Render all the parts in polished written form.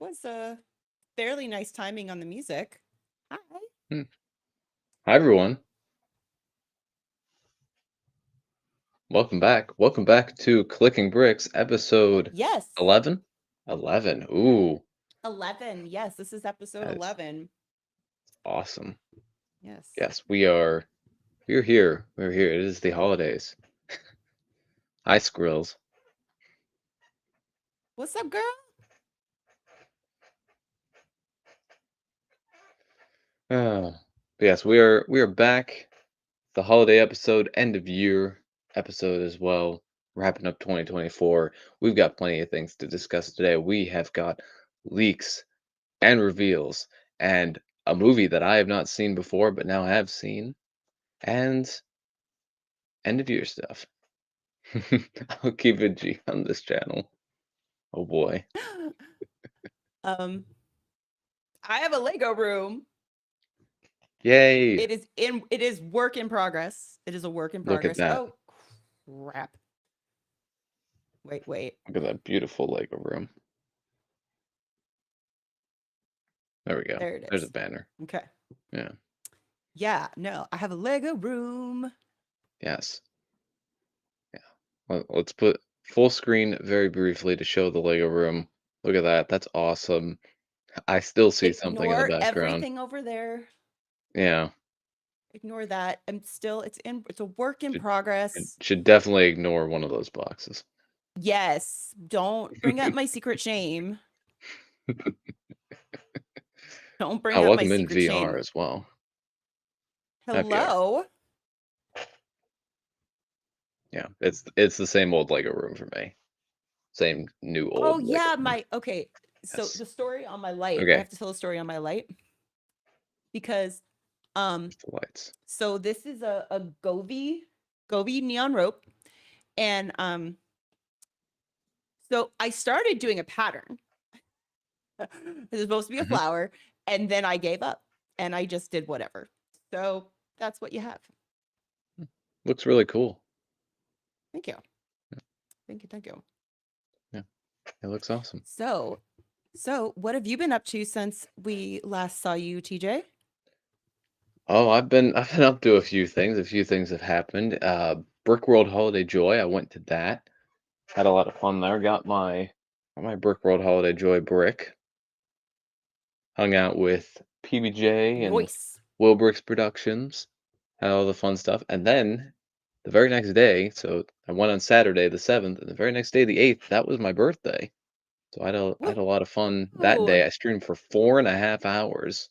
was fairly nice timing on the music. Hi. Hmm. Hi, everyone. Welcome back. Welcome back to Clicking Bricks, episode Yes. 11. 11. Ooh, 11. Yes, this is episode that's 11. awesome. Yes. Yes, we're here. We're here. It is the holidays. Hi, squirrels. What's up, girl? Oh, yes, we are back. The holiday episode, end of year episode as well. Wrapping up 2024. We've got plenty of things to discuss today. We have got leaks and reveals and a movie that I have not seen before but now have seen and end of year stuff. I'll keep it G on this channel. Oh boy. um, I have a Lego room. Yay. It is work in progress. It is a work in Look at progress. that. Oh crap. Wait. Look at that beautiful Lego room. There we go. There it There's a is. banner. Okay. Yeah. Yeah, no, I have a Lego room. Yes. Yeah. Well, let's put full screen very briefly to show the Lego room. Look at that. That's awesome. I still see something in the Ignore background. everything over there. Yeah. Ignore that. It's a work in Should progress. should definitely ignore one of those boxes. Yes, don't bring up my secret shame. Don't bring I up my welcome in secret VR shame. as well. FDR. Hello? Yeah, it's the same old Lego room for me. Same new Oh old Lego yeah, room. okay. So Yes. the story on my light, I Okay. have to tell a story on my light because um There's the lights. so this is a Govee neon rope, and so I started doing a pattern. It's supposed to be a Hmm. flower, and then I gave up and I just did whatever. So that's what you have. Looks really cool. Thank you. Thank you. Yeah, it looks awesome. So what have you been up to since we last saw you, TJ? Oh, I've been up to a few things. A few things have happened. Brickworld Holiday Joy. I went to that. Had a lot of fun there. Got my Brickworld Holiday Joy brick. Hung out with PBJ and Noise. Wilbricks Productions. Had all the fun stuff. And then the very next day, so I went on Saturday the 7th, and the very next day, the 8th, that was my birthday. So I had a lot of fun that Woo! day. I streamed for 4.5 hours,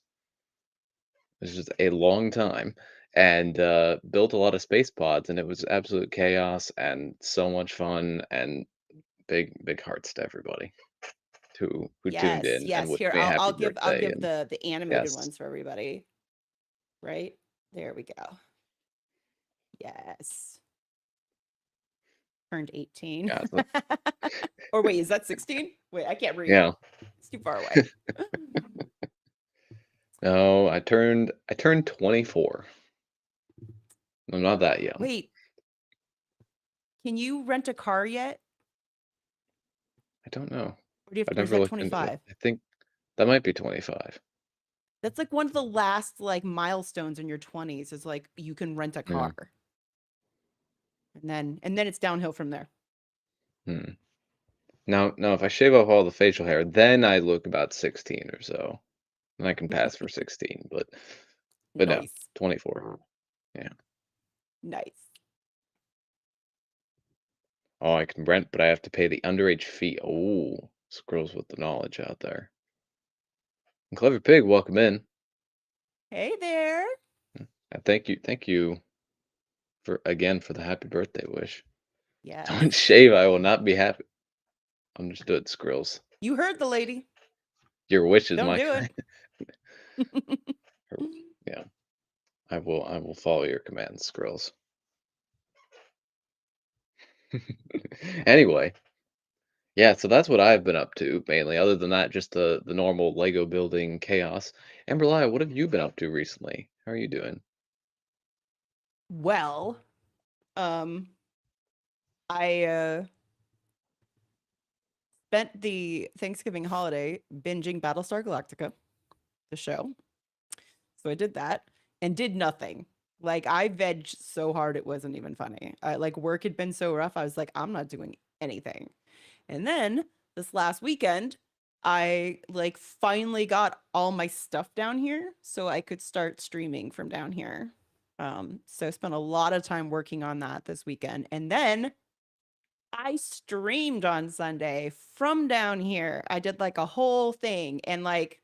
which is a long time, and built a lot of space pods, and it was absolute chaos and so much fun, and big hearts to everybody who tuned Yes, in and yes. wished Here, me a happy I'll birthday. give And the animated yes, ones for everybody. Right? There we go. Yes. Turned 18. yeah, Or wait, is that 16? Wait, I can't read. yeah. It's too far away. No, I turned 24. I'm not that young. Wait, can you rent a car yet? I don't know. Or is Never that looked into it. 25? I think that might be 25. That's like one of the last like milestones in your 20s is like you can rent a Yeah. car. And then it's downhill from there. Hmm. Now, if I shave off all the facial hair, then I look about 16 or so, and I can pass for 16. But no, Nice. 24. Yeah. Nice. Oh, I can rent, but I have to pay the underage fee. Oh, squirrels with the knowledge out there. And Clever Pig, welcome in. Hey there. And thank you for the happy birthday wish. Don't Yes. shave, I will not be happy. Understood, squirrels. You heard the lady. Your wish is Don't my do kind. it. Yeah, I will follow your commands, squirrels. Anyway, yeah, so that's what I've been up to mainly. Other than that, just the normal Lego building chaos. Amberly, what have you been up to recently? How are you doing? Well, um I spent the Thanksgiving holiday binging Battlestar Galactica, the show. So I did that and did nothing. Like I vegged so hard it wasn't even funny. Like work had been so rough. I was like, I'm not doing anything. And then this last weekend, I like finally got all my stuff down here so I could start streaming from down here. So I spent a lot of time working on that this weekend. And then I streamed on Sunday from down here. I did like a whole thing and like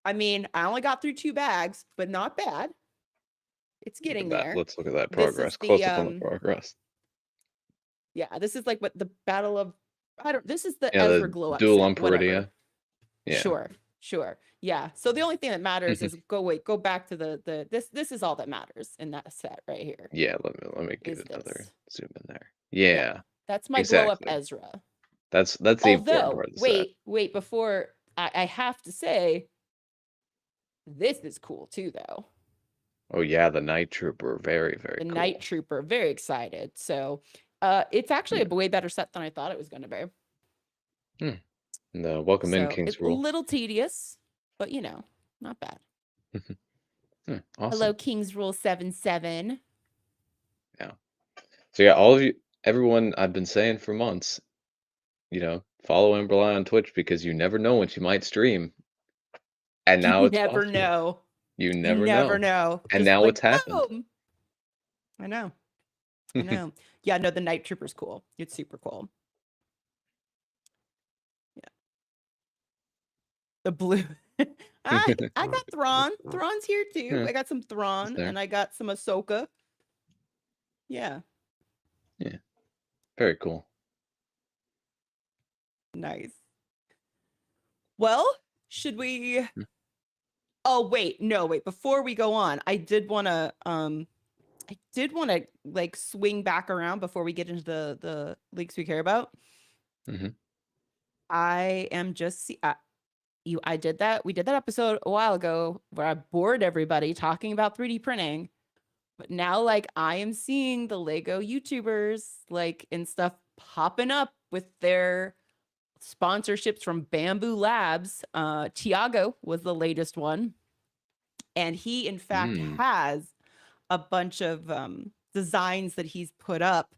I mean, I only got through 2 bags, but not bad. It's Look at getting that. there. Let's look at that This is progress. the Close up on the progress. yeah, this is like what the battle of I don't this is the Yeah, Ezra the glow up dual set, whatever. Umpiridia. Yeah. Sure. Sure. Yeah. So the only thing that matters is go back to the this is all that matters in that set right here. Yeah, let me give Is it another this. zoom in there. Yeah. Yeah, That's my glow up exactly. Ezra. That's the important Although, part of the set. wait, before I have to say this is cool too though. Oh yeah, the Night Trooper, very, very The Night cool. Trooper, very excited. So it's actually Yeah. a way better set than I thought it was gonna be. Hmm. And welcome in, So King's it's a Rule. little tedious, but not bad. Hello, Awesome. King's Rule 7-7. Yeah. So yeah, all of you, everyone, I've been saying for months, follow Amberly on Twitch because you never know when she might stream, and now You it's never possible. know. You You never never know, know. and Just now like it's happened. boom. I know. I know. Yeah, no, the Night Trooper's cool. It's super cool. Yeah. The blue. I got Thrawn. Thrawn's here too. Yeah, I got some it's Thrawn there. and I got some Ahsoka. Yeah. Yeah, very cool. Nice. Well, should we Hmm. Oh, wait. No, wait. Before we go on, I did want to like swing back around before we get into the leaks we care about. Mhm. I am just I did that. We did that episode a while ago where I bored everybody talking about 3D printing. But now like I am seeing the Lego YouTubers like and stuff popping up with their sponsorships from Bamboo Labs. Tiago was the latest one. And he in fact Mm. has a bunch of designs that he's put up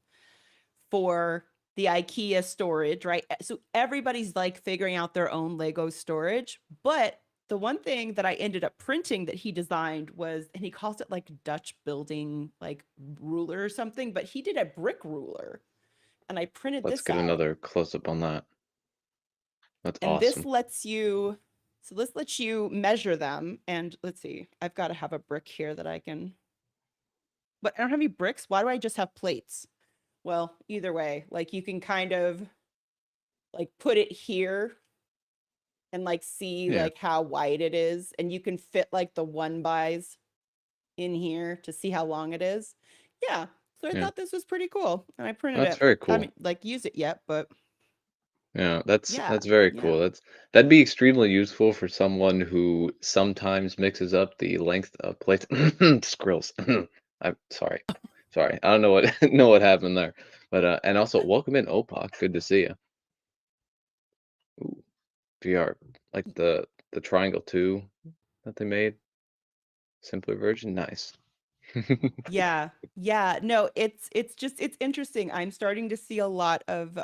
for the IKEA storage, right? So everybody's like figuring out their own Lego storage. But the one thing that I ended up printing that he designed was, and he calls it like Dutch building, like ruler or something, but he did a brick ruler. And I printed Let's this get out. another close up on that. That's And this awesome. lets you, so this lets you measure them. And let's see, I've got to have a brick here that I can, but I don't have any bricks. Why do I just have plates? Well, either way, like you can kind of like put it here and like see Yeah, like how wide it is, and you can fit like the 1 bys in here to see how long it is. Yeah. So I yeah. thought this was pretty cool. And I printed That's it. very I cool. mean, like use it yet, but Yeah, that's yeah. that's very Yeah. cool. That'd be extremely useful for someone who sometimes mixes up the length of plates. Squirrels. I'm sorry. Sorry. I don't know what know what happened there. But and also welcome in Opak. Good to see you. Ooh, VR. Like the triangle 2 that they made. Simpler version. Nice. Yeah. Yeah. No, it's just it's interesting. I'm starting to see a lot of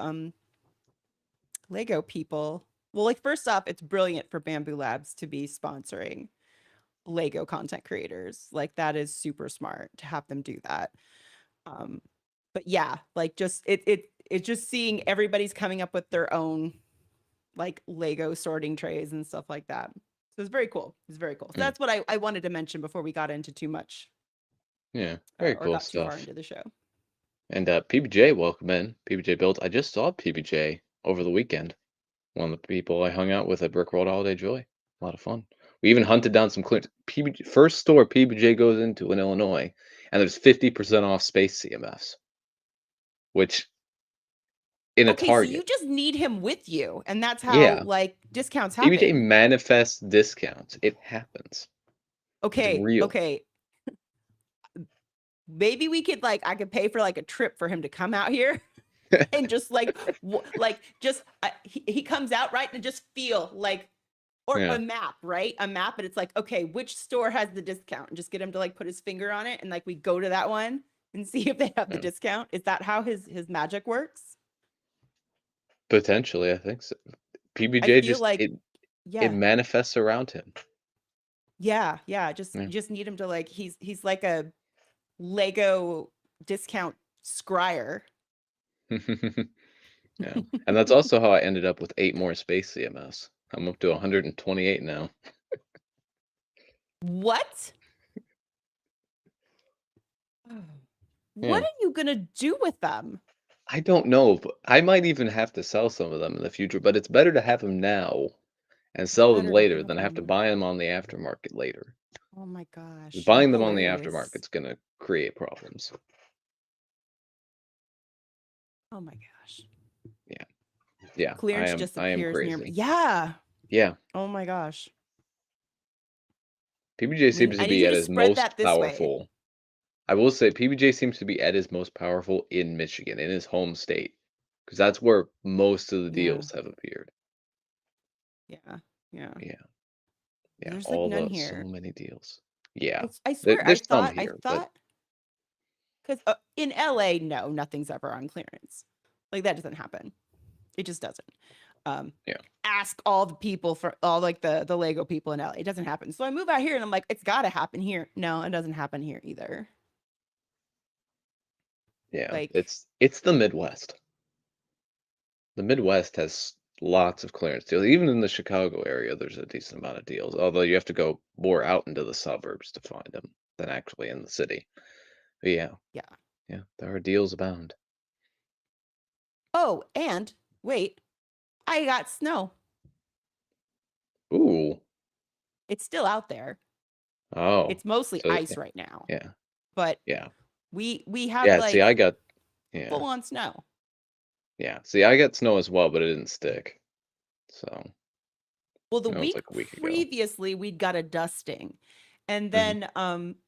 Lego people. Well, like first off, it's brilliant for Bamboo Labs to be sponsoring Lego content creators. Like that is super smart to have them do that. Um, but yeah, like just it's just seeing everybody's coming up with their own like Lego sorting trays and stuff like that. So it's very cool. It's very cool. So Mm, that's what I wanted to mention before we got into too much yeah, very or cool got too far stuff. into the show. And PBJ, welcome in. PBJ Builds. I just saw PBJ over the weekend. One of the people I hung out with at Brick World Holiday Joy. A lot of fun. We even hunted down some clearance. PBJ, first store PBJ goes into in Illinois, and there's 50% off space CMFs, which in a Okay, so you Target. just need him with you, and that's how Yeah, like discounts PBJ happen. manifests discounts. It happens. It's Okay, real. okay. Maybe we could like I could pay for like a trip for him to come out here and just like like just he comes out right and just feel like or Yeah. a map, right? A map, and it's like, okay, which store has the discount? And just get him to like put his finger on it, and like we go to that one and see if they have the Yeah. discount. Is that how his magic works? Potentially, I think so. I PBJ feel just like, it yeah, manifests around him. yeah, yeah. Just Yeah. you just need him to like he's like a Lego discount scryer. Yeah. And that's also how I ended up with 8 more space CMS. I'm up to 128 now. What? What Yeah. are you gonna do with them? I don't know, but I might even have to sell some of them in the future, but it's better to have them now and It's sell them better to later have than have to them. buy them on the aftermarket later. Oh my gosh, you're Buying them on the hilarious. aftermarket's gonna create problems. Oh my gosh. Yeah. Yeah, Clearance I just am appears near me. crazy. Yeah. Yeah. Oh my gosh. PBJ seems to I need be you at to his spread most that this way. powerful. I will say PBJ seems to be at his most powerful in Michigan, in his home state, because that's where most of the Yeah. deals have appeared. Yeah. Yeah. Yeah, yeah, There's like all none the so here. many deals. Yeah, I swear there's some I here, but thought because in LA, no, nothing's ever on clearance. Like that doesn't happen. It just doesn't. Um, yeah, ask all the people for all like the Lego people in LA. It doesn't happen. So I move out here and I'm like, it's got to happen here. No, it doesn't happen here either. yeah. Like, It's the Midwest. The Midwest has lots of clearance deals. Even in the Chicago area, there's a decent amount of deals. Although you have to go more out into the suburbs to find them than actually in the city. But yeah, yeah. yeah, there are deals abound. Oh, and wait, I got snow. Ooh, It's still out there. oh, It's mostly so ice right now, yeah, but yeah, we had yeah. See, like I got yeah, full on snow. yeah. See, I got snow as well, but it didn't stick. So Well, the that was week like a week ago. previously we'd got a dusting. And Hmm. then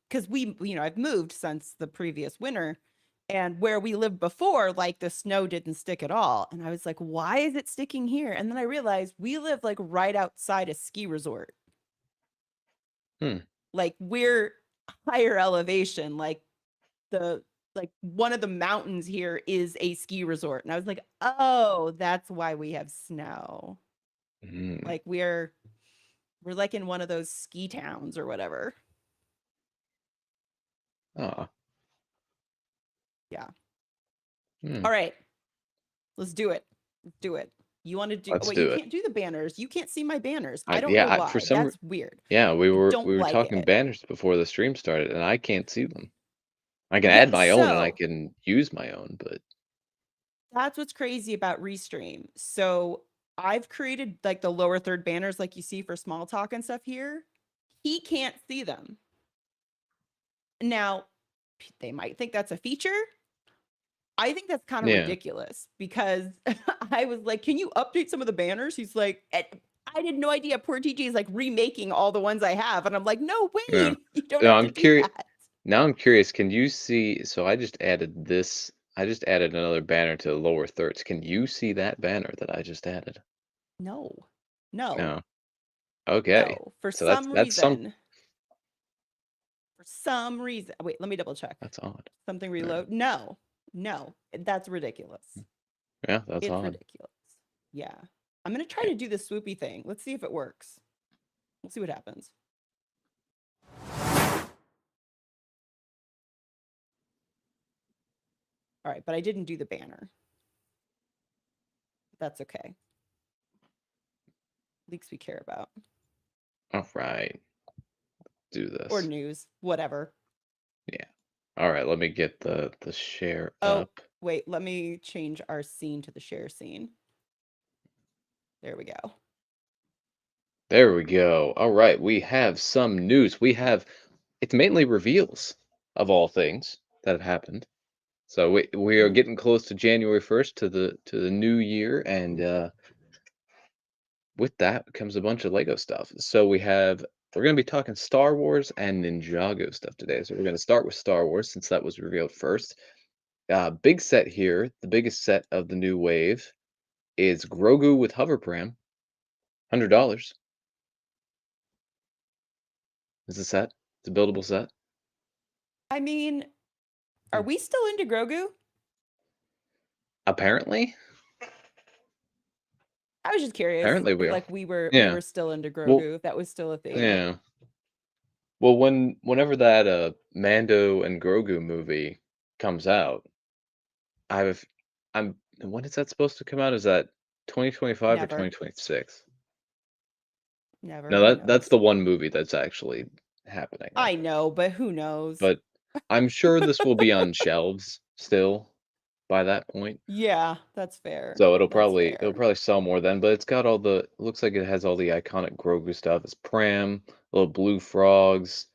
cuz I've moved since the previous winter and where we lived before like the snow didn't stick at all. And I was like, "Why is it sticking here?" And then I realized we live like right outside a ski resort. Hmm. Like we're higher elevation, like the like one of the mountains here is a ski resort. And I was like, "Oh, that's why we have snow." Hmm. Like we're like in one of those ski towns or whatever. Ah. Yeah. Hmm. All right. Let's do it. Let's do it. You want to do Let's wait, you do it. can't do the banners. You can't see my banners. I I don't know yeah. For why. some That's weird. yeah, I don't we were like talking it. banners before the stream started, and I can't see them. I can Yeah, add my own, and I so can use my own, but that's what's crazy about Restream. So I've created like the lower third banners like you see for small talk and stuff here. He can't see them. Now, they might think that's a feature. I think that's kind of yeah, ridiculous because I was like, "Can you update some of the banners?" He's like, I had no idea. Poor TG is like remaking all the ones I have, and I'm like, "No, yeah. wait, you don't No, have to I'm do curious. that." Now I'm curious. Can you see? So I just added this. I just added another banner to the lower thirds. Can you see that banner that I just added? No, no, No. Okay. no. For So some that's some reason, wait, let me double check. that's odd. Something Yeah, reload. No, no, that's ridiculous. yeah, that's It's odd. ridiculous. Yeah, I'm gonna try Yeah. to do this swoopy thing. Let's see if it works. We'll see what happens. All right, but I didn't do the banner. That's okay. Leaks we care about. All right. Do Or this. news, whatever. Yeah. All right. Let me get the share Oh, up. wait, let me change our scene to the share scene. There we go. There we go. All right. We have some news. It's mainly reveals of all things that have happened. So we are Mm. getting close to January 1st to the new year, and with that comes a bunch of Lego stuff. So we're going to be talking Star Wars and Ninjago stuff today. So we're going to start with Star Wars since that was revealed first. Big set here. The biggest set of the new wave is Grogu with hoverpram. $100 is a set. It's a buildable set. I mean, are Hmm. we still into Grogu? Apparently, I was just curious apparently we if are. like we Yeah. were still into Well, Grogu, if that was still a thing. yeah. Well, whenever that Mando and Grogu movie comes out, I've I'm when is that supposed to come out? Is that 2025 or Never. 2026? Never. No, Who that's knows? the one movie that's actually happening, I I think. know, but who knows? But I'm sure this will be on shelves still by that point. Yeah, that's fair. So That's it'll fair. probably sell more then, but it's got all the it looks like it has all the iconic Grogu stuff. It's Pram, little blue frogs,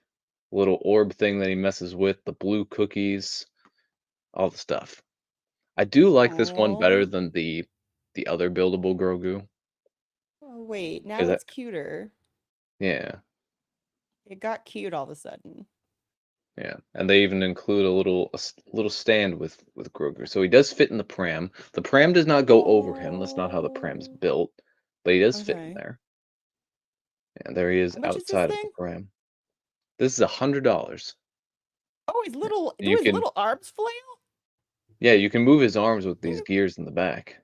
little orb thing that he messes with, the blue cookies, all the stuff. I do like this one better Oh. than the other buildable Grogu. Oh wait, now 'Cause that it's cuter. yeah, It got cute all of a sudden. yeah, and they even include little stand with Grogu, so he does fit in the pram. The pram does not go over him. That's not how the pram's Oh. built, but he does fit in Okay. there. And there he is How much is this outside of the thing? pram. This is $100. Oh, his Yeah, little do you his can little arms flail? yeah, you can move his arms with these gears in the back,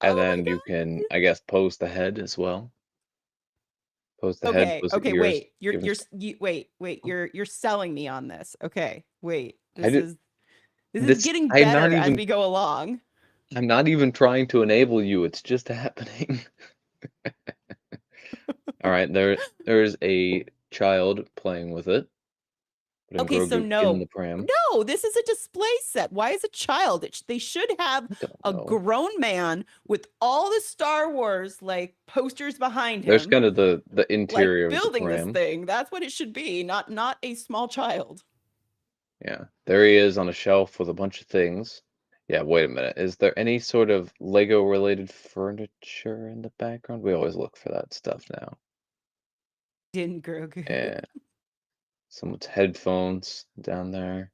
and Oh my then you can, god. I guess, pose the head as well. Pose the head, Okay, pose the okay, ears, wait. You're give him. you're s- you, wait, wait. You're selling me on this. Okay. Wait. I did This is this. getting better as Even. we go along. I'm not even trying to enable you. It's just happening. All right, there's a child playing with it, putting Okay, so Grogu in the no. pram. No, this is a display set. Why is a child? They should have I don't a know. grown man with all the Star Wars like posters behind There's him, kind of the like interior of the building this pram. thing. That's what it should be, not a small child. Yeah, there he is on a shelf with a bunch of things. Yeah, wait a minute. Is there any sort of Lego related furniture in the background? We always look for that stuff now. Din Grogu. Yeah, someone's headphones down there.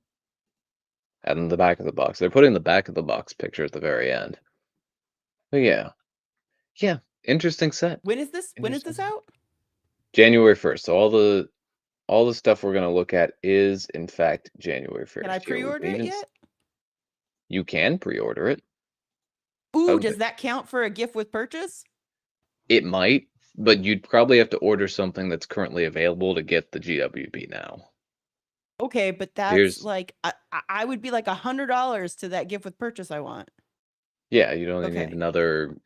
And in the back of the box. They're putting the back of the box picture at the very end. But yeah. Yeah, interesting set. When is this? When is Interesting this set. out? January 1st. So all the stuff we're gonna look at is in fact January Can I 1st. Here we can pre-order it even yet? you can pre-order it. Ooh, Of does that count for a gift with purchase? it might, but you'd probably have to order something that's currently available to get the GWP now. Okay, but that's Here's like I would be like $100 to that gift with purchase I want. yeah, you'd only need Okay. another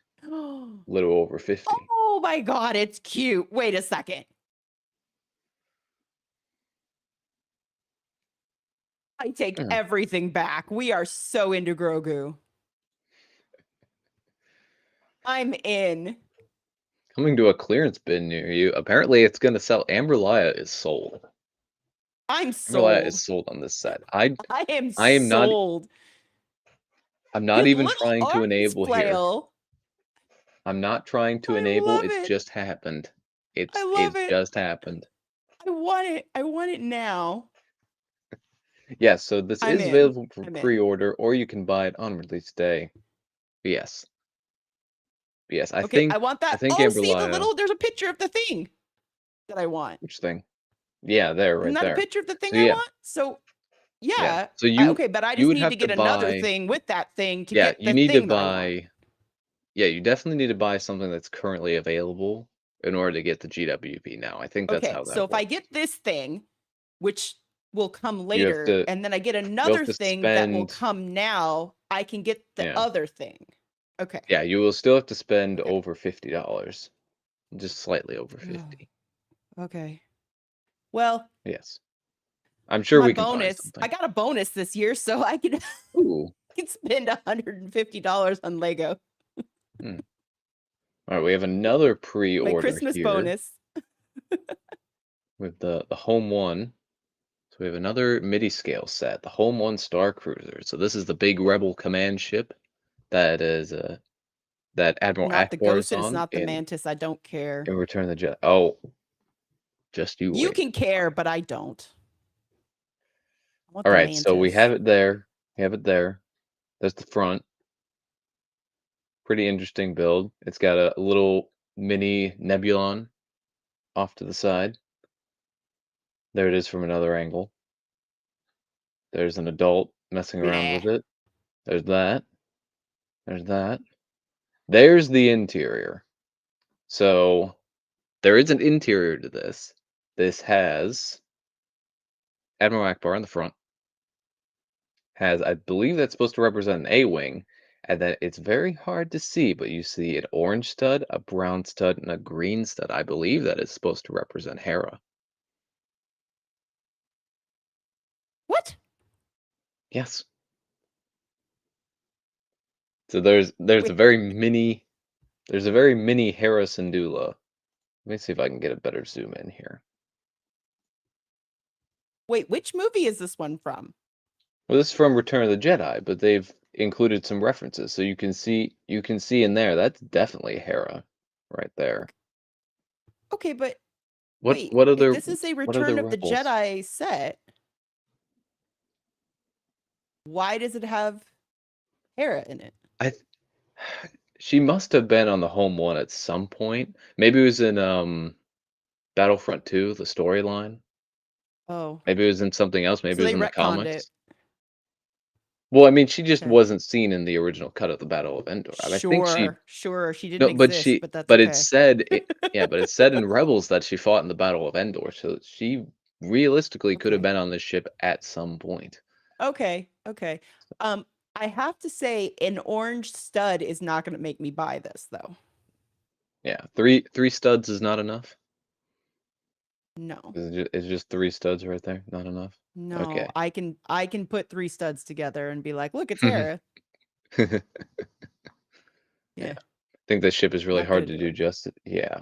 little over 50. Oh my god, it's cute. Wait a second. I take Mm. everything back. We are so into Grogu. I'm in. Coming to a clearance bin near you. Apparently it's gonna sell. Amberlia is sold. I'm Amberlia is sold. sold on this set. I am I am not sold. I'm not His even little trying to arms enable here. flail. I'm not trying to I enable, love it's it. just happened. I It's love it. just happened. I want it. I want it now. Yes, so this I'm is in. available for I'm in. pre-order, or you can buy it on release day. But yes. But yes, Okay, I want I that. think Oh, see the Amberlia. little, there's a picture of the thing that I want. Which thing? Yeah, there, Isn't right that a there. picture of the thing So I yeah, want? So yeah. yeah. So Okay, but I you just would need to have to get another buy thing with that thing to yeah, get you the need to thing that I want. buy yeah, you definitely need to buy something that's currently available in order to get the GWP now. I think that's Okay, how so that if I works. get this thing, which will come You have later, to and then I get you'll have another to thing that will spend come now, I can get the yeah. other thing. Okay. Yeah, you will still have to spend Okay. over $50. Just slightly over Oh, 50. okay. Well, Yes. I'm for sure my we can find bonus, I something. got a bonus this year, so I can Ooh. can spend $150 on Lego. Hmm. All right, we have another My pre-order Christmas here bonus. with the Home One. So we have another MIDI scale set, the Home One Star Cruiser. So this is the big Rebel command ship that is that Admiral Not the Akbar is ghost and it's on not the mantis. I don't care. in Return of the Jedi. Oh, just you You wait. can care, but I don't. I want All the right, so we have mantis. it there. You have it there. There's the front. Pretty interesting build. It's got a little mini Nebulon off to the side. There it is from another angle. There's an adult messing around Blah. with it. There's that. There's that. There's the interior. So there is an interior to this. This has Admiral Akbar in the front. Has, I believe that's supposed to represent an A-wing, and then it's very hard to see, but you see an orange stud, a brown stud, and a green stud. I believe that is supposed to represent Hera. What? Yes. So there's a Wait, very mini Hera Syndulla. Let me see if I can get a better zoom in here. wait, which movie is this one from? Well, this is from Return of the Jedi, but they've included some references, so you can see in there that's definitely Hera right there. Okay, but What wait, what if other this is a what other Return of the rebels? Jedi set, why does it have Hera in it? I She must have been on the home one at some point. Maybe it was in Battlefront 2, the storyline. Oh, Maybe it was in something else. so Maybe it was they in the retconned it. comics. Well, I mean, she just Okay. wasn't seen in the original cut of the Battle of Endor. I think she Sure. She didn't no, but exist, but that's it okay. said yeah, but it said in Rebels that she fought in the Battle of Endor, so she realistically could have Okay. been on this ship at some point. Okay. Um, I have to say, an orange stud is not going to make me buy this, though. Yeah, three studs is not enough. No, Is it just three studs right there? Not enough. no. Okay. I can put three studs together and be like, look, it's Hera. Yeah. Yeah, I think this ship is really not hard gonna to do do it. justice. Yeah.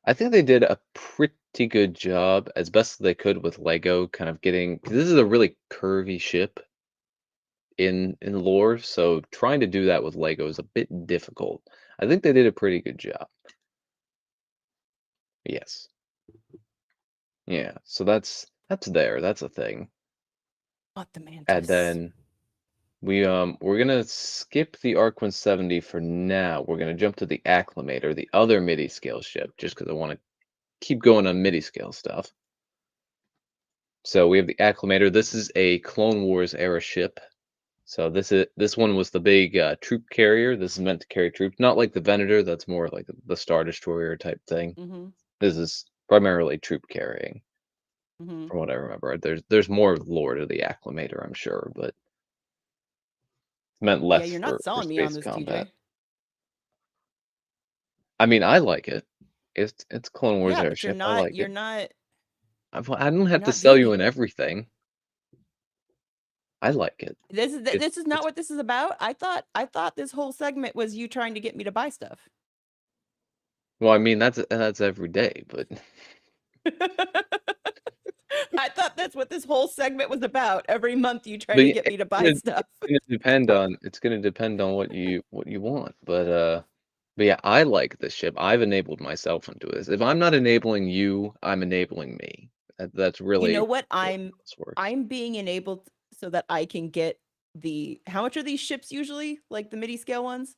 I think they did a pretty good job, as best as they could with Lego, kind of getting 'cause this is a really curvy ship in lore, so trying to do that with Lego is a bit difficult. I think they did a pretty good job. Yes. Yeah. So that's there. That's a thing. Not the And mantis. then we're gonna skip the Arc 170 for now. We're gonna jump to the Acclimator, the other MIDI scale ship, just because I want to keep going on MIDI scale stuff. So we have the Acclimator. This is a Clone Wars era ship. So this one was the big troop carrier. This is meant to carry troops, not like the Venator. That's more like the Star Destroyer type thing. Mm-hmm. This is primarily troop carrying, Mm-hmm. from what I remember. There's more lore to the Acclimator, I'm sure, but it's meant Yeah, less you're not for selling me on space this, combat. TJ. I mean, I like it. It's Clone Wars Yeah, era but ship. I like it. I don't you're have to not sell you being in everything. I like it. this is not It's what this is about. I thought this whole segment was you trying to get me to buy stuff. well, I mean that's every day, but I thought that's what this whole segment was about. Every month you try but to yeah, get me to buy stuff. it's gonna depend on what you want. But yeah, I like this ship. I've enabled myself into this. If I'm not enabling you, I'm enabling me. That's You know really what? the way this works. I'm being enabled so that I can get the how much are these ships usually? Like the midi scale ones?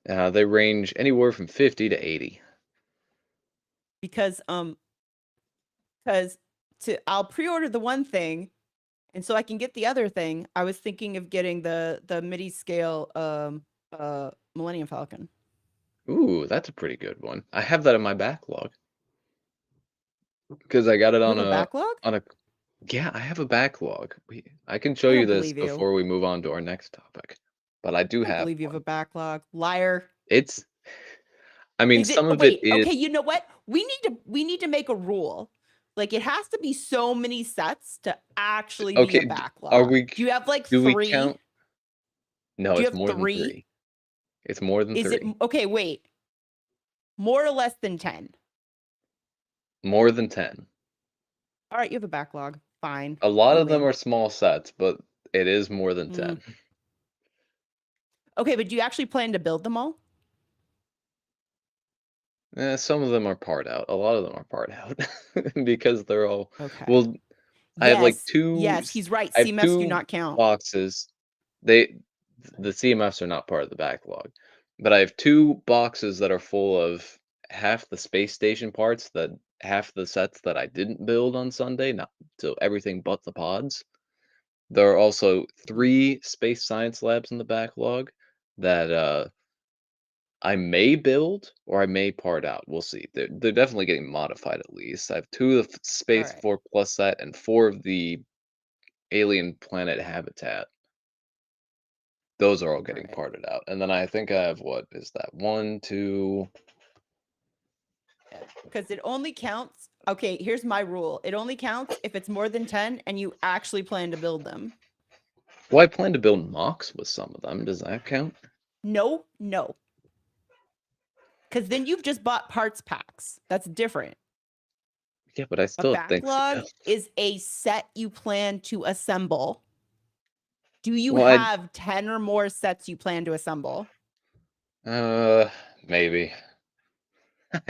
They range anywhere from 50 to 80. Because because to I'll pre-order the one thing and so I can get the other thing. I was thinking of getting the midi scale Millennium Falcon. Ooh, that's a pretty good one. I have that in my backlog because I got it You have a backlog? on a yeah, I have a backlog. I can show I you don't this believe you. before we move on to our next topic, but I do I don't have believe you have a one. backlog. Liar. It's I mean, Is it some of it wait, is okay, you know what? We need to make a rule. Like it has to be so many sets to actually be a okay. Are backlog. we? Do you have like Do we 3? count? No, Do you it's have more than 3? 3. It's more than Is it 3. okay, wait. More or less than 10? More than 10. All right, you have a backlog. Fine. A lot You of them win. are small sets, but it is more than Mm. 10. Okay, but do you actually plan to build them all? Some of them are part out. A lot of them are part out because they're all Okay. well. I have like Yes. Yes, he's right. I have CMS do two not count. boxes. they the CMFs are not part of the backlog, but I have 2 boxes that are full of half the space station parts that half the sets that I didn't build on Sunday, not so everything but the pods. There are also Mm, 3 space science labs in the backlog that, I may build or I may part out, we'll see. They're definitely getting modified at least. I have 2 of the all Space right. Force Plus set and 4 of the Alien Planet Habitat. Those are all All getting right. parted out, and then I think I have what is that? 1, 2. Yeah. Because it only counts. Okay, here's my rule. It only counts if it's more than 10 and you actually plan to build them. Well, I plan to build mocks with some of them. Does that count? No, no. Because then you've just bought parts packs. That's different. Yeah, but I A still have things to backlog build. is a set you plan to assemble. Do you Well, I have 10 or more sets you plan to assemble? uh maybe. Ah,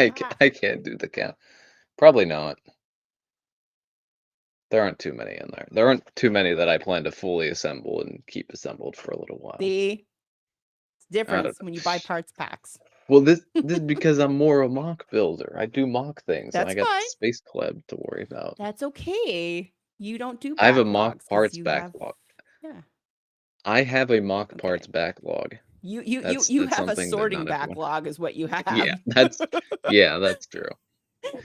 I can't do the count. Probably not. There aren't too many in there. There aren't too many that I plan to fully assemble and keep assembled for a little while. the I don't difference know. when you buy parts packs. Well, this is because I'm more a mock builder. I do mock things, and I That's got the fine. Space Club to worry about. That's okay. You don't do I have a mock backlogs because parts you have, backlog. yeah, I have a mock parts okay. backlog. You That's have a something that sorting not everyone. backlog is what you Yeah, have. that's true.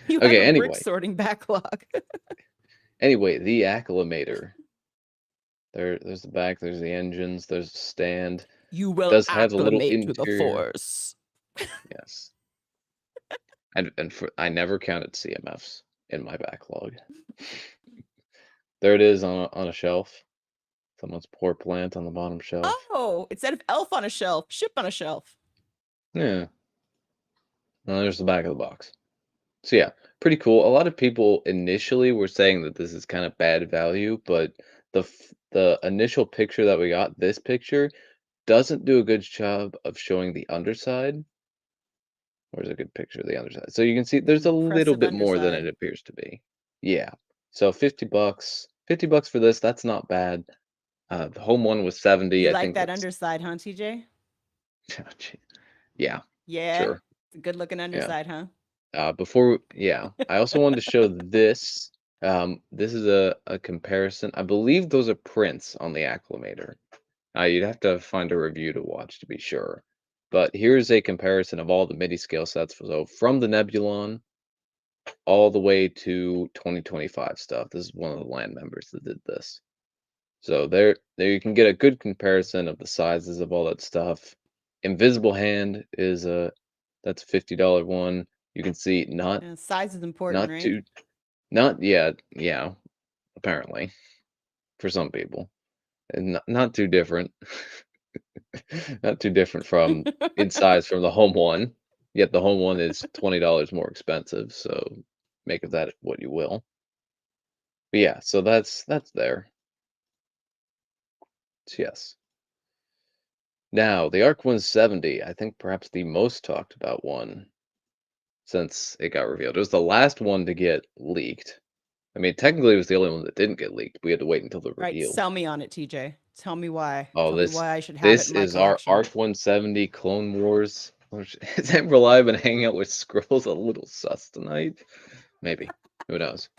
You have Okay, a brick anyway. sorting backlog. Anyway, the acclimator. There's the back, there's the engines, there's the stand. You will Does have a little acclimate to the interior. force. Yes. And I never counted CMFs in my backlog. There it is on a shelf. Someone's poor plant on the bottom shelf. Oh, instead of elf on a shelf, ship on a shelf. Yeah. And there's the back of the box. So yeah, pretty cool. A lot of people initially were saying that this is kind of bad value, but the initial picture that we got, this picture, doesn't do a good job of showing the underside. Where's a good picture of the underside? So you can see there's a little Impressive bit more than it underside. appears to be. Yeah. So 50 bucks. 50 bucks for this, that's not bad. The home one was 70. You I like think that that's underside, huh, TJ? yeah, Yeah. sure. It's a good looking Yeah. underside, huh? Yeah, I also wanted to show this. This is a comparison. I believe those are prints on the acclimator. You'd have to find a review to watch to be sure. But here's a comparison of all the MIDI scale sets. So from the Nebulon all the way to 2025 stuff. This is one of the land members that did this. So there you can get a good comparison of the sizes of all that stuff. Invisible Hand is that's a $50 one. You can see Yeah, size is important, not right? too not yet, yeah, apparently for some people. And not too different. Not too different from in size from the home one. Yet the home one is $20 more expensive, so make of that what you will. But yeah, so that's there. So yes. Now, the ARC 170, I think perhaps the most talked about one since it got revealed. It was the last one to get leaked. I mean, technically, it was the only one that didn't get leaked. We had to wait until the Right. reveal. Sell me on it, TJ. Tell me why. Oh, Tell me why I should have it this in my is our collection. ARC 170 Clone Wars. Has Amber been hanging out with Skrulls a little sus tonight? Maybe. Who knows?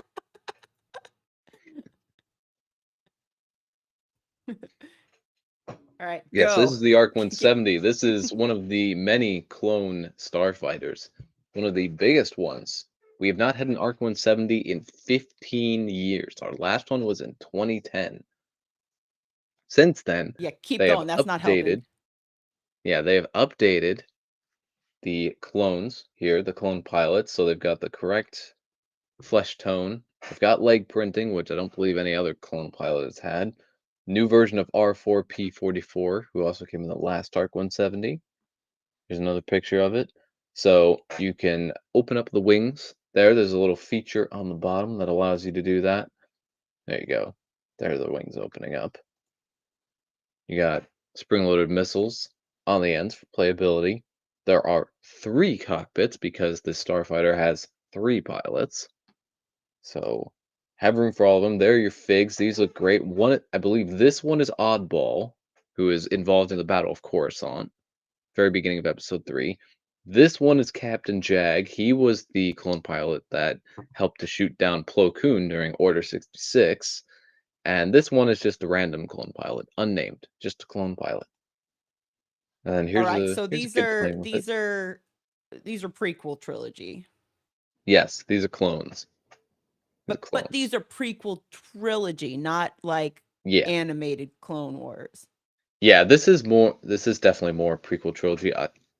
All right, Yes, this go. is the ARC Get 170. This is one of the many clone starfighters, one of the biggest ones. We have not had an ARC 170 in 15 years. Our last one was in 2010. Since then, yeah, keep they have going. That's not helping. updated. Yeah, they have updated the clones here, the clone pilots, so they've got the correct flesh tone. They've got leg printing, which I don't believe any other clone pilot has had. New version of R4P44, who also came in the last ARC 170. Here's another picture of it. So you can open up the wings. There's a little feature on the bottom that allows you to do that. There you go. There are the wings opening up. You got spring-loaded missiles on the ends for playability. There are 3 cockpits because this starfighter has 3 pilots. So have room for all of them. There are your figs. These look great. One, I believe this one is oddball. who is involved in the Battle of Coruscant, very beginning of episode 3. This one is Captain Jag. He was the clone pilot that helped to shoot down Plo Koon during Order 66. And this one is just a random clone pilot, unnamed, just a clone pilot. And All here's right, a so here's a these good are claim of it. these are prequel trilogy. Yes, these are clones. These are But clones. these are prequel trilogy, not like Yeah. animated Clone Wars. Yeah, this is definitely more prequel trilogy.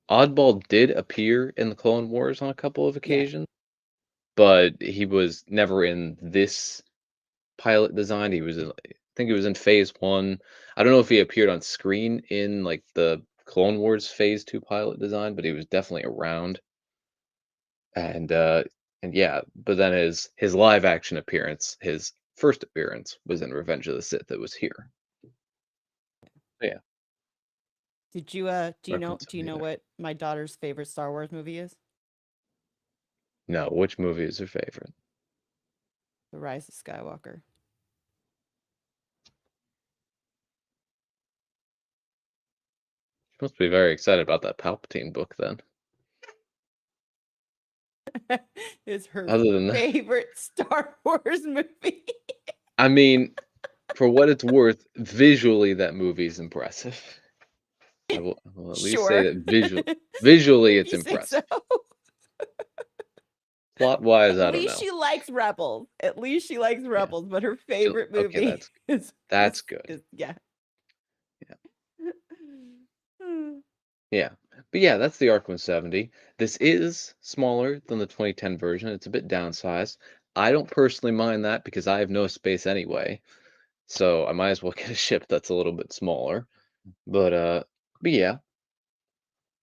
Oddball did appear in the Clone Wars on a couple of Yeah. occasions, but he was never in this pilot design. He was in, I think he was in Phase 1. I don't know if he appeared on screen in like the Clone Wars Phase 2 pilot design, but he was definitely around. And yeah, but then his live action appearance, his first appearance was in Revenge of the Sith. It was here. Yeah, Did you Arc do you 70 know there. what my daughter's favorite Star Wars movie is? No, which movie is your favorite? The Rise of Skywalker. You must be very excited about that Palpatine book then. Is her Other than that, favorite Star Wars movie. I mean, for what it's worth, visually that movie is impressive. I will at least say Sure. that visually If it's you say so. impressive. Plot wise, At I don't least know. she likes Rebels. At least she likes Yeah. Rebels, but her favorite Okay, movie is that's good. yeah. Yeah. Yeah. But yeah, that's the Arc 170. This is smaller than the 2010 version. It's a bit downsized. I don't personally mind that because I have no space anyway. So I might as well get a ship that's a little bit smaller. But yeah,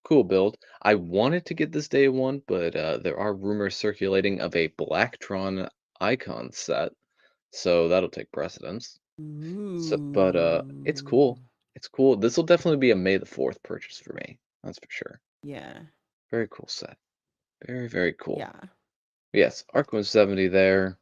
cool build. I wanted to get this day one, but there are rumors circulating of a Blacktron icon set, so that'll take precedence. But it's Ooh. cool. It's cool. This will definitely be a May the 4th purchase for me. That's for sure. Yeah. Very cool set. Very, very cool. Yeah. Yes, Arc 170 there.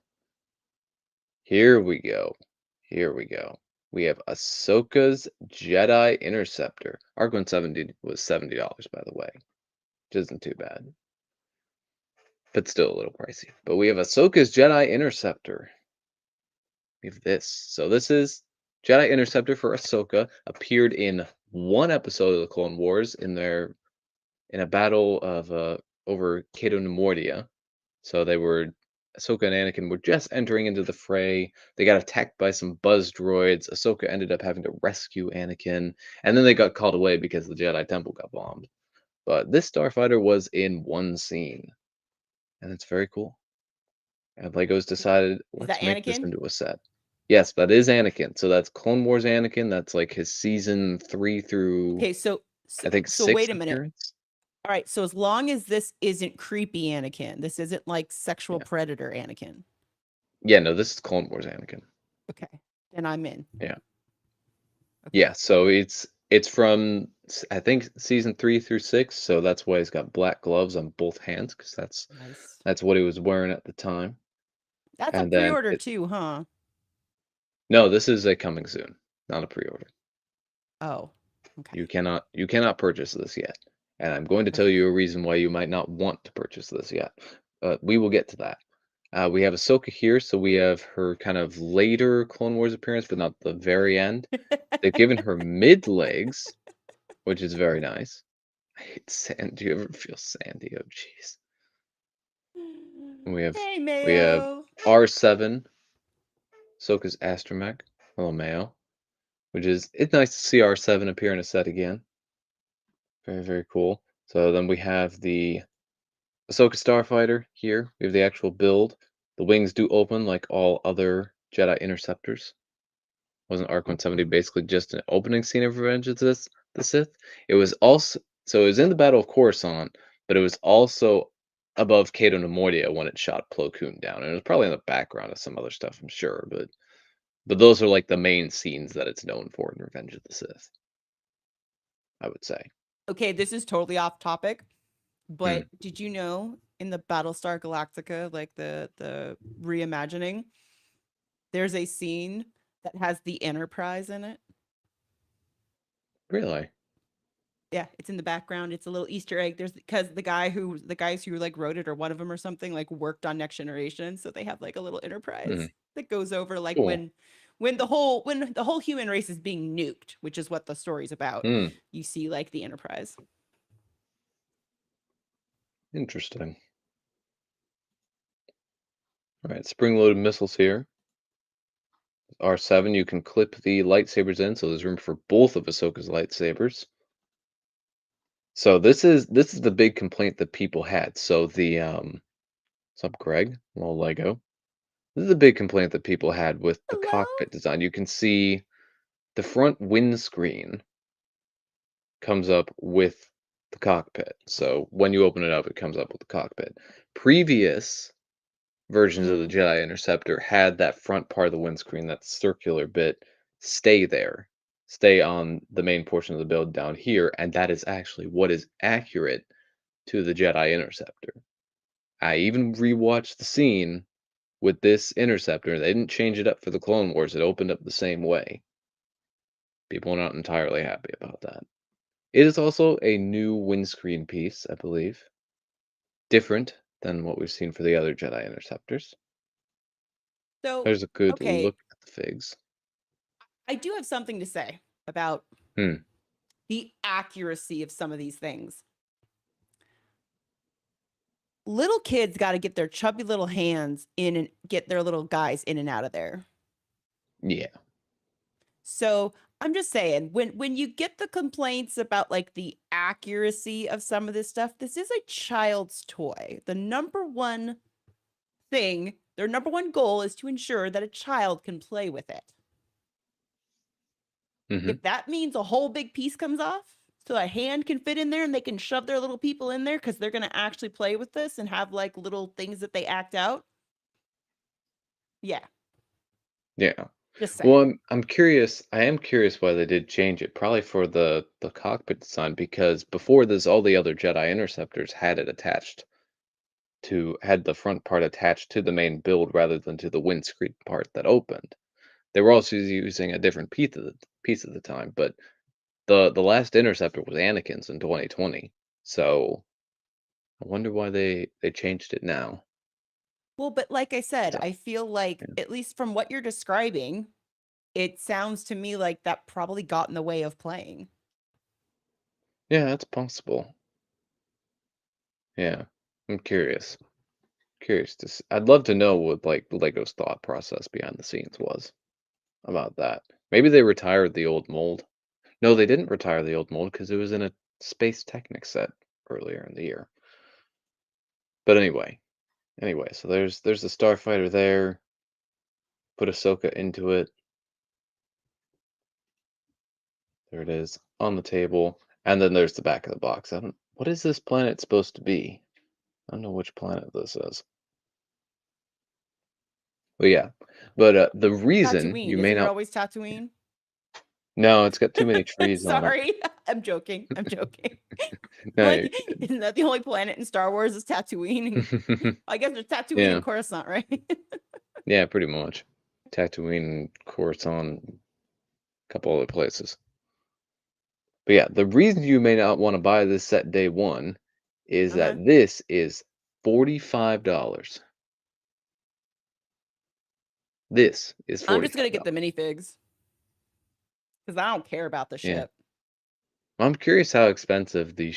Here we go. Here we go. We have Ahsoka's Jedi Interceptor. Arc 170 was $70, by the way, which isn't too bad, but still a little pricey. But we have Ahsoka's Jedi Interceptor. We have this. So this is Jedi Interceptor for Ahsoka. Appeared in one episode of the Clone Wars in a battle of over Cato Neimoidia. So they were Ahsoka and Anakin were just entering into the fray. They got attacked by some buzz droids. Ahsoka ended up having to rescue Anakin, and then they got called away because the Jedi Temple got bombed. But this starfighter was in one scene, and it's very cool. And Lego's decided, Is that let's make this Anakin? into a set. Yes, that is Anakin. So that's Clone Wars Anakin. That's like his season 3 through Okay, I think so 6 wait a minute. appearance. All right, so as long as this isn't creepy Anakin, this isn't like sexual Yeah. predator Anakin. Yeah, no, this is Clone Wars Anakin. Okay. Then I'm in. Yeah. Okay. Yeah, so it's from I think season 3 through 6, so that's why he's got black gloves on both hands because Nice. that's what he was wearing at the time. That's a And then pre-order too, huh? no, this is a coming soon, not a pre-order. Oh. Okay. You cannot purchase this yet. And I'm going to tell Okay. you a reason why you might not want to purchase this yet. We will get to that. We have Ahsoka here, so we have her kind of later Clone Wars appearance, but not the very end. They've given her mid legs, which is very nice. I hate sand. Do you ever feel sandy? Oh, jeez. And Hey, we have Mayo. R7, Ahsoka's astromech, little Mayo, which is it's nice to see R7 appear in a set again. Very, very cool. So then we have the Ahsoka Starfighter here. We have the actual build. The wings do open like all other Jedi Interceptors. Wasn't Arc 170 basically just an opening scene of Revenge of the Sith? It was also so it was in the Battle of Coruscant, but it was also above Cato Neimoidia when it shot Plo Koon down. And it was probably in the background of some other stuff, I'm sure, but those are like the main scenes that it's known for in Revenge of the Sith, I would say. Okay, this is totally off topic, Hmm. but did you know in the Battlestar Galactica, like the reimagining, there's a scene that has the Enterprise in it? Really? Yeah, it's in the background. It's a little Easter egg. There's because the guys who like wrote it or one of them or something like worked on Next Generation, so they have like a little Hmm. enterprise that goes over like Cool. when the whole human race is being nuked, which is what the story's about. Hmm. You see like the Enterprise. Interesting. All right, spring-loaded missiles here. R7, you can clip the lightsabers in, so there's room for both of Ahsoka's lightsabers. So this is the big complaint that people had. So what's up, Greg? Little Lego. This is a big complaint that people had with the Hello? cockpit design. You can see the front windscreen comes up with the cockpit. So when you open it up, it comes up with the cockpit. Previous versions of the Mm. Jedi Interceptor had that front part of the windscreen, that circular bit, stay there, stay on the main portion of the build down here, and that is actually what is accurate to the Jedi Interceptor. I even rewatched the scene with this Interceptor. They didn't change it up for the Clone Wars. It opened up the same way. People are not entirely happy about that. It is also a new windscreen piece, I believe. Different than what we've seen for the other Jedi Interceptors. So, There's a good okay, look at the figs. I do have something to say about Hmm. the accuracy of some of these things. Little kids got to get their chubby little hands in and get their little guys in and out of there. Yeah. So I'm just saying, when you get the complaints about like the accuracy of some of this stuff, this is a child's toy. The number one thing, their number one goal is to ensure that a child can play with it. Hmm. If that means a whole big piece comes off, so a hand can fit in there and they can shove their little people in there because they're going to actually play with this and have like little things that they act out. Yeah, Yeah. just Well, saying. I'm curious. I am curious why they did change it. Probably for the cockpit design, because before this, all the other Jedi interceptors had it attached had the front part attached to the main build rather than to the windscreen part that opened. They were also using a different piece at the time, but the last interceptor was Anakin's in 2020. So I wonder why they changed it now. Well, but like I said, So, I feel like, yeah. at least from what you're describing, it sounds to me like that probably got in the way of playing. Yeah, that's possible. Yeah. I'm curious. Curious to I'd love to know what like Lego's thought process behind the scenes was about that. Maybe they retired the old mold. No, they didn't retire the old mold because it was in a Space Technic set earlier in the year. But anyway, so there's the starfighter there. Put Ahsoka into it. There it is on the table, and then there's the back of the box. I don't. What is this planet supposed to be? I don't know which planet this is. But yeah, but the reason you Tatooine, may isn't it not. always Tatooine? No, it's got too many trees on it. Sorry, I'm joking. I'm joking. No, you're Like, isn't that the only planet in Star Wars is Tatooine? And good. I guess there's Tatooine Yeah, and Coruscant, right? yeah, pretty much. Tatooine, Coruscant, a couple other places. But yeah, the reason you may not want to buy this set day one is Uh-huh. that this is $45. This is I'm just gonna get the $45. minifigs because I don't care about the Yeah. ship. I'm curious how expensive the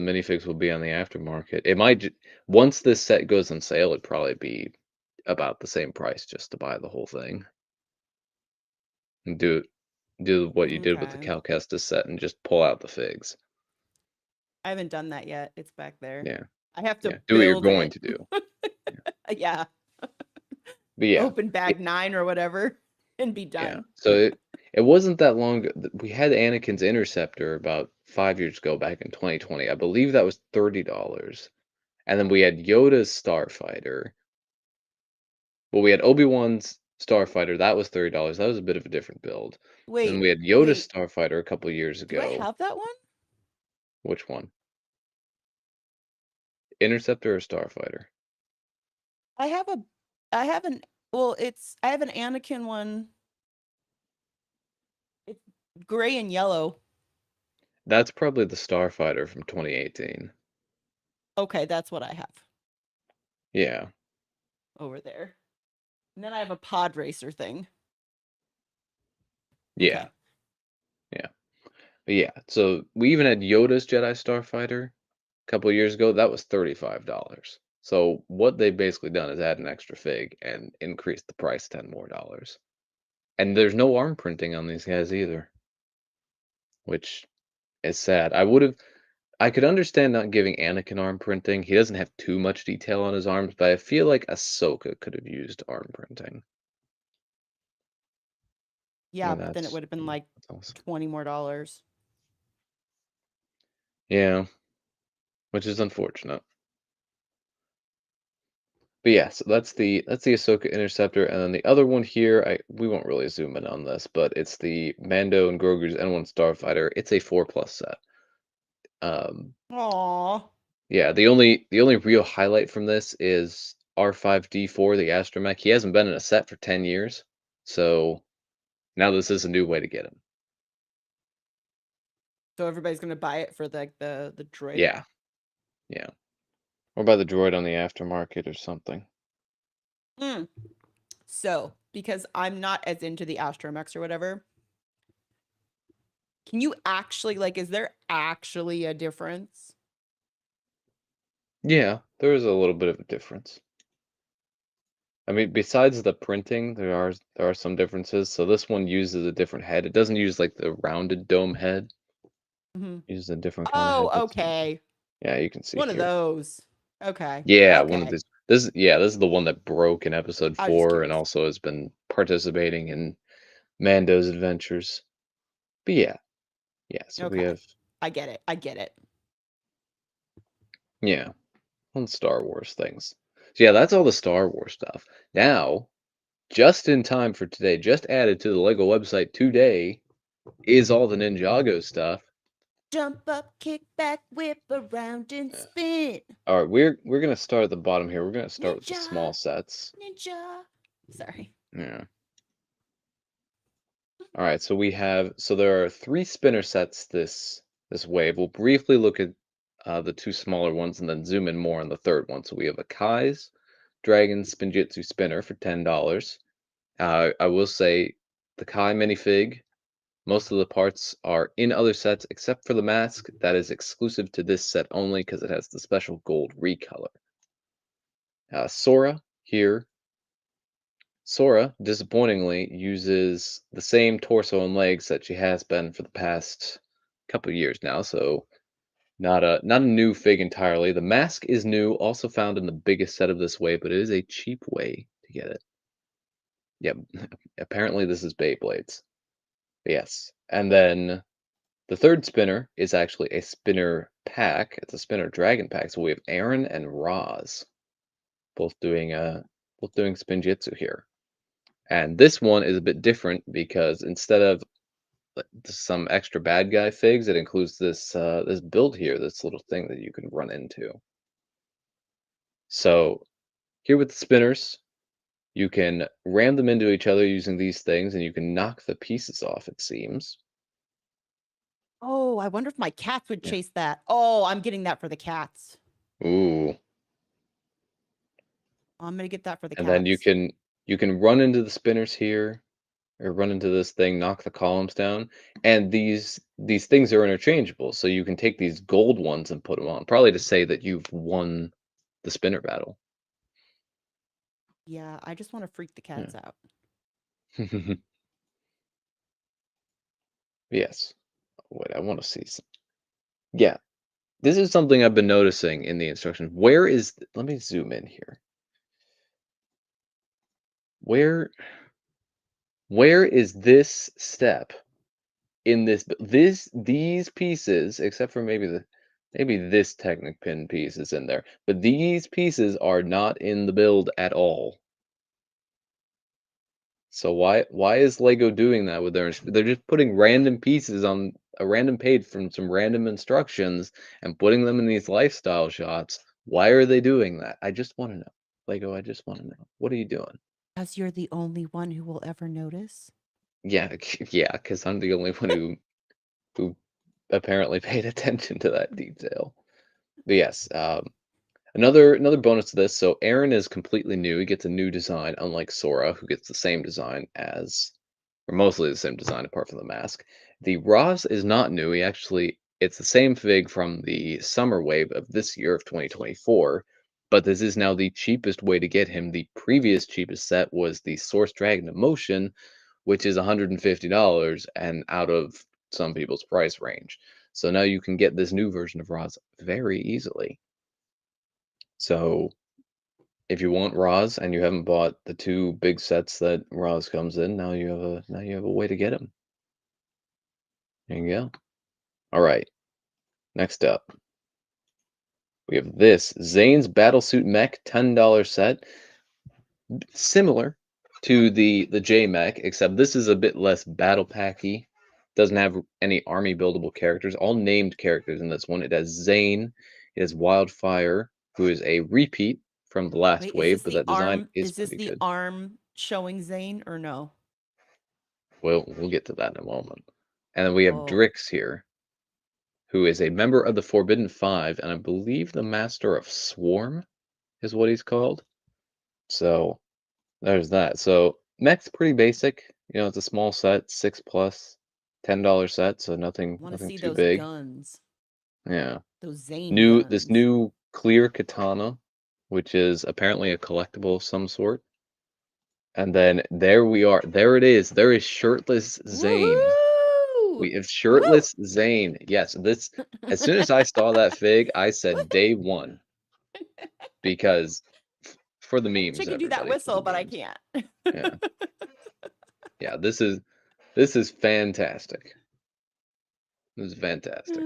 minifigs will be on the aftermarket. It might once this set goes on sale, it'd probably be about the same price just to buy the whole thing. And do what you did with the Okay. Cal Kestis set and just pull out the figs. I haven't done that yet. It's back there. Yeah. I have to Yeah. Do what you're build going it. to do. Yeah. Yeah. But yeah. Open bag 9 or whatever and be Yeah. done. So it wasn't that long ago. We had Anakin's Interceptor about 5 years ago, back in 2020. I believe that was $30. And then we had Yoda's Starfighter. Well, we had Obi-Wan's Starfighter. That was $30. That was a bit of a different build. And then Wait, we had Yoda's wait. Starfighter a couple years Do I ago. have that one? Which one? Interceptor or Starfighter? I have a I have an well, it's I have an Anakin one. It's gray and yellow. That's probably the Starfighter from 2018. Okay, that's what I have Yeah, over there. And then I have a pod racer thing. yeah, Okay. yeah. But yeah, so we even had Yoda's Jedi Starfighter a couple of years ago. That was $35. So what they've basically done is add an extra fig and increase the price $10 more. And there's no arm printing on these guys either, which is sad. I could understand not giving Anakin arm printing. He doesn't have too much detail on his arms, but I feel like Ahsoka could have used arm printing. Yeah, And but then it would have been like that's awesome. 20 more dollars. Yeah, which is unfortunate. But yeah, so that's the Ahsoka Interceptor, and then the other one here, we won't really zoom in on this, but it's the Mando and Grogu's N1 Starfighter. It's a 4+ set. Um, Aw. yeah, the only real highlight from this is R5D4, the astromech. He hasn't been in a set for 10 years, so now this is a new way to get him. So everybody's gonna buy it for the droid. Yeah, yeah. Or buy the droid on the aftermarket or something. Mm. So, because I'm not as into the Astromechs or whatever, can you actually like is there actually a difference? Yeah, there is a little bit of a difference. I mean, besides the printing, there are some differences. So this one uses a different head. It doesn't use like the rounded dome head. Hmm. It uses a different kind of head. Oh, okay. Yeah, you can see One of here. those. Okay. Yeah, one of Okay. these. This is the one that broke in episode I was just 4 and curious. also has been participating in Mando's adventures. But yeah, yeah. So we Okay. have I get it. I get it. yeah, on Star Wars things. So yeah, that's all the Star Wars stuff. Now, just in time for today, just added to the Lego website today is all the Ninjago stuff. Jump up, kick back, whip around and Yeah. spin. All right, we're gonna start at the bottom here. We're gonna start with the small Ninja, sets. ninja. Sorry. Yeah. All right, so there are 3 spinner sets this wave. We'll briefly look at the 2 smaller ones and then zoom in more on the third one. So we have a Kai's Dragon Spinjitzu spinner for $10. I will say the Kai minifig. Most of the parts are in other sets except for the mask. That is exclusive to this set only because it has the special gold recolor. Sora here. Sora, disappointingly, uses the same torso and legs that she has been for the past couple of years now, so not a new fig entirely. The mask is new, also found in the biggest set of this wave, but it is a cheap way to get it. Yep, apparently this is Beyblades. Yes, and then the third spinner is actually a spinner pack. It's a spinner dragon pack. So we have Aaron and Roz both doing both doing Spinjitzu here. And this one is a bit different because instead of some extra bad guy figs, it includes this build here, this little thing that you can run into. So here with the spinners, you can ram them into each other using these things, and you can knock the pieces off. It seems. Oh, I wonder if my cats would Yeah. chase that. Oh, I'm getting that for the cats. Ooh. I'm gonna get that for the And then you cats. can you can run into the spinners here or run into this thing, knock the columns down, and these things are interchangeable. So you can take these gold ones and put them on, probably to say that you've won the spinner battle. Yeah, I just want to freak the Yeah. cats out. Yes. Wait, I want to see some. Yeah, this is something I've been noticing in the instructions. Let me zoom in here. Where where is this step in these pieces, except for maybe this Technic pin piece is in there, but these pieces are not in the build at all. So why is Lego doing that with they're just putting random pieces on a random page from some random instructions and putting them in these lifestyle shots. Why are they doing that? I just want to know. Lego, I just want to know. What are you doing? Because you're the only one who will ever notice. Yeah, yeah, because I'm the only one who apparently paid attention to that detail. But yes, another bonus to this. So Aaron is completely new. He gets a new design, unlike Sora, who gets the same design as, or mostly the same design apart from the mask. The Roz is not new. He actually, it's the same fig from the summer wave of this year of 2024, but this is now the cheapest way to get him. The previous cheapest set was the Source Dragon Emotion, which is $150 and out of some people's price range. So now you can get this new version of Roz very easily. So if you want Roz and you haven't bought the two big sets that Roz comes in, now you have a way to get him. There you go. All right. Next up, we have this Zane's Battlesuit Mech $10 set, similar to the J Mech, except this is a bit less battle packy. Doesn't have any army buildable characters, all named characters in this one. It has Zane, it has Wildfire, who is a repeat from the last Wait, is wave, this but the that design arm? is Is this pretty the good. arm showing Zane or no? We'll get to that in a moment. And then we have Oh, Drix here, who is a member of the Forbidden Five, and I believe the Master of Swarm is what he's called. So there's that. So mech's pretty basic. It's a small set, 6 plus, $10 set, so nothing I want to nothing see too those big. guns, Yeah. those Zane This guns. new clear katana, which is apparently a collectible of some sort. And then there we are. There it is. There is shirtless Zane. Woohoo! We have Woo! shirtless Zane. Yes, this as soon as I saw that fig, I said Woo! day one because for the I wish I memes, could do that everybody, for the whistle, but I memes. can't. Yeah. Yeah, this is fantastic. This is fantastic.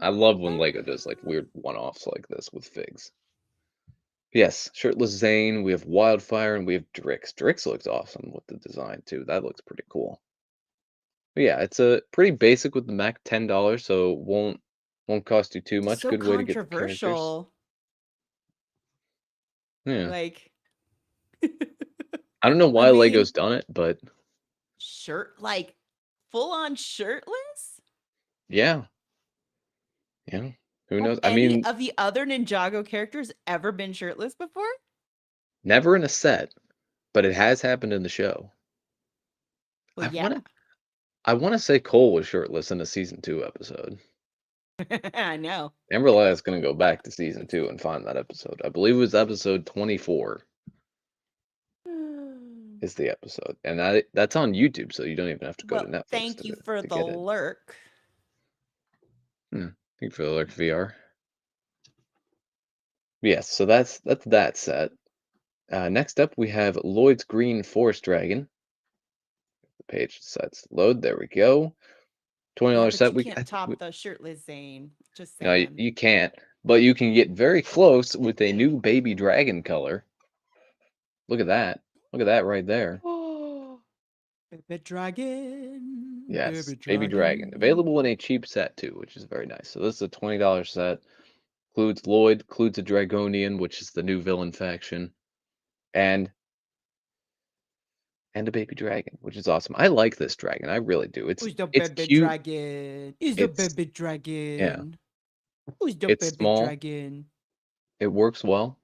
I love when Lego does like weird one-offs like this with figs. Yes, shirtless Zane, we have Wildfire, and we have Drix. Drix looks awesome with the design too. That looks pretty cool. But yeah, it's a pretty basic with the Mac, $10, so won't cost you too much. So Good way to get the characters. controversial. Yeah. Like, I don't know I why mean, Lego's done it, but like full on shirtless? yeah, yeah. Who Have knows? I any mean, of the other Ninjago characters ever been shirtless before? never in a set, but it has happened in the show. Well, I yeah. wanna I wanna say Cole was shirtless in a season 2 episode. I know. Amberly is gonna go back to season 2 and find that episode. I believe it was episode 24 is the episode, and that's on YouTube, so you don't even have to go to Well, Netflix thank to you for to the get it. lurk. Hmm. Thank you for the Lurk VR. Yes, so that's that set. Next up, we have Lloyd's Green Forest Dragon. The page sets load. There we go. Yeah, $20 but set. you can't top the shirtless Zane. Just saying. You can't, but you can get very close with a new baby dragon color. Look at that. Look at that right there. Oh, baby dragon, Yes, baby baby dragon. Available dragon. in a cheap set too, which is very nice. So this is a $20 set. Includes Lloyd, includes a Dragonian, which is the new villain faction, and a baby dragon, which is awesome. I like this dragon. I really do. It's Who's the it's baby cute. dragon? Is the It's baby yeah. dragon? Who's the It's baby small. dragon? It works well.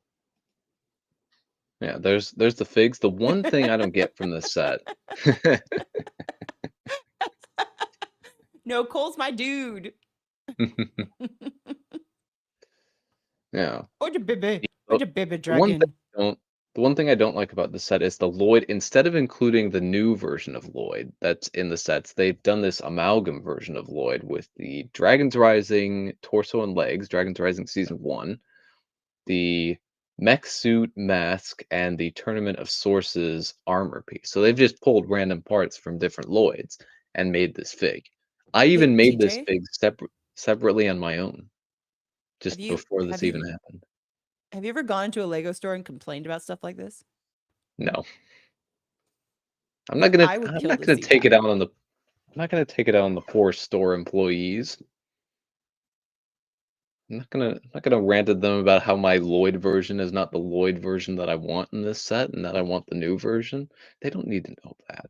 Yeah, there's the figs. The one thing I don't get from this set. No, Cole's my dude. Yeah. Or the baby. Or The the baby the one thing dragon. I don't the one thing I don't like about the set is the Lloyd, instead of including the new version of Lloyd that's in the sets, they've done this amalgam version of Lloyd with the Dragons Rising torso and legs, Dragons Rising season 1, the mech suit mask, and the Tournament of Sources armor piece. So they've just pulled random parts from different Lloyds and made this fig. I Hey, even made this TJ, fig separately on my own have just you before have this even you happened. have you ever gone into a Lego store and complained about stuff like this? No. I'm not Because gonna I would I'm kill not to gonna see take that. it out on the I'm not gonna take it out on the poor store employees. I'm not gonna rant at them about how my Lloyd version is not the Lloyd version that I want in this set and that I want the new version. They don't need to know that.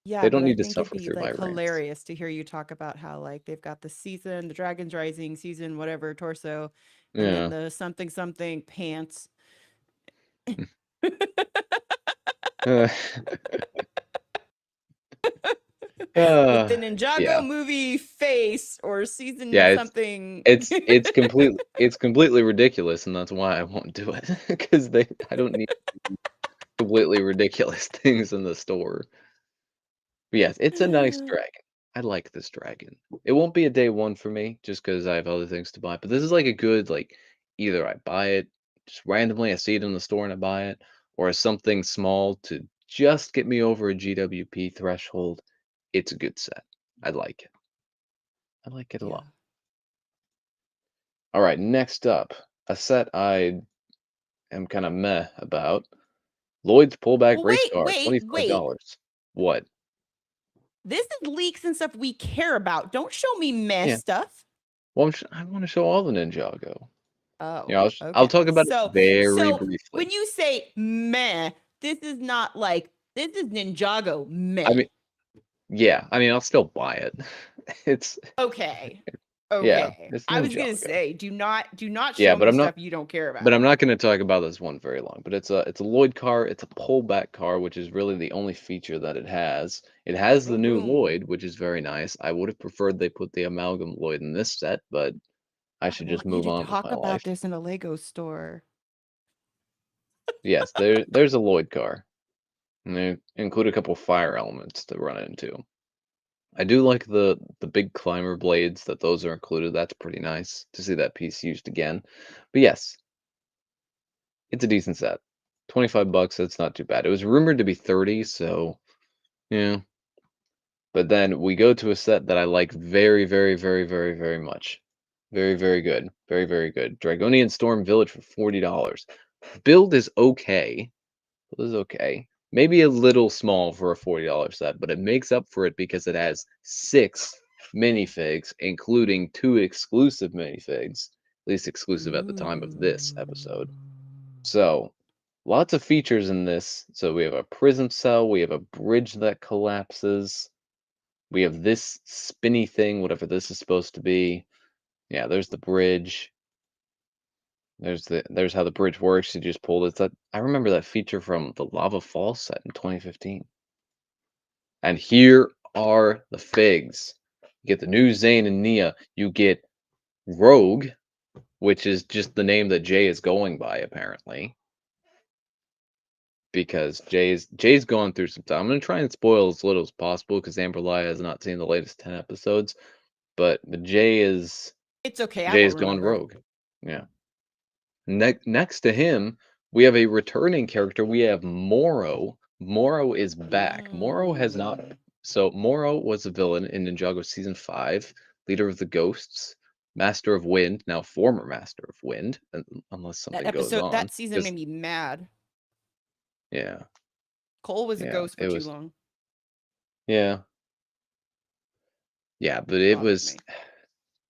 Yeah, They but don't I need to think it'd suffer be through my like rants. hilarious to hear you talk about how like they've got the season, the Dragon's Rising season, whatever torso, and then Yeah. the something something pants Uh, with uh, the Ninjago yeah. movie face or Yeah, season it's something. it's completely ridiculous, and that's why I won't do it because I don't need completely ridiculous things in the store. But yes, it's a nice dragon. I like this dragon. It won't be a day one for me just because I have other things to buy. But this is like a good like either I buy it just randomly, I see it in the store and I buy it, or as something small to just get me over a GWP threshold. It's a good set. I like it. I like it a lot. Yeah. All right, next up, a set I am kind of meh about. Lloyd's pullback Well, race wait, car, wait, wait. $25. What? This is leaks and stuff we care about. Don't show me mess Yeah. stuff. Well, I want to show all the Ninjago. Oh, Yeah, I'll okay. talk about it So, very so when briefly. you say meh, this is not like this is Ninjago I meh. mean, yeah, I mean, I'll still buy it. It's Okay. yeah, Okay. it's I was gonna Ninjago. say, do not Yeah, show me stuff you don't care but about. I'm not gonna talk about this one very long. But it's a Lloyd car. It's a pullback car, which is really the only feature that it has. It has the Vroom new vroom. Lloyd, which is very nice. I would have preferred they put the amalgam Lloyd in this set, but I I should just want you move to on with talk my about life. this in a Lego store. Yes, there's a Lloyd car, and they include a couple fire elements to run into. I do like the big climber blades that those are included. That's pretty nice to see that piece used again. But yes, it's a decent set. 25 bucks, that's not too bad. It was rumored to be 30, so yeah. But then we go to a set that I like very, very, very, very, very much. Very, very good. Very, very good. Dragonian Storm Village for $40. Build is okay. Build is okay. Maybe a little small for a $40 set, but it makes up for it because it has 6 minifigs, including 2 exclusive minifigs, at least exclusive at the time of this episode. Ooh. So, lots of features in this. So we have a prism cell, we have a bridge that collapses, we have this spinny thing, whatever this is supposed to be. Yeah, there's the bridge. There's how the bridge works. You just pull it. That I remember that feature from the Lava Falls set in 2015. And here are the figs. You get the new Zane and Nia. You get Rogue, which is just the name that Jay is going by apparently, because Jay's gone through some time. I'm gonna try and spoil as little as possible because Amber Lai has not seen the latest 10 episodes. But It's okay. I Jay won't has gone remember. rogue. Yeah. Next to him, we have a returning character. We have Moro. Moro is back. Moro has not. Mm. So Moro was a villain in Ninjago season 5, leader of the ghosts, master of wind, now former master of wind, unless That something goes episode, on. that season Because made me mad. yeah, Cole was a yeah, ghost for it too was long. yeah, yeah, but it Bothered was me.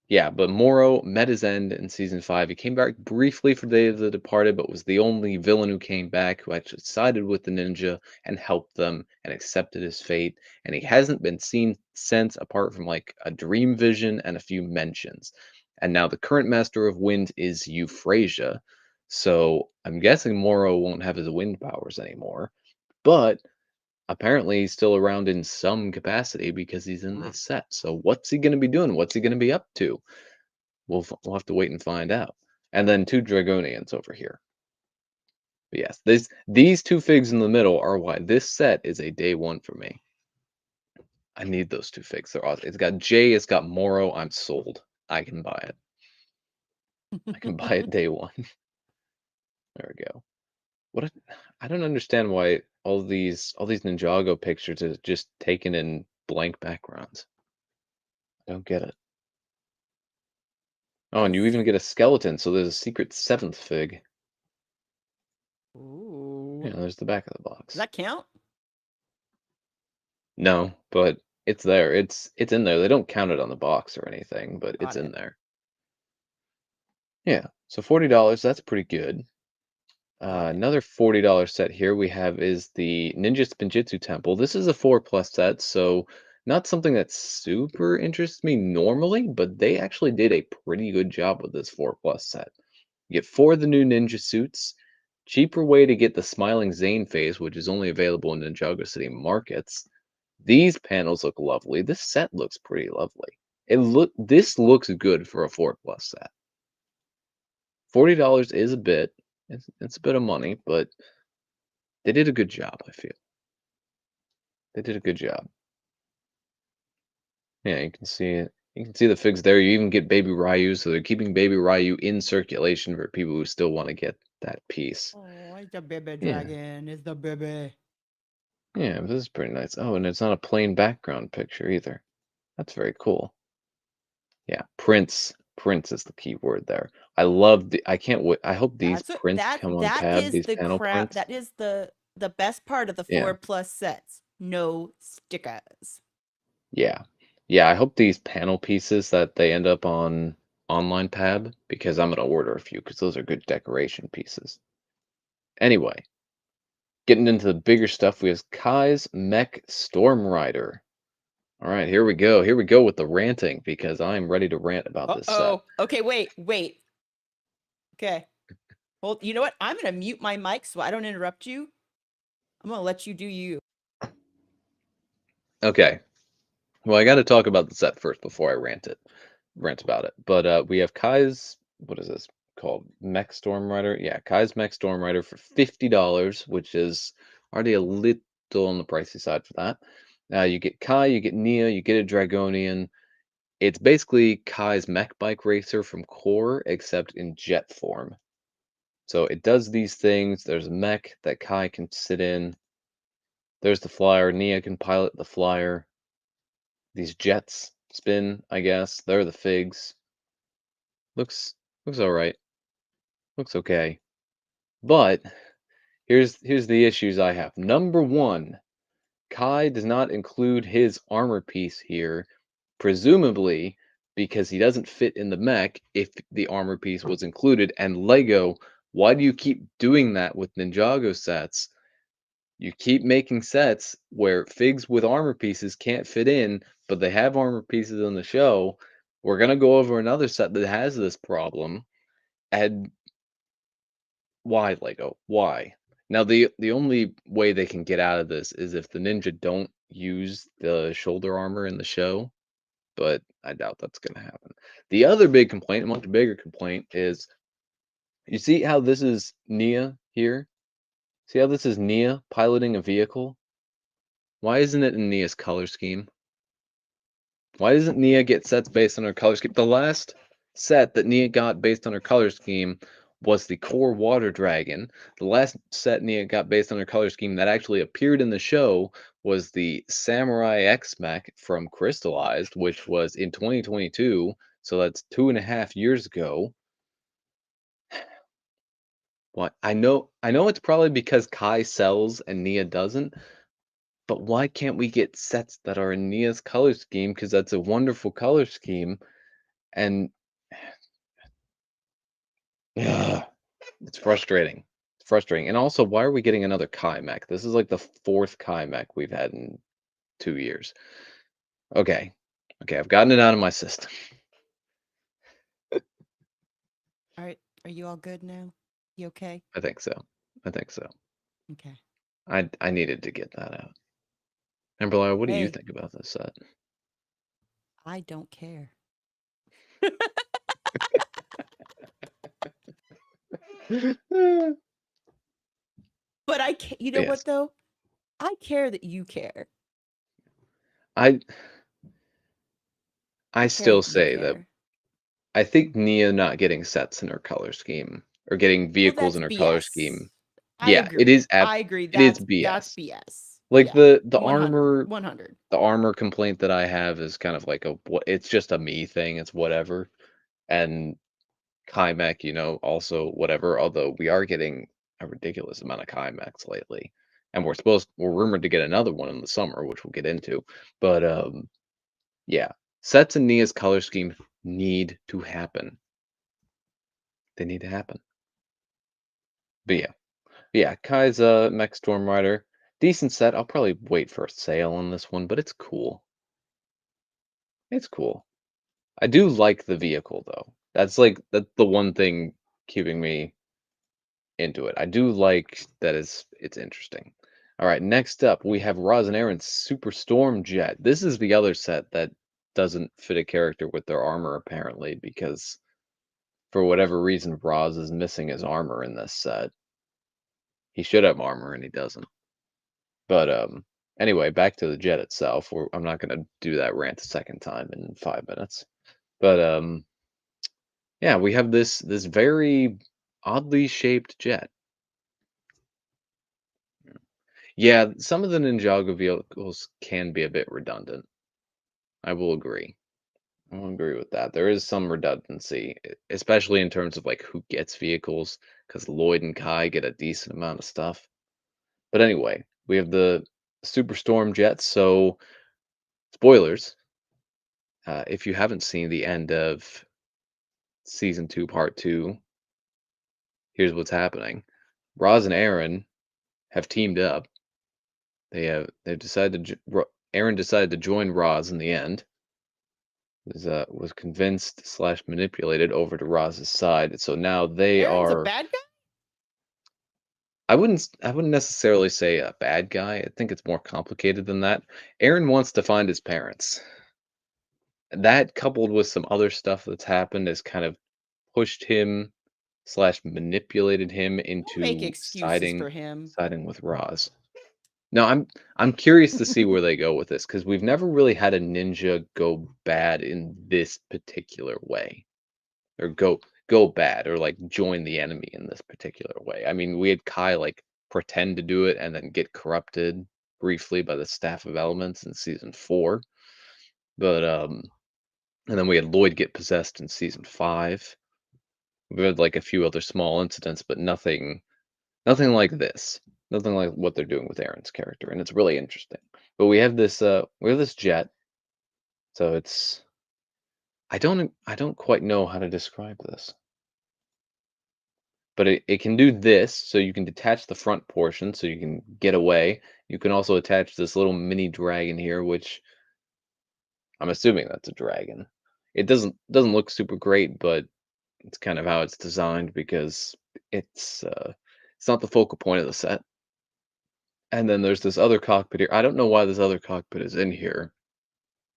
yeah, but Moro met his end in season 5. He came back briefly for Day of the Departed, but was the only villain who came back who actually sided with the ninja and helped them and accepted his fate. And he hasn't been seen since, apart from like a dream vision and a few mentions. And now the current Master of Wind is Euphrasia. So I'm guessing Moro won't have his wind powers anymore. But apparently he's still around in some capacity because he's in this set. So what's he going to be doing? What's he going to be up to? We'll have to wait and find out. And then 2 Dragonians over here. But yes, these 2 figs in the middle are why this set is a day one for me. I need those 2 figs. They're awesome. It's got Jay, it's got Moro. I'm sold. I can buy it. I can buy it day one. There we go. I don't understand why all these Ninjago pictures are just taken in blank backgrounds. I don't get it. Oh, and you Because, even get a skeleton, so there's a secret 7th fig. ooh, Yeah, there's the back of the does box. that count? No, but it's there. It's in there. They don't count it on the box or anything, but it's Got in it. there. Yeah. So $40, that's pretty good. Love it. Another $40 set here we have is the Ninja Spinjitzu Temple. This is a 4 plus set, so not something that super interests me normally, but they actually did a pretty good job with this 4 plus set. You get 4 of the new ninja suits, cheaper way to get the Smiling Zane phase, which is only available in Ninjago City markets. These panels look lovely. This set looks pretty lovely. This looks good for a 4 plus set. $40 is a bit. It's a bit of money, but they did a good job, I feel. They did a good job. Yeah, you can see it. You can see the figs there. You even get Baby Ryu, so they're keeping Baby Ryu in circulation for people who still want to get that piece. Oh, it's a baby Yeah, dragon. It's the baby. yeah, this is pretty nice. Oh, and it's not a plain background picture either. That's very cool. Yeah, Prince. Prince is the key word there. I love the. I can't wait. I hope these That's what prints that come on that tab. is These the panel crowd. prints. That is the best part of the Yeah, 4 plus sets. No stickers. yeah, yeah. I hope these panel pieces that they end up on online tab because I'm gonna order a few because those are good decoration pieces. Anyway, getting into the bigger stuff, we have Kai's Mech Storm Rider. All right, here we go. Here we go with the ranting because I'm ready to rant about this set. Uh-oh. Okay, wait. Okay. Hold. You know what? I'm gonna mute my mic so I don't interrupt you. I'm gonna let you do you. Okay, well, I got to talk about the set first before I rant about it. But we have Kai's, what is this called? Mech Storm Rider. Yeah, Kai's Mech Storm Rider for $50, which is already a little on the pricey side for that. You get Kai, you get Nia, you get a Dragonian. It's basically Kai's mech bike racer from Core, except in jet form. So it does these things. There's a mech that Kai can sit in. There's the flyer. Nia can pilot the flyer. These jets spin, I guess. They're the figs. Looks all right. Looks okay. But here's the issues I have. Number one, Kai does not include his armor piece here, presumably because he doesn't fit in the mech if the armor piece was included. And Lego, why do you keep doing that with Ninjago sets? You keep making sets where figs with armor pieces can't fit in, but they have armor pieces on the show. We're gonna go over another set that has this problem. And why, Lego? Why? Now the only way they can get out of this is if the ninja don't use the shoulder armor in the show, but I doubt that's gonna happen. The other big complaint, a much bigger complaint, is you see how this is Nia here? See how this is Nia piloting a vehicle? Why isn't it in Nia's color scheme? Why doesn't Nia get sets based on her color scheme? The last set that Nia got based on her color scheme was the core water dragon. The last set Nia got based on her color scheme that actually appeared in the show was the Samurai X mech from Crystallized, which was in 2022. So that's 2.5 years ago. What I know it's probably because Kai sells and Nia doesn't, but why can't we get sets that are in Nia's color scheme? Because that's a wonderful color scheme. And yeah, it's frustrating. It's frustrating. And also, why are we getting another Kai mech? This is like the fourth Kai mech we've had in 2 years. Okay. Okay, I've gotten it out of my system. All right. Are you all good now? You okay? I think so. I think so. Okay. I needed to get that out. Amberly, what do you Hey, think about this set? I don't care. But you know Yes. what though? I care that you care. I I I care still that you say that care. I think Nia not getting sets in her color scheme or getting Well, vehicles that's in her color BS. scheme. I Yeah, it agree. is ab I agree. it is That's BS. BS. Like Yeah. the 100. armor 100. the armor complaint that I have is kind of like a what it's just a me thing, it's whatever. And Kaimek, also whatever, although we are getting a ridiculous amount of Kaimeks lately. And we're rumored to get another one in the summer, which we'll get into. But yeah. Sets in Nia's color scheme need to happen. They need to happen. But yeah. Yeah, Kai's Mech Storm Rider. Decent set. I'll probably wait for a sale on this one, but it's cool. It's cool. I do like the vehicle though. That's the one thing keeping me into it. I do like that it's interesting. All right, next up we have Roz and Aaron's Super Storm Jet. This is the other set that doesn't fit a character with their armor apparently because for whatever reason Roz is missing his armor in this set. He should have armor and he doesn't. But anyway, back to the jet itself. I'm not going to do that rant a second time in 5 minutes. But yeah, we have this very oddly shaped jet. Yeah, some of the Ninjago vehicles can be a bit redundant. I will agree. I will agree with that. There is some redundancy, especially in terms of like who gets vehicles, because Lloyd and Kai get a decent amount of stuff. But anyway, we have the Superstorm jets. So spoilers, if you haven't seen the end of season 2, part 2, here's what's happening. Roz and Aaron have teamed up. They've decided Aaron decided to join Roz in the end. Was convinced slash manipulated over to Roz's side. So now they Aaron's a are. bad guy? I wouldn't necessarily say a bad guy. I think it's more complicated than that. Aaron wants to find his parents. That coupled with some other stuff that's happened has kind of pushed him slash manipulated him Don't make into excuses for him. siding with Roz. No, I'm curious to see where they go with this because we've never really had a ninja go bad in this particular way, or go bad, or like join the enemy in this particular way. I mean, we had Kai like pretend to do it and then get corrupted briefly by the Staff of Elements in season 4, but and then we had Lloyd get possessed in season 5. We've had like a few other small incidents, but nothing like this. Nothing like what they're doing with Aaron's character, and it's really interesting. But we have this jet, so it's I don't quite know how to describe this. But it can do this, so you can detach the front portion so you can get away. You can also attach this little mini dragon here, which I'm assuming that's a dragon. It doesn't look super great, but it's kind of how it's designed because it's not the focal point of the set. And then there's this other cockpit here. I don't know why this other cockpit is in here.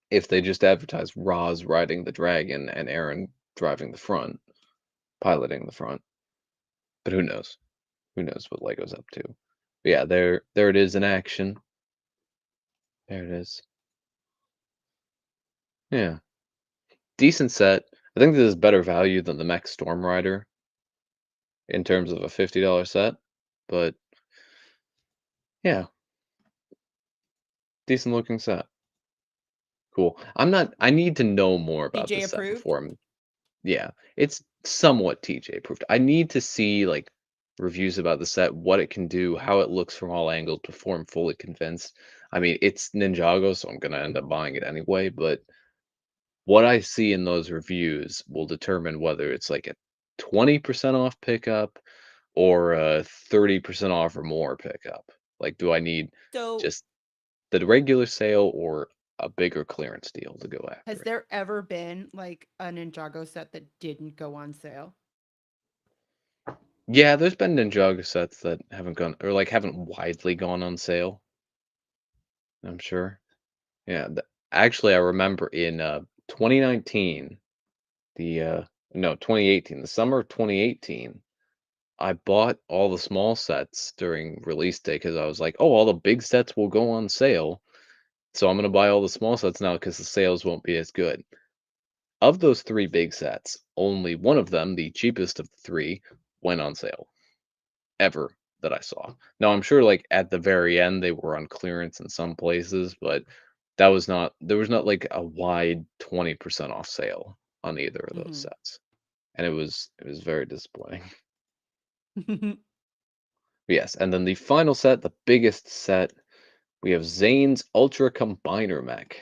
If they just advertise Roz riding the dragon and Aaron driving the front, piloting the front. But who knows? Who knows what Lego's up to? But yeah, there it is in action. There it is. Yeah. Decent set. I think this is better value than the Mech Storm Rider in terms of a $50 set. But yeah, decent looking set. Cool. I need to know more about DJ this set approved? before I'm. Yeah, it's somewhat TJ proofed. I need to see like reviews about the set, what it can do, how it looks from all angles before I'm fully convinced. I mean, it's Ninjago, so I'm gonna end up buying it anyway, but what I see in those reviews will determine whether it's like a 20% off pickup or a 30% off or more pickup. Like, do I need So, just the regular sale or a bigger clearance deal to go has after it? there ever been like a Ninjago set that didn't go on sale? Yeah, there's been Ninjago sets that haven't gone or like haven't widely gone on sale, I'm sure. Yeah, actually I remember in 2019, the no, 2018, the summer of 2018, I bought all the small sets during release day because I was like, "Oh, all the big sets will go on sale, so I'm gonna buy all the small sets now because the sales won't be as good." Of those 3 big sets, only one of them, the cheapest of the 3, went on sale ever that I saw. Now, I'm sure, like, at the very end, they were on clearance in some places, but there was not, like, a wide 20% off sale on either of those Hmm. sets, and it was very disappointing. Yes, and then the final set, the biggest set, we have Zane's Ultra Combiner Mech.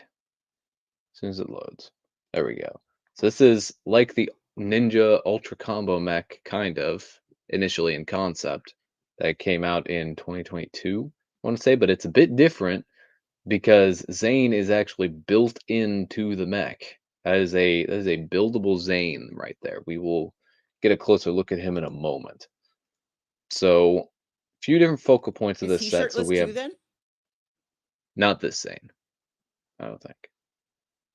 As soon as it loads. There we go. So this is like the Ninja Ultra Combo Mech, kind of, initially in concept, that came out in 2022, I want to say, but it's a bit different because Zane is actually built into the mech. That is a buildable Zane right there. We will get a closer look at him in a moment. So, a few different focal points of Is this he set. So shirtless we too have then? not this Zane, I don't think.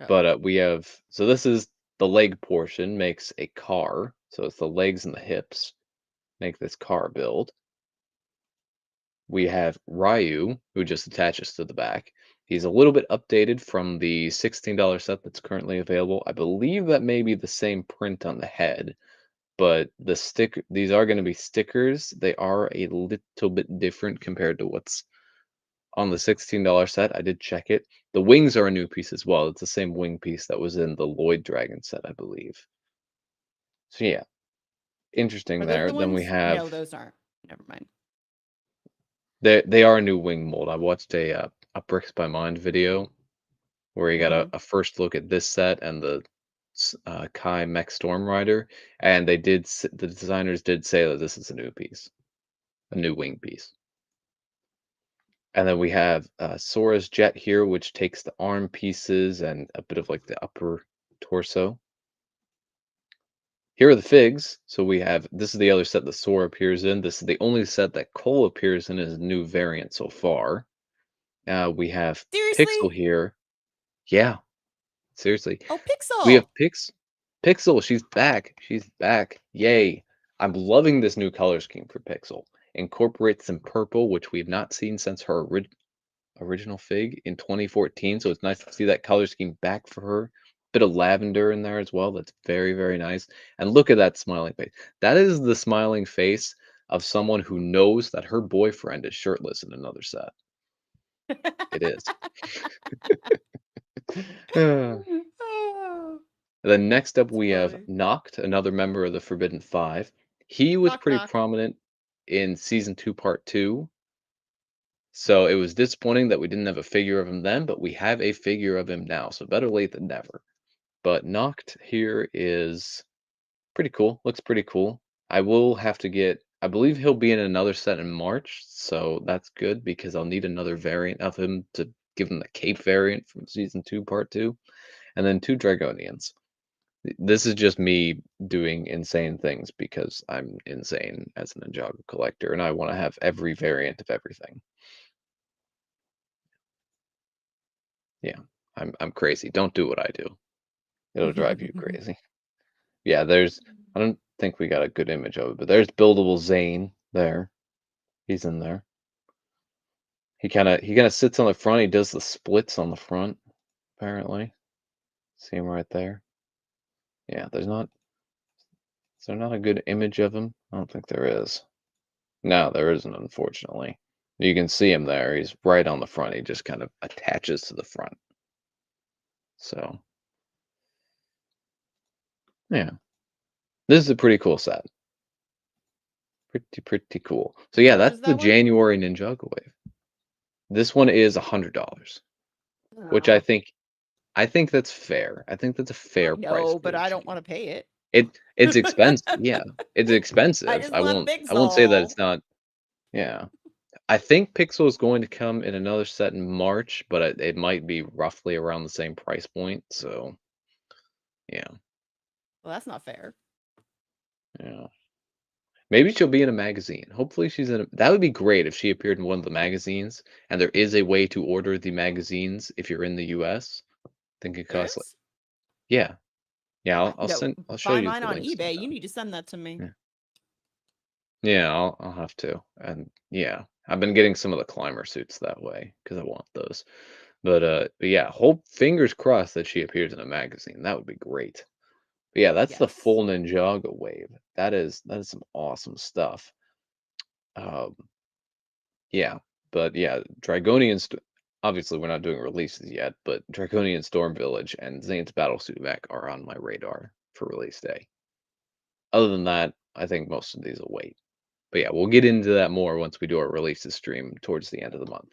Oh. But we have so this is the leg portion makes a car. So it's the legs and the hips make this car build. We have Ryu, who just attaches to the back. He's a little bit updated from the $16 set that's currently available. I believe that may be the same print on the head, but these are going to be stickers. They are a little bit different compared to what's on the $16 set. I did check it. The wings are a new piece as well. It's the same wing piece that was in the Lloyd Dragon set, I believe. So yeah, interesting Are those there. the Then we ones? have No, those aren't. Never mind. they are a new wing mold. I watched a Bricks by Mind video where you got Mm-hmm. a first look at this set and the Kai Mech Storm Rider, and the designers did say that this is a new piece, a new wing piece. And then we have Sora's jet here, which takes the arm pieces and a bit of like the upper torso. Here are the figs. So we have this is the other set that Sora appears in. This is the only set that Cole appears in as a new variant so far. We have Pixel Seriously? here. Yeah, seriously. Oh, We have Pixel. Pixel, she's back. She's back. Yay. I'm loving this new color scheme for Pixel. Incorporates some purple, which we have not seen since her original fig in 2014. So it's nice to see that color scheme back for her. Bit of lavender in there as well. That's very, very nice. And look at that smiling face. That is the smiling face of someone who knows that her boyfriend is shirtless in another set. It is. Oh, Then next up it's we have funny. Noct, another member of the Forbidden Five. He was Knock pretty knock. prominent in season 2, part 2. So it was disappointing that we didn't have a figure of him then, but we have a figure of him now. So better late than never. But Noct here is pretty cool. Looks pretty cool. I will have to get. I believe he'll be in another set in March, so that's good because I'll need another variant of him to give him the cape variant from season 2, part 2, and then 2 Dragonians. This is just me doing insane things because I'm insane as an Ninjago collector, and I want to have every variant of everything. Yeah, I'm crazy. Don't do what I do. It'll drive you crazy. Yeah, I don't think we got a good image of it, but there's buildable Zane there. He's in there. He kind of sits on the front. He does the splits on the front, apparently. See him right there. Yeah, is there not a good image of him? I don't think there is. No, there isn't, unfortunately. You can see him there. He's right on the front. He just kind of attaches to the front. So, yeah. This is a pretty cool set. Pretty cool. So How yeah, much that's is the that one? January Ninjago wave. This one is $100, which Oh, I think that's fair. I think that's a I fair price know, for but a I don't G. want to pay it. It's expensive. Yeah, it's I expensive. just want I won't say that Pixel. it's not. Yeah. I think Pixel is going to come in another set in March, but it might be roughly around the same price point. So, yeah. Well, that's not fair. Yeah. Maybe she'll be in a magazine. Hopefully she's in a that would be great if she appeared in one of the magazines, and there is a way to order the magazines if you're in the US. I think it There costs like is? yeah. Yeah, No, I'll show buy you mine the on link eBay. You sometime. need to send that to me. Yeah. Yeah, I'll have to. And yeah, I've been getting some of the climber suits that way because I want those. But yeah, hope fingers crossed that she appears in a magazine. That would be great. But yeah, that's the Yes. full Ninjago wave. That is some awesome stuff. Um, yeah, but yeah, obviously we're not doing releases yet, but Dragonian Storm Village and Zane's Battlesuit Mech are on my radar for release day. Other than that, I think most of these will wait. But yeah, we'll get into that more once we do our releases stream towards the end of the month.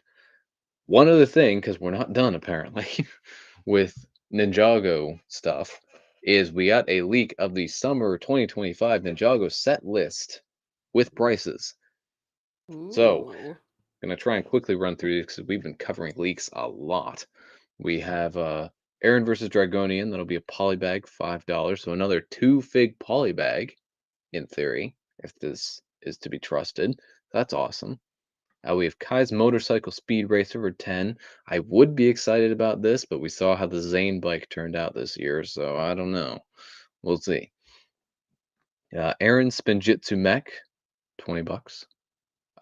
One other thing, because we're not done apparently with Ninjago stuff, is we got a leak of the summer 2025 Ninjago set list with prices. So, Ooh. gonna try and quickly run through these because we've been covering leaks a lot. We have Aaron versus Dragonian. That'll be a polybag, $5. So another two fig polybag in theory, if this is to be trusted. That's awesome. We have Kai's Motorcycle Speed Racer for 10. I would be excited about this, but we saw how the Zane bike turned out this year, so I don't know. We'll see. Aaron Spinjitzu Mech, $20.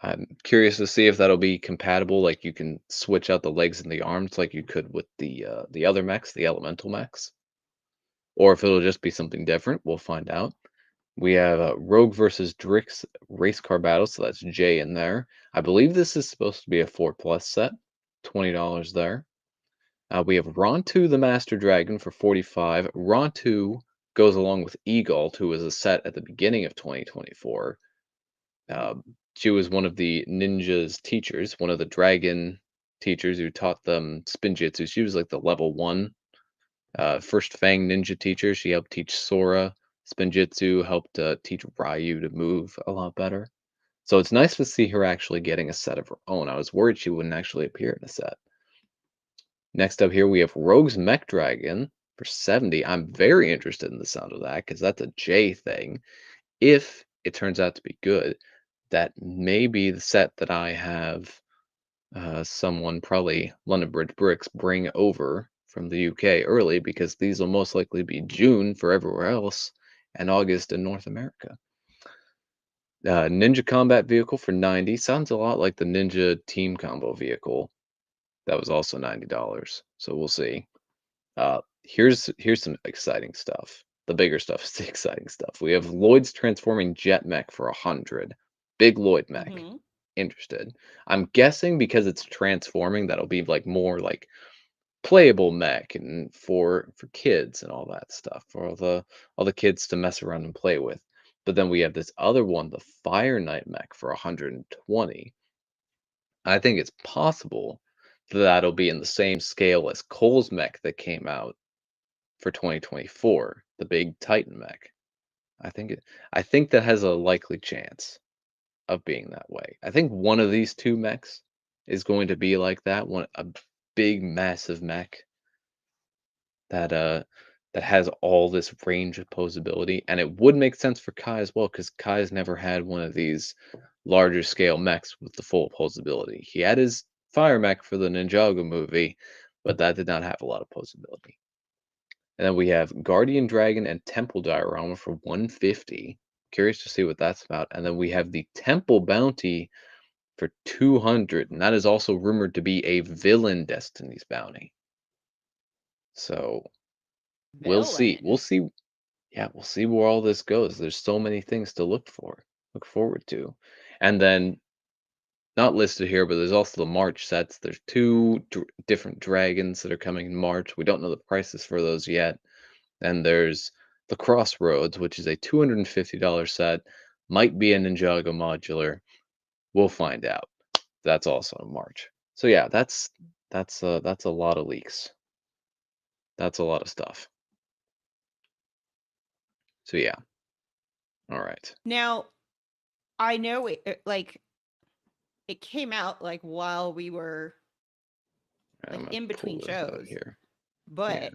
I'm curious to see if that'll be compatible. Like you can switch out the legs and the arms like you could with the other mechs, the elemental mechs, or if it'll just be something different. We'll find out. We have Rogue versus Drix race car battle, so that's J in there. I believe this is supposed to be a 4+ set, $20 there. We have Rontu the Master Dragon for 45. Rontu goes along with Egalt, who was a set at the beginning of 2024. She was one of the ninja's teachers, one of the dragon teachers who taught them spinjitzu. She was like the level 1 first Fang ninja teacher. She helped teach Sora spinjitzu, helped teach Ryu to move a lot better. So it's nice to see her actually getting a set of her own. I was worried she wouldn't actually appear in a set. Next up here, we have Rogue's Mech Dragon for 70. I'm very interested in the sound of that because that's a J thing. If it turns out to be good, that may be the set that I have someone, probably London Bridge Bricks, bring over from the UK early because these will most likely be June for everywhere else and August in North America. Ninja Combat Vehicle for 90. Sounds a lot like the Ninja Team Combo Vehicle. That was also $90. So we'll see. Here's some exciting stuff. The bigger stuff is the exciting stuff. We have Lloyd's Transforming Jet Mech for 100. Big Lloyd mech. Mm-hmm. Interested. I'm guessing because it's transforming, that'll be like more like playable mech and for kids and all that stuff, for all the kids to mess around and play with. But then we have this other one, the Fire Knight mech for 120. I think it's possible that that'll be in the same scale as Cole's mech that came out for 2024, the big Titan mech. I think that has a likely chance of being that way. I think one of these two mechs is going to be like that, one a big massive mech that that has all this range of posability, and it would make sense for Kai as well because Kai's never had one of these larger scale mechs with the full posability. He had his fire mech for the Ninjago movie, but that did not have a lot of posability. And then we have Guardian Dragon and Temple Diorama for 150. Curious to see what that's about. And then we have the Temple Bounty for 200, and that is also rumored to be a villain Destiny's Bounty. So we'll see. We'll Villain. see. Yeah, we'll see where all this goes. There's so many things to look forward to. And then not listed here, but there's also the March sets. There's two different dragons that are coming in March. We don't know the prices for those yet. And there's the Crossroads, which is a $250 set. Might be a Ninjago modular. We'll find out. That's also in March. So yeah, that's a lot of leaks. That's a lot of stuff. So yeah. All right. Now, I know like it came out like while we were I'm like gonna in pull between this out shows, here. Yeah. but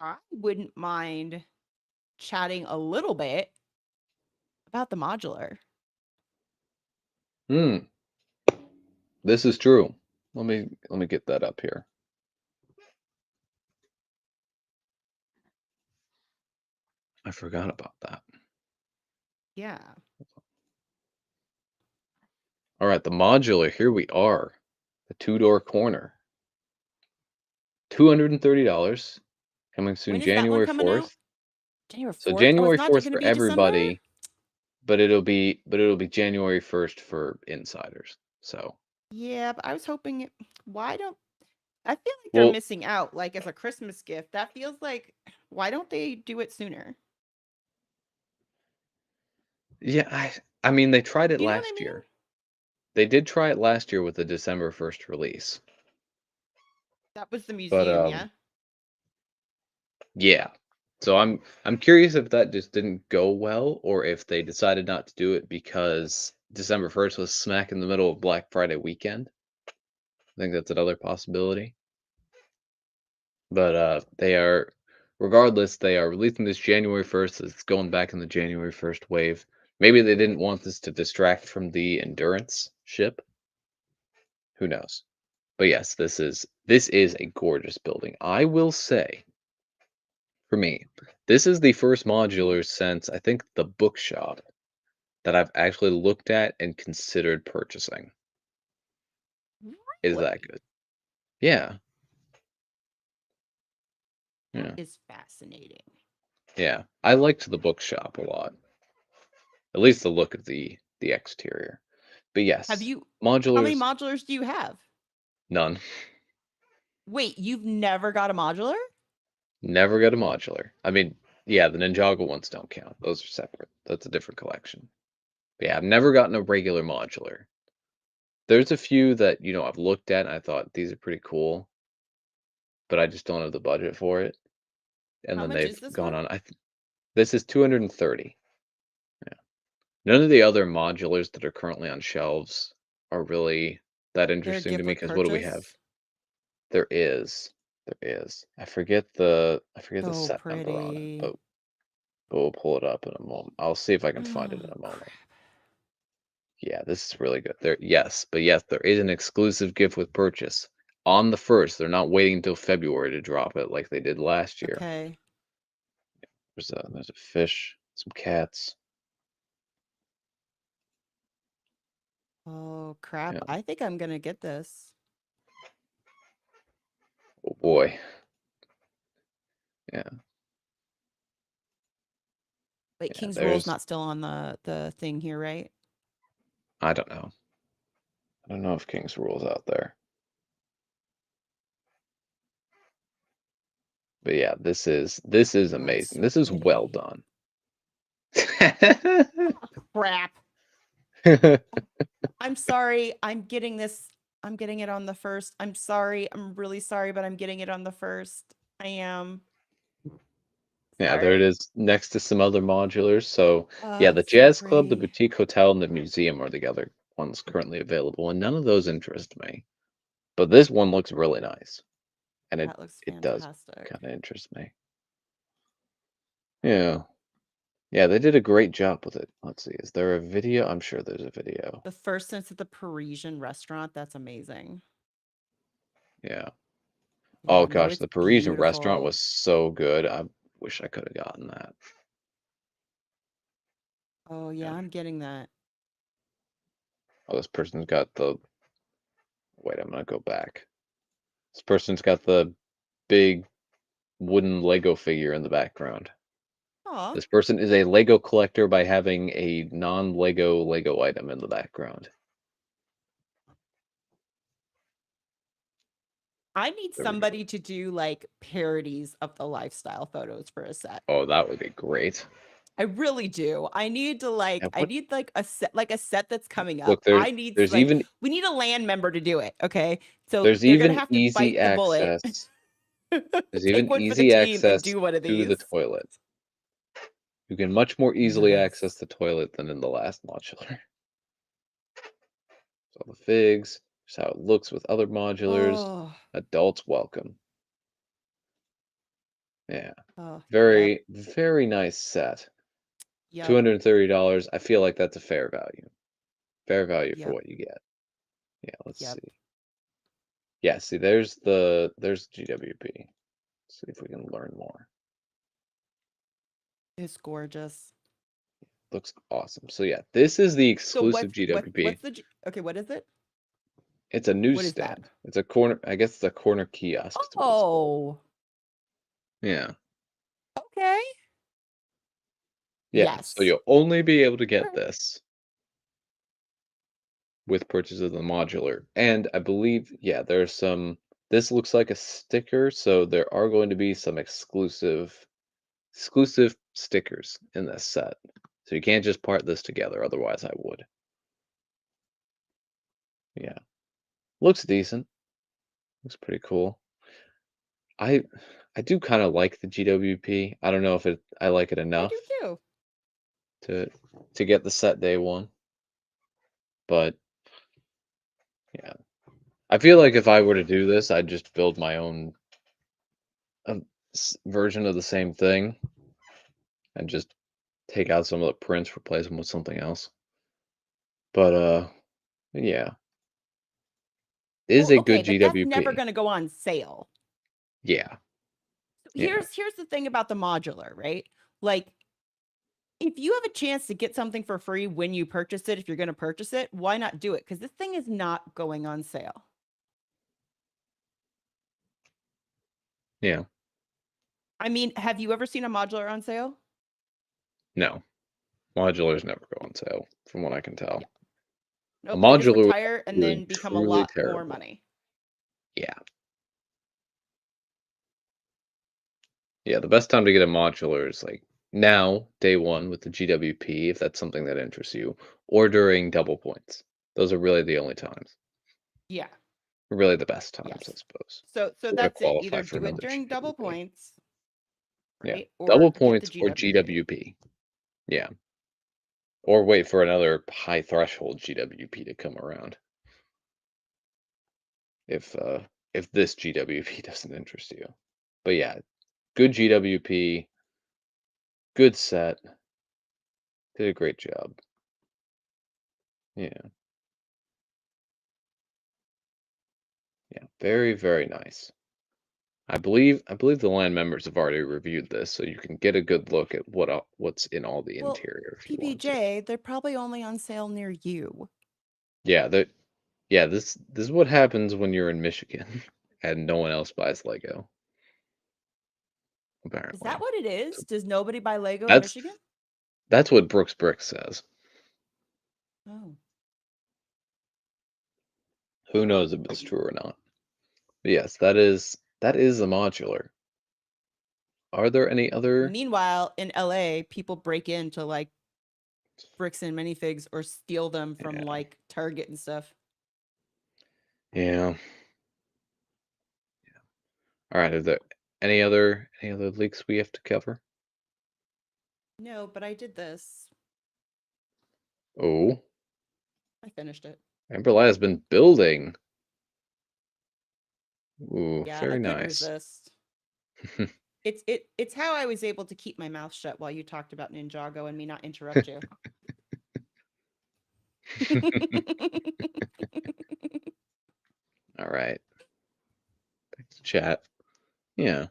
I wouldn't mind chatting a little bit about the modular. Hmm. This is true. Let me get that up here. I forgot about that. Yeah. All right, the modular. Here we are. The two-door corner. $230. Coming soon, When is that one January coming out? 4th. January So 4th? Oh, it's January not 4th going to for be December? everybody, but it'll be January 1st for insiders. So, Yeah, but I was hoping it. Why don't I feel like they're well, missing out like as a Christmas gift? That feels like why don't they do it sooner? yeah, I mean they tried it Do you know what I last mean? year. They did try it last year with the December 1st release. That was the But museum, yeah? yeah. So I'm curious if that just didn't go well or if they decided not to do it because December 1st was smack in the middle of Black Friday weekend. I think that's another possibility. But they are, regardless, they are releasing this January 1st. It's going back in the January 1st wave. Maybe they didn't want this to distract from the Endurance ship. Who knows? But yes, this is a gorgeous building. I will say, for me, this is the first Mhm. modular since I think the bookshop that I've actually looked at and considered purchasing. Is that Really? good? Yeah, That yeah, is fascinating. yeah. I liked the bookshop a lot. At least the look of the exterior. But Have yes, you how many modulars, modulars do you have? none. Wait, you've never got a modular? Never got a modular. I mean, yeah, the Ninjago ones don't count. Those are separate. That's a different collection. But yeah, I've never gotten a regular modular. There's a few that, I've looked at and I thought these are pretty cool, but I just don't have the budget for it. And How then much they've is this gone one? on. This is 230. Yeah. None of the other modulars that are currently on shelves are really that They're a interesting to gift me with because what do we have? purchase. There is. There is. I forget the So set number on it, pretty. but we'll pull it up in a moment. I'll see if I can find it in Oh, a moment. crap. Yeah, this is really good. Yes, there is an exclusive gift with purchase on the first. They're not waiting until February to drop it like they did last year. Okay. There's a fish, some cats. Oh, crap. Yeah. I think I'm gonna get this. Oh boy. Yeah. Wait, Yeah. King's Rule's There's not still on the thing here, right? I don't know. I don't know if King's Rule's out there. But yeah, this is Oh, it's amazing. so This is well pretty. done. Crap. I'm sorry. I'm getting this. I'm getting it on the first. I'm sorry. I'm really sorry, but I'm getting it on the first. I am Yeah, there it sorry. is next to some other modulars. So, yeah, the It's so Jazz Club, the pretty. Boutique Hotel, and the museum are the other ones currently available, and none of those interest me. But this one looks really nice, and it That looks it does fantastic. kind of interest me. Yeah. Yeah, they did a great job with it. Let's see. Is there a video? I'm sure there's a video. The first sense at the Parisian restaurant. That's amazing. Yeah. Oh Yeah, no, gosh, it's the Parisian restaurant beautiful. was so good. I wish I could have gotten that. Oh, Yeah. yeah, I'm getting that. Oh, this person's got the. Wait, I'm gonna go back. This person's got the big wooden Lego figure in the background. Aw, This person is a Lego collector by having a non-Lego Lego item in the background. I need There we go. somebody to do like parodies of the lifestyle photos for a set. Oh, that would be great. I really do. Yeah, I need like a set that's coming up. look, there's I need there's like even we need a land member to do it, okay? So there's they're gonna even have to easy bite the bullet. access. There's Take even one for the easy team and access do one of to the these. toilet. You can much more easily access Yes. the toilet than in the last modular. So the figs, just how it looks with other modulars. Oh, Adults welcome. Yeah. oh, yep, Very, very nice set. yep, $230. I feel like that's a fair value. Fair value for yep, what you get. Yeah, let's yep. see. Yeah, see, there's GWP. See if we can learn more. It's gorgeous. Looks awesome. So yeah, this is the So exclusive GWP. okay, what is it? It's a What is that? newsstand. It's a corner. I guess it's a corner kiosk. Is what it's called. Oh, Yeah, okay. yeah. So Yes. you'll only be able to get this with purchase of the modular. And I believe, yeah, there's some. This looks like a sticker, so there are going to be some exclusive stickers in this set. So you can't just part this together, otherwise I would. Yeah. Looks decent. Looks pretty cool. I I do kind of like the GWP. I don't know if I like it I do enough too. to to get the set day one. But yeah, I feel like if I were to do this, I'd just build my own version of the same thing and just take out some of the prints, replace them with something else. But yeah, it is Well, a okay, good but that's never GWP. going to go on sale. Yeah, yeah, Here's the thing about the modular, right? Like if you have a chance to get something for free when you purchase it, if you're going to purchase it, why not do it? Because this thing is not going on sale. yeah. I mean, have you ever seen a modular on sale? No, modulars never go on sale, from what I can tell. Yeah. A Nope. They just modular would have retire to and be then doing become a truly lot more terrible. money. Yeah, yeah. The best time to get a modular is like now, day one with the GWP, if that's something that interests you, or during double points. Those are really the only times. Yeah. Really the best times, I Yes. suppose. So If you're gonna that's it. qualify Either for do it another during double GWP. points, Yeah, right? Or double get the points or GWP. GWP. Yeah, or wait for another high threshold GWP to come around if uh if this GWP doesn't interest you. But yeah, good GWP, good set, did a great job. Yeah, yeah, very very nice. I believe the land members have already reviewed this, so you can get a good look at what's in all the Well, interior if you want to. PPJ, they're probably only on sale near you. Yeah, yeah, this is what happens when you're in Michigan and no one else buys Lego, Is that apparently. what it is? So Does nobody buy Lego in that's Michigan? that's what Brooks Brick says. Oh. Who knows if it's true or not? But yes, that is a modular. Are there any other? Meanwhile, in LA, people break into like bricks and minifigs or steal them from Yeah, like Target and stuff. yeah. All right. Are there any other leaks we have to cover? No, but I did this. Oh, I finished it. Amberlight has been building. Ooh, Yeah, I very couldn't nice. resist. It's how I was able to keep my mouth shut while you talked about Ninjago and me not interrupt you. All right. Chat. Yeah.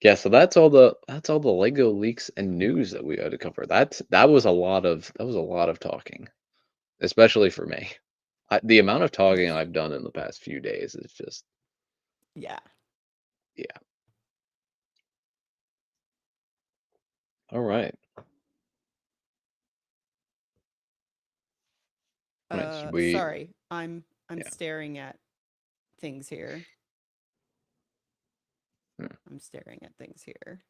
Yeah, so that's all the Lego leaks and news that we had to cover. That was a lot of talking, especially for me. The amount of talking I've done in the past few days is just Yeah. yeah. All right. All right. Should we Sorry. I'm yeah. staring at things here. Hmm. I'm staring at things here.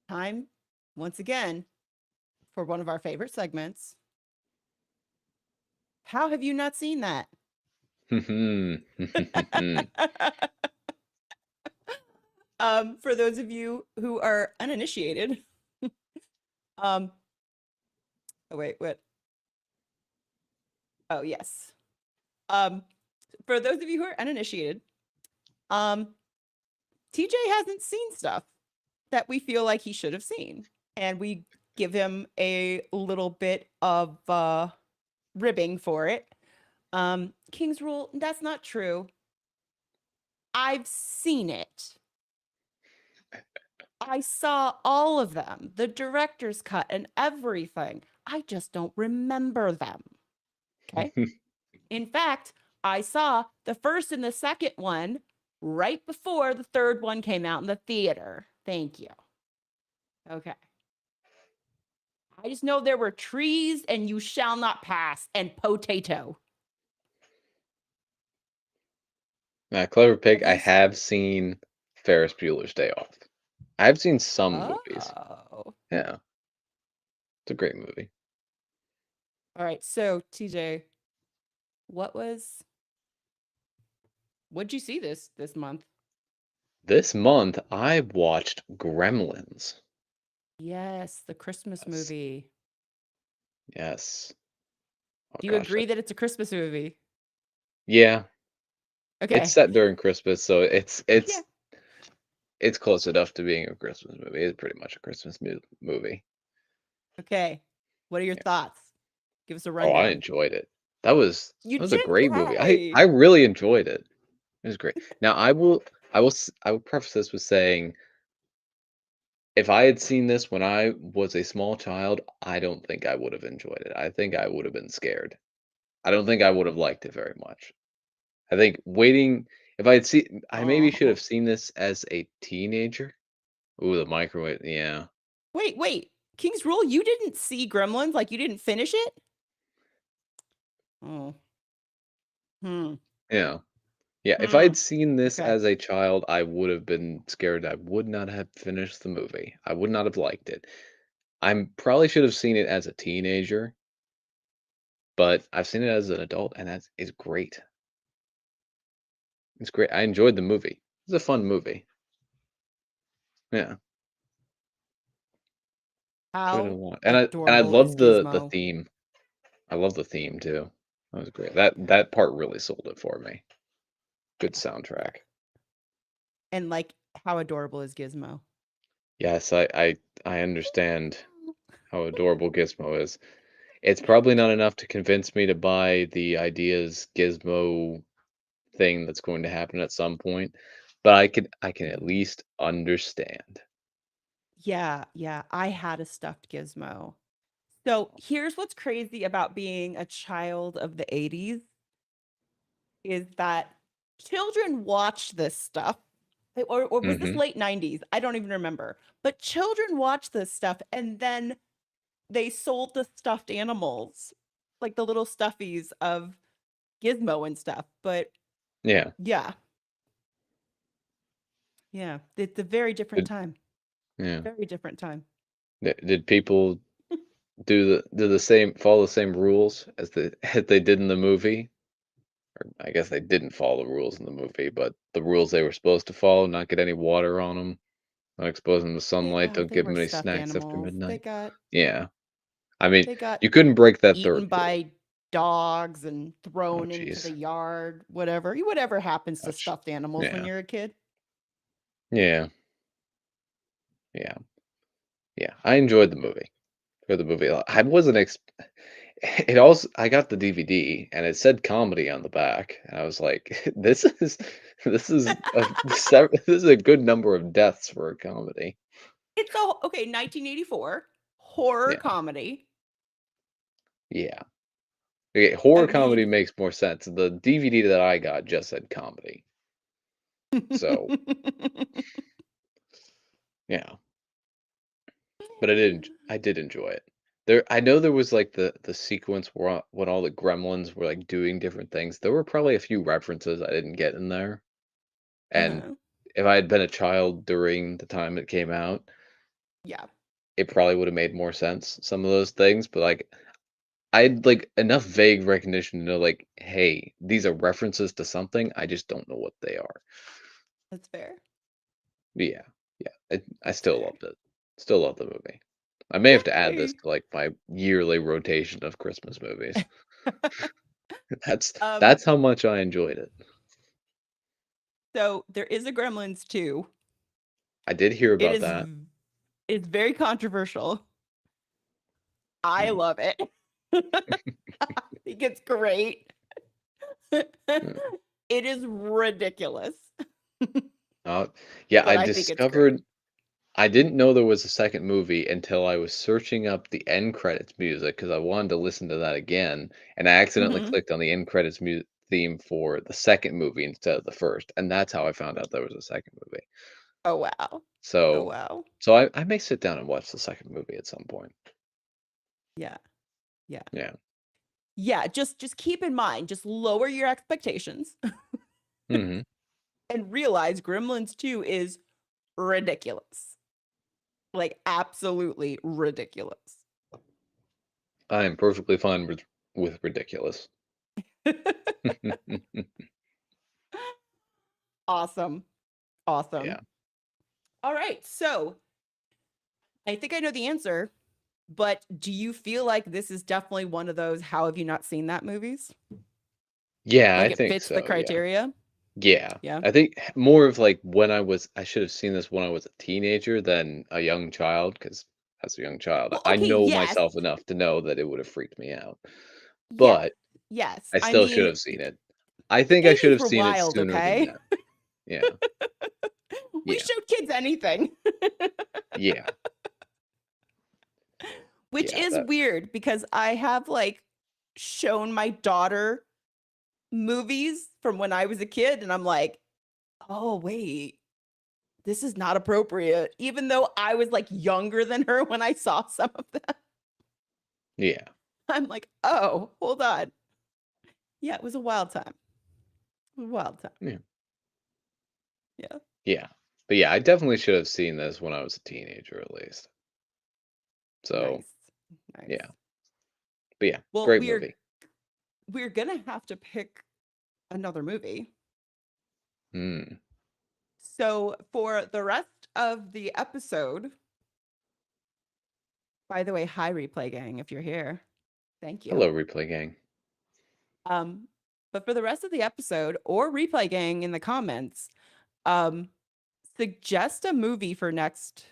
Time once again for one of our favorite segments. How have you not seen that? For those of you who are uninitiated, um, oh wait, what? Oh yes. Um, for those of you who are uninitiated, um, TJ hasn't seen stuff that we feel like he should have seen, and we give him a little bit of ribbing for it. King's Rule, that's not true. I've seen it. I saw all of them, the director's cut and everything. I just don't remember them. Okay. In fact, I saw the first and the second one right before the third one came out in the theater. Thank you. Okay. I just know there were trees and you shall not pass and potato. Clever Pig, Have I you? have seen Ferris Bueller's Day Off. I've seen some movies. Oh. Yeah, it's a great movie. All right. So, TJ, what'd you see this month? This month I watched Gremlins. Yes, the Christmas Yes. movie. Yes. Oh Do you gosh. agree that it's a Christmas movie? Yeah, it's Okay. set during Christmas, so it's Yeah. it's it's close enough to being a Christmas movie. It's pretty much a Christmas movie. Okay. What are your Yeah. thoughts? Give us a Oh, I rundown. enjoyed it. That You was a did? great movie. I Yay. really enjoyed it. It was great. Now I will preface this with saying if I had seen this when I was a small child, I don't think I would have enjoyed it. I think I would have been scared. I don't think I would have liked it very much. I think waiting if I had seen I maybe should Oh. have seen this as a teenager. Ooh, the microwave, yeah. Wait. King's Rule, you didn't see Gremlins? Like, you didn't finish it? Oh. Hmm. Yeah. Yeah, if I Hmm. had seen this Okay. as a child, I would have been scared. I would not have finished the movie. I would not have liked it. I'm probably should have seen it as a teenager, but I've seen it as an adult, and that's is great. It's great. I enjoyed the movie. It's a fun movie. Yeah, enjoyed it a How lot, and I adorable is love the Gizmo? theme. I love the theme too. That was great. That part really sold it for me. Good Yeah. Yeah. soundtrack. And like, how adorable is Gizmo? Yes, I understand how adorable Gizmo is. It's probably not enough to convince me to buy the Ideas Gizmo thing that's going to happen at some point, but I can at Mm. least understand. Yeah. I had a stuffed Gizmo. So here's what's crazy about being a child of the 80s is that children watched this stuff. Or was this Mhm. late 90s? I don't even remember. But children watched this stuff and then they sold the stuffed animals, like the little stuffies of Gizmo and stuff. But Yeah. yeah, yeah, it's a very different Did time. yeah. Very different time. Did people do the same follow the same rules as as they did in the movie? Or I guess they didn't follow the rules in the movie, but the rules they were supposed to follow, not get any water on them, not expose them to sunlight, don't They give were them any stuffed snacks after animals. midnight. Yeah. I mean, They got you couldn't break that eaten 3rd rule. by dogs and Oh, thrown into the jeez. yard, whatever happens to Ouch. stuffed animals when Yeah. you're a kid. Yeah. Yeah. Yeah. I enjoyed the movie. For the movie a lot. I wasn't it also I got the DVD and it said comedy on the back, and I was like, this is a good number of deaths for a comedy. It's a okay, 1984 horror Yeah. comedy. Yeah. Okay, I horror comedy mean, makes more sense. The DVD that I got just said comedy. So, yeah. But I did enjoy it. I know there was, like, the sequence where when all the gremlins were, like, doing different things. There were probably a few references I didn't get in there, and uh-huh. if I had been a child during the time it came out, Yeah, it probably would have made more sense, some of those things, but, like, I had, like, enough vague recognition to know, like, "Hey, these are references to something, I just don't know what they are." that's fair. But yeah, yeah, I That's still fair. loved it. Still love the movie. I may have to add this Yay. to, like, my yearly rotation of Christmas movies. That's Um, that's how much I enjoyed it. so there is a Gremlins 2. I did hear It about is that. it's very controversial. I Mm, love it. I think it's great. mm. It is ridiculous, Uh, yeah, but I think it's great. I didn't know there was a second movie until I was searching up the end credits music because I wanted to listen to that again, and I accidentally Mhm. clicked on the end credits theme for the second movie instead of the first, and that's how I found out there was a second movie. Oh, wow. Oh, So, wow. I may sit down and watch the second movie at some point. Yeah. Yeah. Yeah. Yeah, just keep in mind, just lower your expectations Mhm. and realize Gremlins 2 is ridiculous. Like, absolutely ridiculous. I am perfectly fine with ridiculous. Awesome. Awesome. Yeah. All right. So I think I know the answer, but do you feel like this is definitely one of those how have you not seen that movies? Yeah, I Like it think fits the so, yeah. criteria? Yeah. Yeah. I think more of like when I should have seen this when I was a teenager than a young child, because as a young child, Well, I okay, know yes. myself enough to know that it would have freaked me out. Yes. But Yes. I I still should mean, have seen it. I the think I should 80s have were seen it wild, sooner than okay? that. Yeah. We Yeah. showed kids anything. Yeah. Which Yeah, is that weird because I have like shown my daughter movies from when I was a kid and I'm like, "Oh, wait. This is not appropriate." Even though I was like younger than her when I saw some of them. yeah. I'm like, "Oh, hold on." Yeah, it was a wild time. A wild time. Yeah. Yeah. Yeah. But yeah, I definitely should have seen this when I was a teenager at least. So, Nice. Nice. yeah. But yeah, Well, great we're movie. we're gonna have to pick another movie. Mm. So for the rest of the episode, by the way, hi replay gang, if you're here. Thank you. Hello, Replay Gang. Um, but for the rest of the episode or replay gang in the comments, um, suggest a movie for next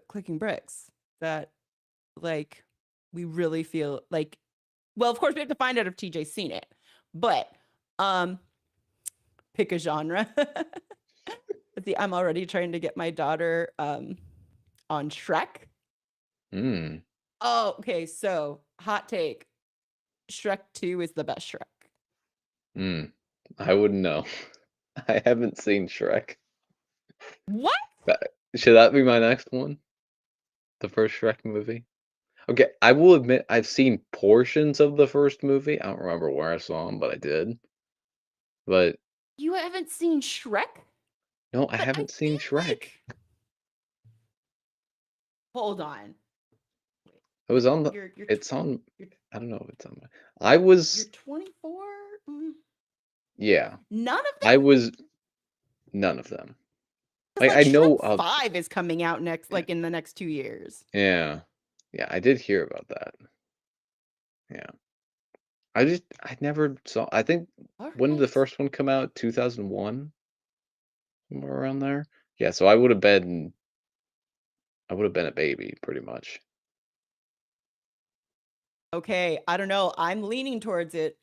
clicking bricks that like we really feel like well, of course we have to find out if TJ's seen it, but um pick a genre. See, I'm already trying to get my daughter on Shrek. Mm. Oh, okay. So, hot take. Shrek 2 is the best Shrek. Mm. I wouldn't know. I haven't seen Shrek. What? Should that be my next one? The first Shrek movie? Okay, I will admit I've seen portions of the first movie. I don't remember where I saw them, but I did. But You haven't seen Shrek? no, I But I haven't seen feel Shrek. like hold on. It was on the You're it's on you're I don't know if it's on my I you're was 24? Mm, yeah, none of them? I was none of them. Because Like like I know Shrek of 5 is coming out next yeah, like in the next 2 years. yeah. Yeah, I did hear about that. Yeah. I never saw I think All when did the right. first one come out? 2001? Somewhere around there? Yeah, so I would have been a baby pretty much. Okay, I don't know. I'm leaning towards it.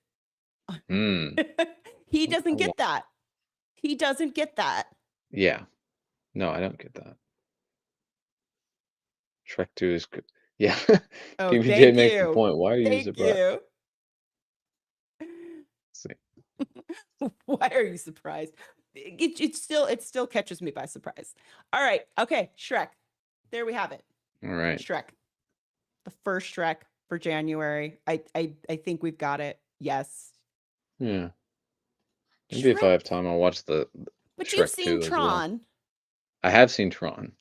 Mm. He I doesn't wa get that. He doesn't get that. Yeah. No, I don't get that. Shrek 2 is good. Yeah. Oh, PBJ thank makes a you. point. Why are you Thank surprised? you. See. Why are you surprised? It still catches me by surprise. All right. Okay. Shrek. There we have it. All right. Shrek. The first Shrek for January. I think we've got it. Yes. Yeah. Maybe if I Shrek. have time, I'll watch the But you've Shrek seen 2 as well. Tron. I have seen Tron.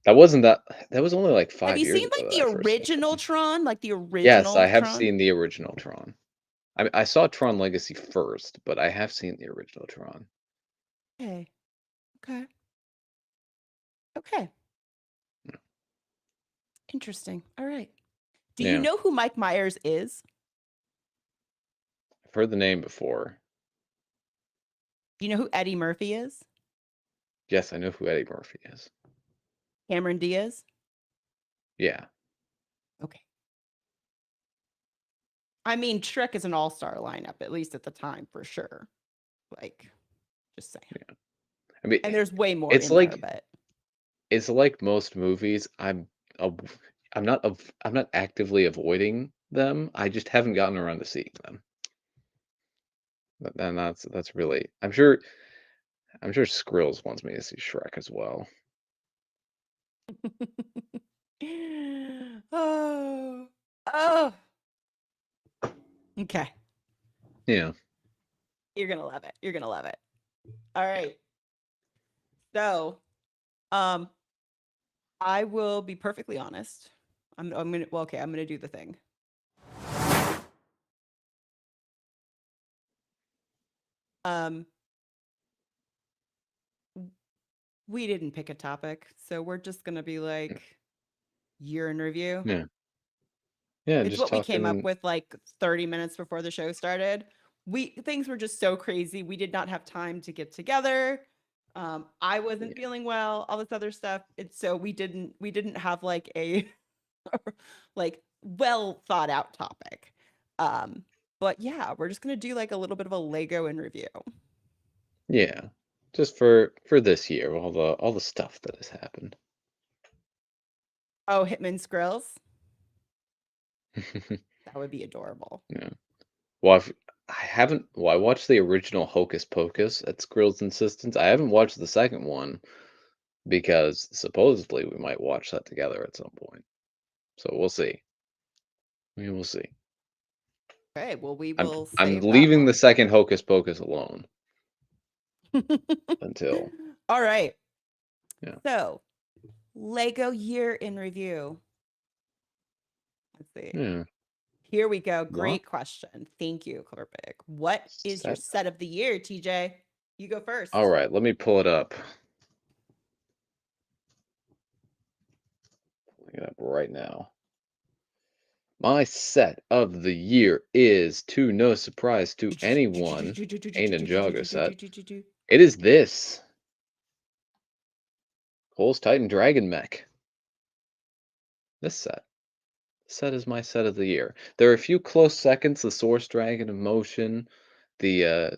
That was only like Have 5 you years seen ago like that the I first saw original Tron. Tron? Like the Yes, I original have Tron? seen the original Tron. I saw Tron Legacy first, but I have seen the original Tron. Okay. Okay. Okay. Interesting. All right. Do you Yeah. know who Mike Myers is? I've heard the name before. Do you know who Eddie Murphy is? Yes, I know who Eddie Murphy is. Cameron Diaz? Yeah. Okay. I mean, Shrek is an all-star lineup, at least at the time, for sure. Like, just saying. Yeah. I mean, And there's way more it's in there, like but it's like most movies. av- I'm not actively avoiding them. I just haven't gotten around to seeing them. But then that's really I'm sure Skrills wants me to see Shrek as well. oh, oh. Okay, Yeah. you're gonna love it. You're gonna love it. All Yeah. right. So, um, I will be perfectly honest. I'm gonna well, okay. I'm gonna do the thing. Um, we didn't pick a topic, so we're just gonna be like year in review. Yeah. Yeah, It's just what we came up talking. with like 30 minutes before the show started. Things were just so crazy. We did not have time to get together. I wasn't Yeah. feeling well, all this other stuff. And so we didn't have like a like well thought out topic. Um, but yeah, we're just gonna do like a little bit of a Lego in review. Yeah. Just for this year, all the stuff that has happened. Oh, Hitman's Grills. That would be adorable. Yeah. Well, I haven't. Well, I watched the original Hocus Pocus at Skrill's insistence. I haven't watched the second one because supposedly we might watch that together at some point. So we'll see. We will see. Okay, well, we I'm will I'm save that leaving the one. second Hocus Pocus alone until. All right. Yeah. So, Lego year in review. Let's see. Yeah. Here we go. Lot Great question. Thank you, Clerpic. What is your set. set of the year, TJ? You go All first. right. Let me pull it up. Pulling it up right now. My set of the year is, to no surprise to anyone, a Ninjago set. It is this Cole's Titan Dragon Mech. This set. Set is my set of the year. There are a few close seconds: the Source Dragon of Motion, the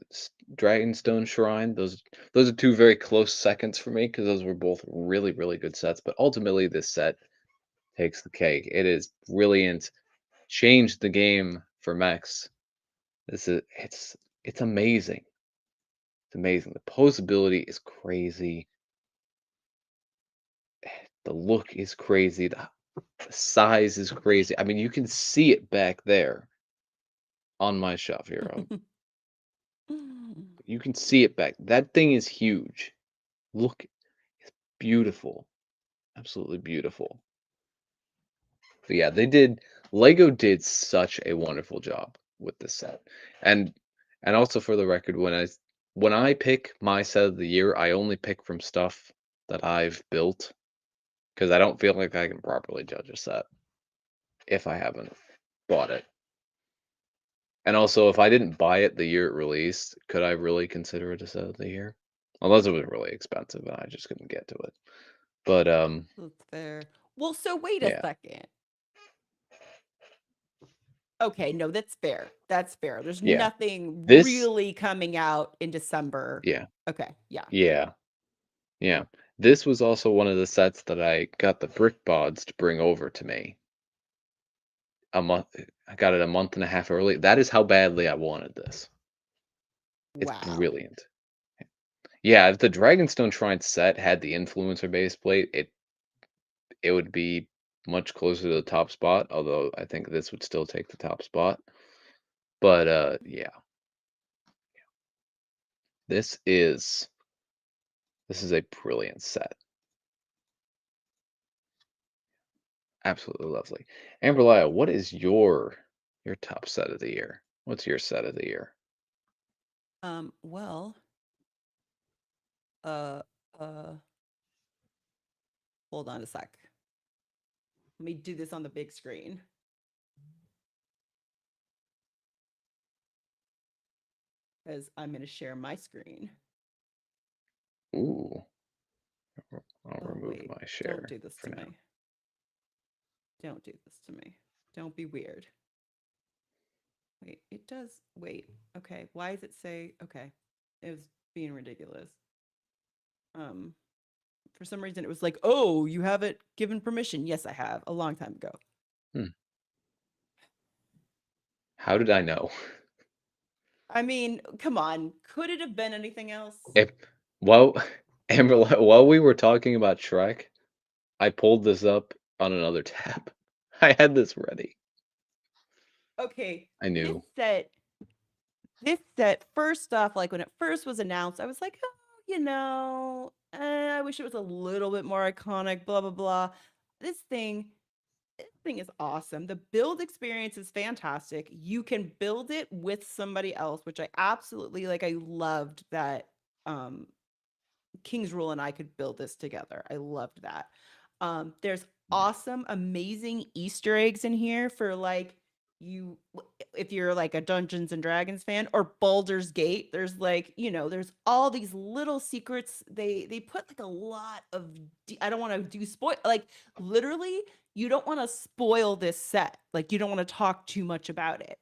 Dragonstone Shrine. Those are two very close seconds for me because those were both really really good sets. But ultimately, this set takes the cake. It is brilliant. Changed the game for mechs. It's amazing. It's amazing. The posability is crazy. The look is crazy. The size is crazy. I mean, you can see it back there on my shelf here. You can see it back. That thing is huge. Look, it's beautiful. Absolutely beautiful. But yeah, Lego did such a wonderful job with this set. And also for the record, when I pick my set of the year, I only pick from stuff that I've built because I don't feel like I can properly judge a set if I haven't bought it. And also, if I didn't buy it the year it released, could I really consider it a set of the year? Unless it was really expensive and I just couldn't get to it. But That's fair. Well, so wait a yeah, second. Okay, no, that's fair. That's fair. There's yeah. nothing This, really coming out in December. yeah, Okay, yeah. yeah, yeah. This was also one of the sets that I got the brick bods to bring over to me a month. I got it a month and a half early. That is how badly I wanted this. It's Wow. brilliant. Yeah, if the Dragonstone Shrine set had the influencer base plate, it would be much closer to the top spot, although I think this would still take the top spot. But yeah, this is this is a brilliant set. Absolutely lovely. Amber Lyle, what is your top set of the year? What's your set of the year? Well, uh, uh, hold on a sec. Let me do this on the big screen because I'm going to share my screen. Ooh, I'll Oh, remove wait. my Don't share do this for to now. me. Don't do this to me. Don't be weird. Wait, it does. Wait. Okay. Why does it say? Okay. It was being ridiculous. Um, for some reason, it was like, oh, you haven't given permission. Yes, I have a long time ago. Hmm. How did I know? I mean, come on. Could it have been anything else? If well, Amber, while we were talking about Shrek, I pulled this up on another tab. I had this ready. Okay. I This knew. set this set, first off, like when it first was announced, I was like, oh, I wish it was a little bit more iconic, blah, blah, blah. This thing, this thing is awesome. The build experience is fantastic. You can build it with somebody else, which I absolutely like. I loved that. Um, King's Rule and I could build this together. I loved that. There's awesome, amazing Easter eggs in here for like you if you're like a Dungeons and Dragons fan or Baldur's Gate. There's like, there's all these little secrets. They put like a lot of I don't want to do spoil like literally you don't want to spoil this set. Like you don't want to talk too much about it.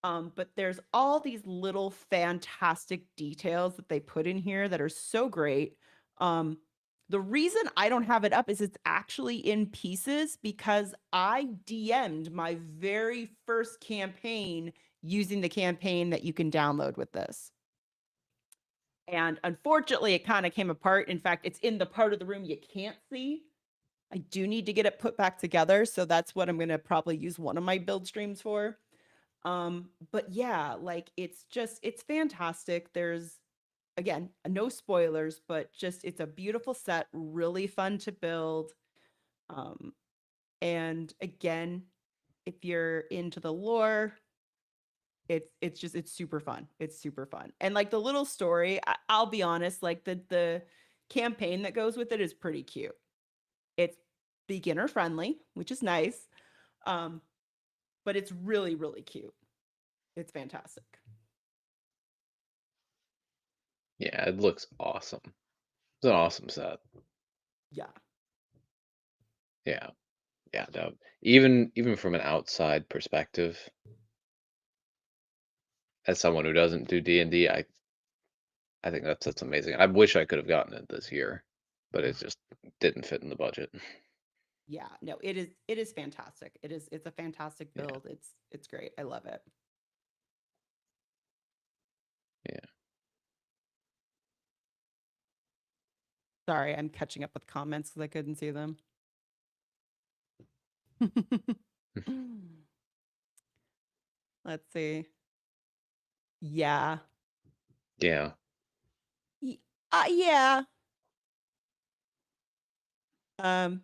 But there's all these little fantastic details that they put in here that are so great. Um, the reason I don't have it up is it's actually in pieces because I DM'd my very first campaign using the campaign that you can download with this. And unfortunately, it kind of came apart. In fact, it's in the part of the room you can't see. I do need to get it put back together. So that's what I'm going to probably use one of my build streams for. But yeah, like it's fantastic. There's again, no spoilers, but just it's a beautiful set, really fun to build. Um, and again, if you're into the lore, it's super fun. It's super fun. And like the little story, I'll be honest, like the campaign that goes with it is pretty cute. It's beginner friendly, which is nice. Um, but it's really, really cute. It's fantastic. Yeah, it looks awesome. It's an awesome set. Yeah. Yeah, yeah. No, even from an outside perspective, as someone who doesn't do D&D, I think that's amazing. I wish I could have gotten it this year, but it just didn't fit in the budget. Yeah, no, it is fantastic. It's a fantastic Yeah, build. It's great. I love it. yeah. Sorry, I'm catching up with comments because I couldn't see them. Let's see. Yeah. Yeah. Yeah. Um,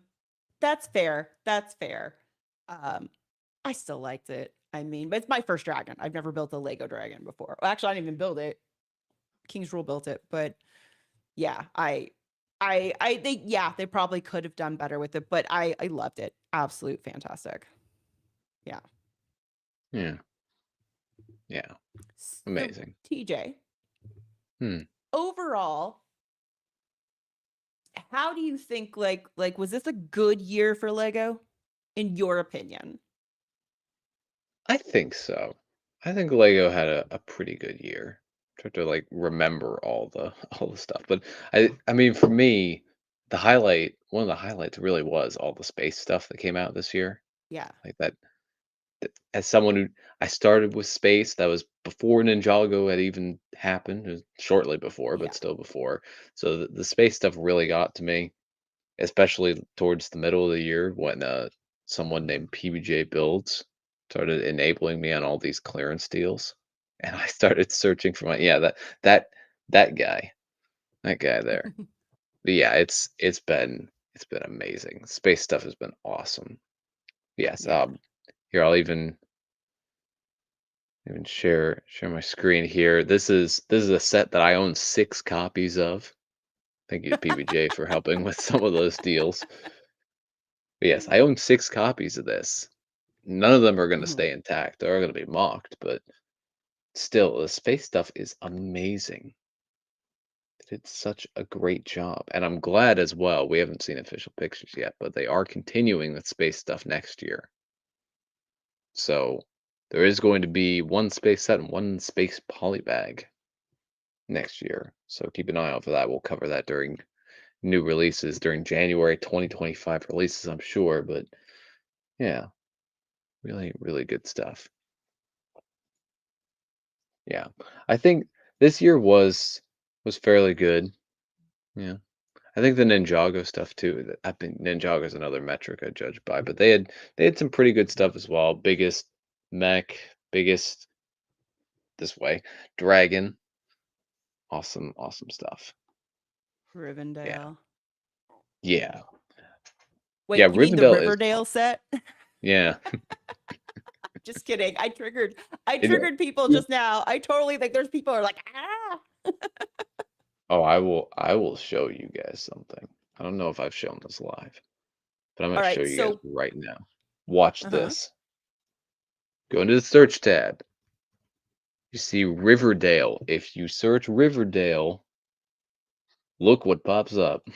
that's fair. That's fair. Um, I still liked it. I mean, but it's my first dragon. I've never built a Lego dragon before. Well, actually, I didn't even build it. King's Rule built it, but yeah, they probably could have done better with it, but I loved it. Absolute fantastic. Yeah. Yeah. Yeah. So Amazing. TJ, Hmm. overall, how do you think like was this a good year for Lego in your opinion? I think so. I think Lego had a pretty good year. Try to like remember all the all the stuff, but I mean for me, one of the highlights really was all the space stuff that came out this year. Yeah. Like that as someone who I started with space, that was before Ninjago had even happened, it was shortly before, but Yeah. still before. So the space stuff really got to me, especially towards the middle of the year when someone named PBJ Builds started enabling me on all these clearance deals, and I started searching for my yeah that that guy that guy there. But yeah, it's been amazing. Space stuff has been awesome. Yes. Yeah. Here I'll even share my screen here. This is a set that I own 6 copies of. Thank you to PBJ for helping with some of those deals. But yes, I own 6 copies of this. None of them are gonna Mhm. stay intact. They're gonna be mocked, but still, the space stuff is amazing. They did such a great job, and I'm glad as well. We haven't seen official pictures yet, but they are continuing with space stuff next year. So there is going to be one space set and one space polybag next year. So keep an eye out for that. We'll cover that during new releases during January 2025 releases, I'm sure. But yeah, really, really good stuff. Yeah, I think this year was fairly good. Yeah, I think the Ninjago stuff too. I think Ninjago is another metric I judge by, but they had some pretty good stuff as well. Biggest mech, biggest this way dragon. Awesome, awesome stuff. Yeah, Rivendell. yeah, yeah. Wait, you mean the Rivendell is Riverdale set? yeah. Just kidding. I It, triggered people you just now. I totally think there's people are like, ah. Oh, I will show you guys something. I don't know if I've shown this live, but I'm gonna All show right, you guys so right now. Watch uh-huh. this. Go into the search tab. You see Riverdale. If you search Riverdale, look what pops up. Of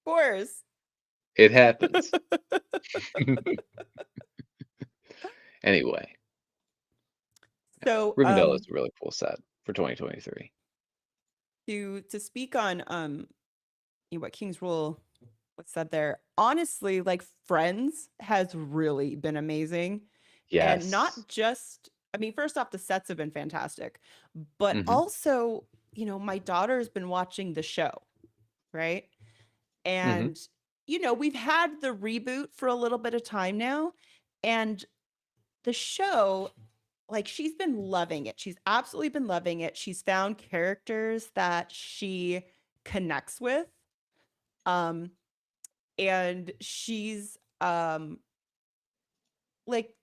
course. It happens. Anyway, So, Riverdale is a really cool set for 2023. to speak on what King's Rule was said there, honestly, like Friends has really been amazing. And Yes. not just, I mean, first off, the sets have been fantastic, but Mhm. also, my daughter's been watching the show, right? Mhm. And, we've had the reboot for a little bit of time now. And the show, like, she's been loving it. She's absolutely been loving it. She's found characters that she connects with. Um, and she's like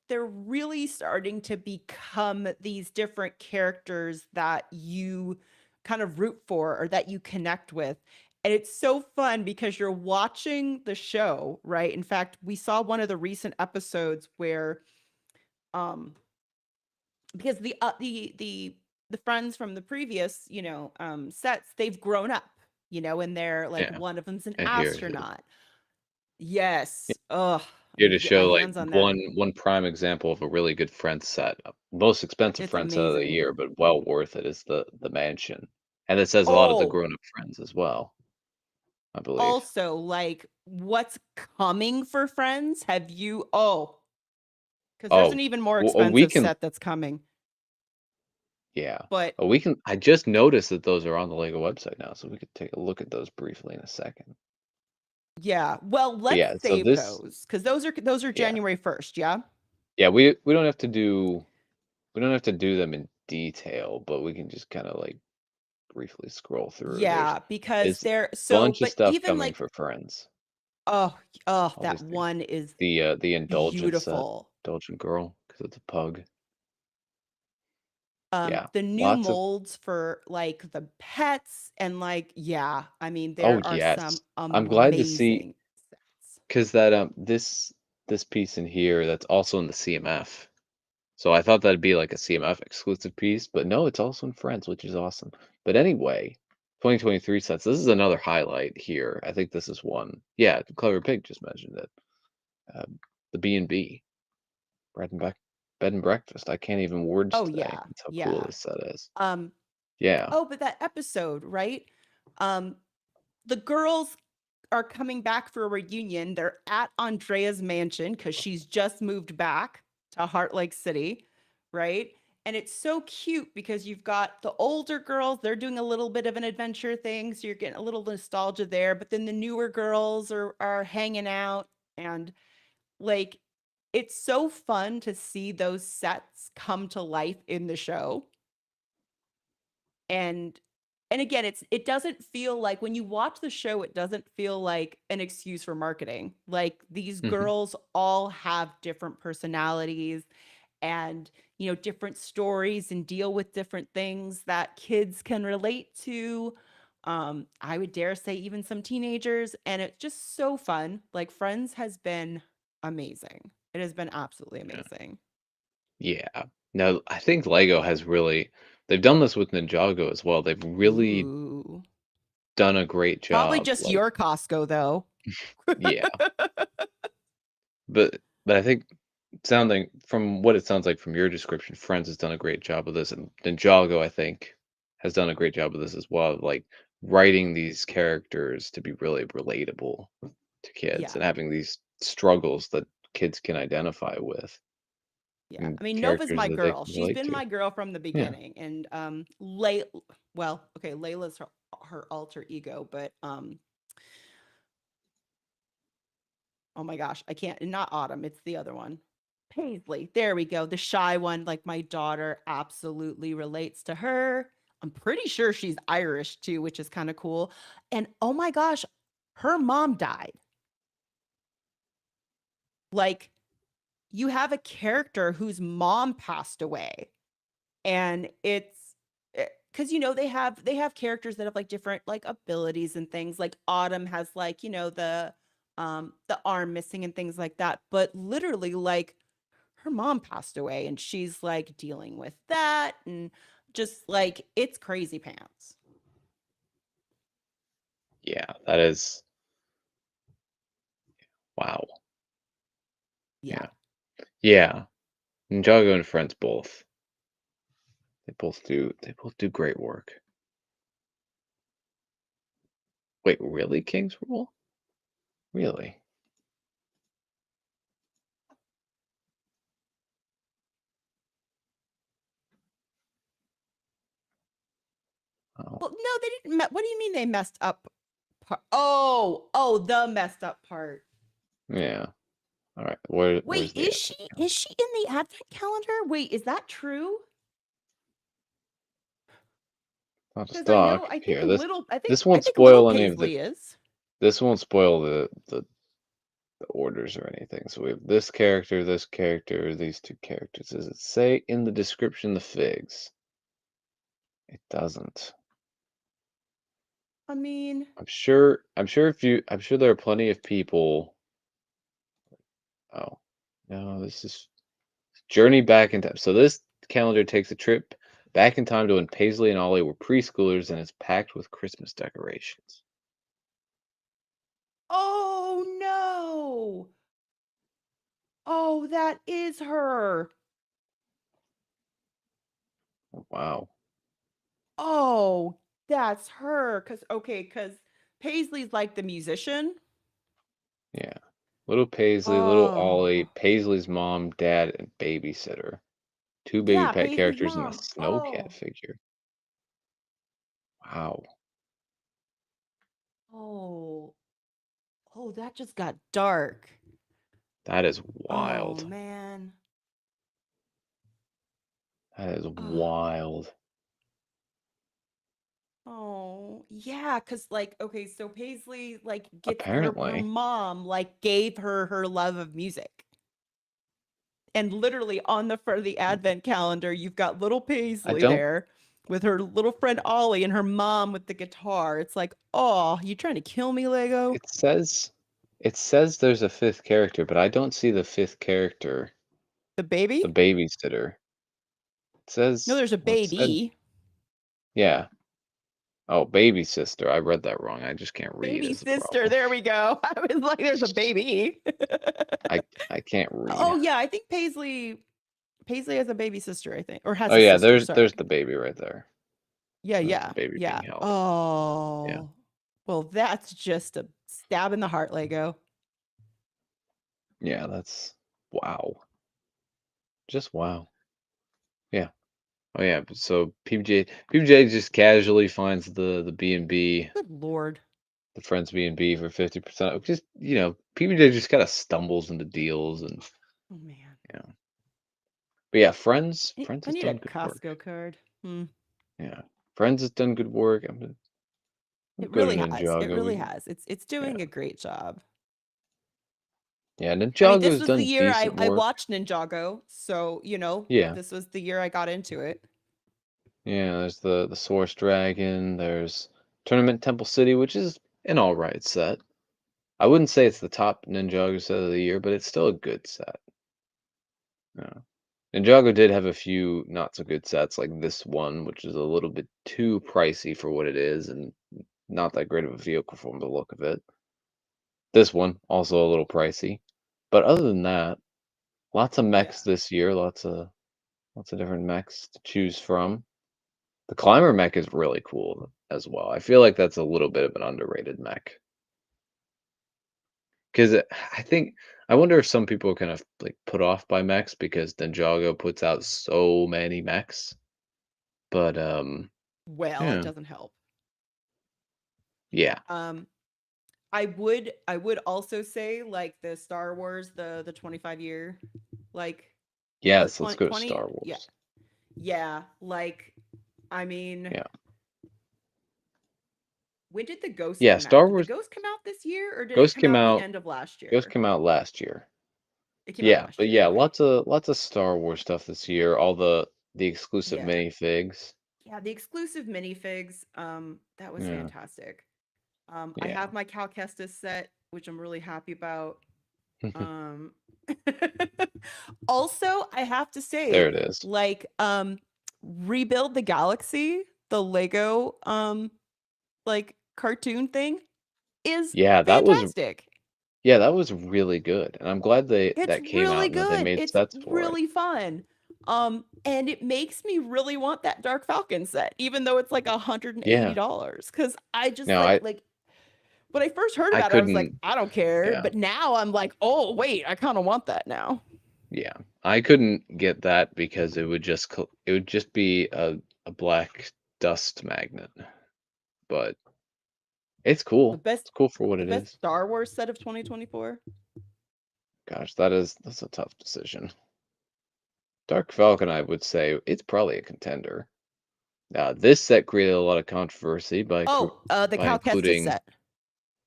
they're really starting to become these different characters that you kind of root for or that you connect with. And it's so fun because you're watching the show, right? In fact, we saw one of the recent episodes where um because the friends from the previous, sets, they've grown up, and they're like Yeah. one of them's an And here it is. astronaut. Yes. Ugh, I Here need to to get my show, like, hands on that. one prime example of a really good Friends set. Most expensive It's Friends set of the amazing. year, but well worth it is the mansion. And it says a lot of the Oh, grown-up Friends as well, I believe. also, like, what's coming for Friends? Because there's an Oh, even more well, a expensive weekend set that's coming. yeah. But A weekend I just noticed that those are on the LEGO website now, so we could take a look at those briefly in a second. yeah, well, But let's yeah, so save this those because those are yeah. January 1st, yeah? Yeah, we don't have to do them in detail, but we can just kinda, like, briefly scroll through. Yeah, because There's a they're so bunch of but stuff even coming like, for Friends. that Obviously, one is the Indulgent set, beautiful. Indulgent Girl, because it's a pug. Yeah, The new lots of molds for, like, the pets and, like, yeah, I mean, oh, there are some yes. I'm glad to see amazing sets. because this piece in here, that's also in the CMF. So I thought that'd be like a CMF exclusive piece, but no, it's also in Friends, which is awesome. But anyway, 2023 sets, this is another highlight here. I think this is one. Yeah, Clever Pig just mentioned it. The B&B. Bread and bec bed and breakfast. I can't even words Oh, today. yeah, That's how cool yeah. this set is. Um, Yeah. oh, but that episode, right? Um, the girls are coming back for a reunion. They're at Andrea's mansion because she's just moved back to Heart Lake City, right? And it's so cute because you've got the older girls, they're doing a little bit of an adventure thing. So you're getting a little nostalgia there. But then the newer girls are hanging out and like it's so fun to see those sets come to life in the show. And again, it doesn't feel like when you watch the show, it doesn't feel like an excuse for marketing. Like these Mhm. girls all have different personalities and, different stories and deal with different things that kids can relate to. I would dare say even some teenagers, and it's just so fun. Like Friends has been amazing. It has been absolutely Yeah. amazing. Yeah. No, I think LEGO has really they've done this with Ninjago as well. They've really Ooh. done a great Probably job, just like your Costco though. yeah. But I think sounding from what it sounds like from your description, Friends has done a great job of this, and Ninjago, I think, has done a great job of this as well, like writing these characters to be really relatable to kids Yeah. and having these struggles that kids can identify with Yeah. and I mean, Nova's characters my that they girl. can She's relate been to. my girl from the Yeah. beginning. And well, okay, Layla's her alter ego, but oh my gosh, I can't not Autumn, it's the other one. Paisley. There we go. The shy one, like my daughter absolutely relates to her. I'm pretty sure she's Irish too, which is kind of cool. And oh my gosh, her mom died. Like you have a character whose mom passed away and because they have characters that have like different like abilities and things. Like Autumn has like, the arm missing and things like that. But literally, like her mom passed away and she's like dealing with that and just like it's crazy pants. Yeah, that is wow. Yeah. Yeah. Yeah. Ninjago and Friends both. They both do great work. Wait, really? King's Rule? Really? Oh, Well, no, they didn't. What do you mean they messed up? Oh, the messed up part. yeah. All right. Wait, Where's the advent is calendar? she in the advent calendar? Wait, is that true? Not a Because I know stock. Here, this I won't think little spoil any of the Paisley is. this won't spoil the orders or anything. So we have this character, these two characters. Does it say in the description the figs? It doesn't. I mean, I'm sure there are plenty of people. Oh, no, this is Journey back in time. So this calendar takes a trip back in time to when Paisley and Ollie were preschoolers and is packed with Christmas decorations. oh no. Oh, that is her. Oh, wow. Oh, that's her. Cause Paisley's like the musician. Yeah. Little Paisley, little Ollie, Oh, Paisley's mom, dad, and babysitter. Two baby yeah, pet Paisley's characters and a mom. snow cat Oh, figure. Wow. oh, oh, that just got dark. That is Oh wild. man. That is Oh, wild. oh, yeah, cause like, okay, so Paisley like gets her Apparently. mom like gave her her love of music. And literally on the front of the advent calendar, you've got little I Paisley don't there with her little friend Ollie and her mom with the guitar. It's like, oh, you trying to kill me, Lego? it says it says there's a fifth character, but I don't see the fifth character, The the baby? babysitter. It No, says there's a well, it said baby. yeah. Oh, baby sister. I read that wrong. I just can't read Baby is the sister. problem. There we go. I was like, there's a baby. I can't read. Oh yeah, I think Paisley has a baby sister, I think. Or has Oh a yeah, sister, there's sorry. the baby right there. Yeah, There's the yeah, baby yeah. being held. Yeah. Oh. Well, that's just a stab in the heart, Lego. Yeah, that's wow. Just wow. Yeah. Oh yeah, but so PBJ just casually finds the B&B, Good Lord. the Friends B&B for 50%. Just, PBJ just kind of stumbles into deals and Oh man. yeah. But yeah, Friends I has need a done good work. Costco card. Hmm. Yeah. Friends has done good work. I'm It go to really has. It Ninjago. really has. It's Yeah. doing a great job. Yeah, I mean, this Ninjago's was the done year decent I work. watched Ninjago, so Yeah. this was the year I got into it. Yeah, there's the Source Dragon, there's Tournament Temple City, which is an alright set. I wouldn't say it's the top Ninjago set of the year, but it's still a good set. Yeah. Ninjago did have a few not so good sets, like this one, which is a little bit too pricey for what it is, and not that great of a vehicle from the look of it. This one, also a little pricey. But other than that, lots of Yeah. mechs this year, lots of different mechs to choose from. The climber mech is really cool as well. I feel like that's a little bit of an underrated mech. Because I wonder if some people are kind of like put off by mechs because Ninjago puts out so many mechs. But Well, it yeah, doesn't help. yeah, Um, I would also say like the Star Wars, the 25 year, like was it yes. Let's 20 go to 20? Star Yeah. Wars. Yeah. Like, I mean, Yeah, when did the Ghost yeah. come out? Star Did the Wars Ghost come out this year or did it Ghost come came out the out. end of last Ghost year? came out last year. It came out Yeah, last but year. yeah, Okay. lots of Star Wars stuff this year. All the exclusive Yeah. minifigs. Yeah, the exclusive minifigs, that was Yeah, fantastic. I yeah. have my Cal Kestis set, which I'm really happy about. Um, also, I have to There say, it is. like, Rebuild the Galaxy, the Lego, like cartoon thing is Yeah, fantastic. that was really good, and I'm glad It's that came out really and that they good. made It's sets for it. really fun. And it makes me really want that Dark Falcon set, even though it's like Yeah. $180. Cause I just No, like when I first heard I about it, I was like, couldn't. I don't care. Yeah, But now I'm like, oh wait, I kind of want that now. yeah. I couldn't get that because it would just be a black dust magnet, but it's The cool. best It's cool for what the it best is. Star Wars set of 2024. Gosh, that's a tough decision. Dark Falcon, I would say it's probably a contender. This set created a lot of controversy Oh, the by Cal Kestis including, set.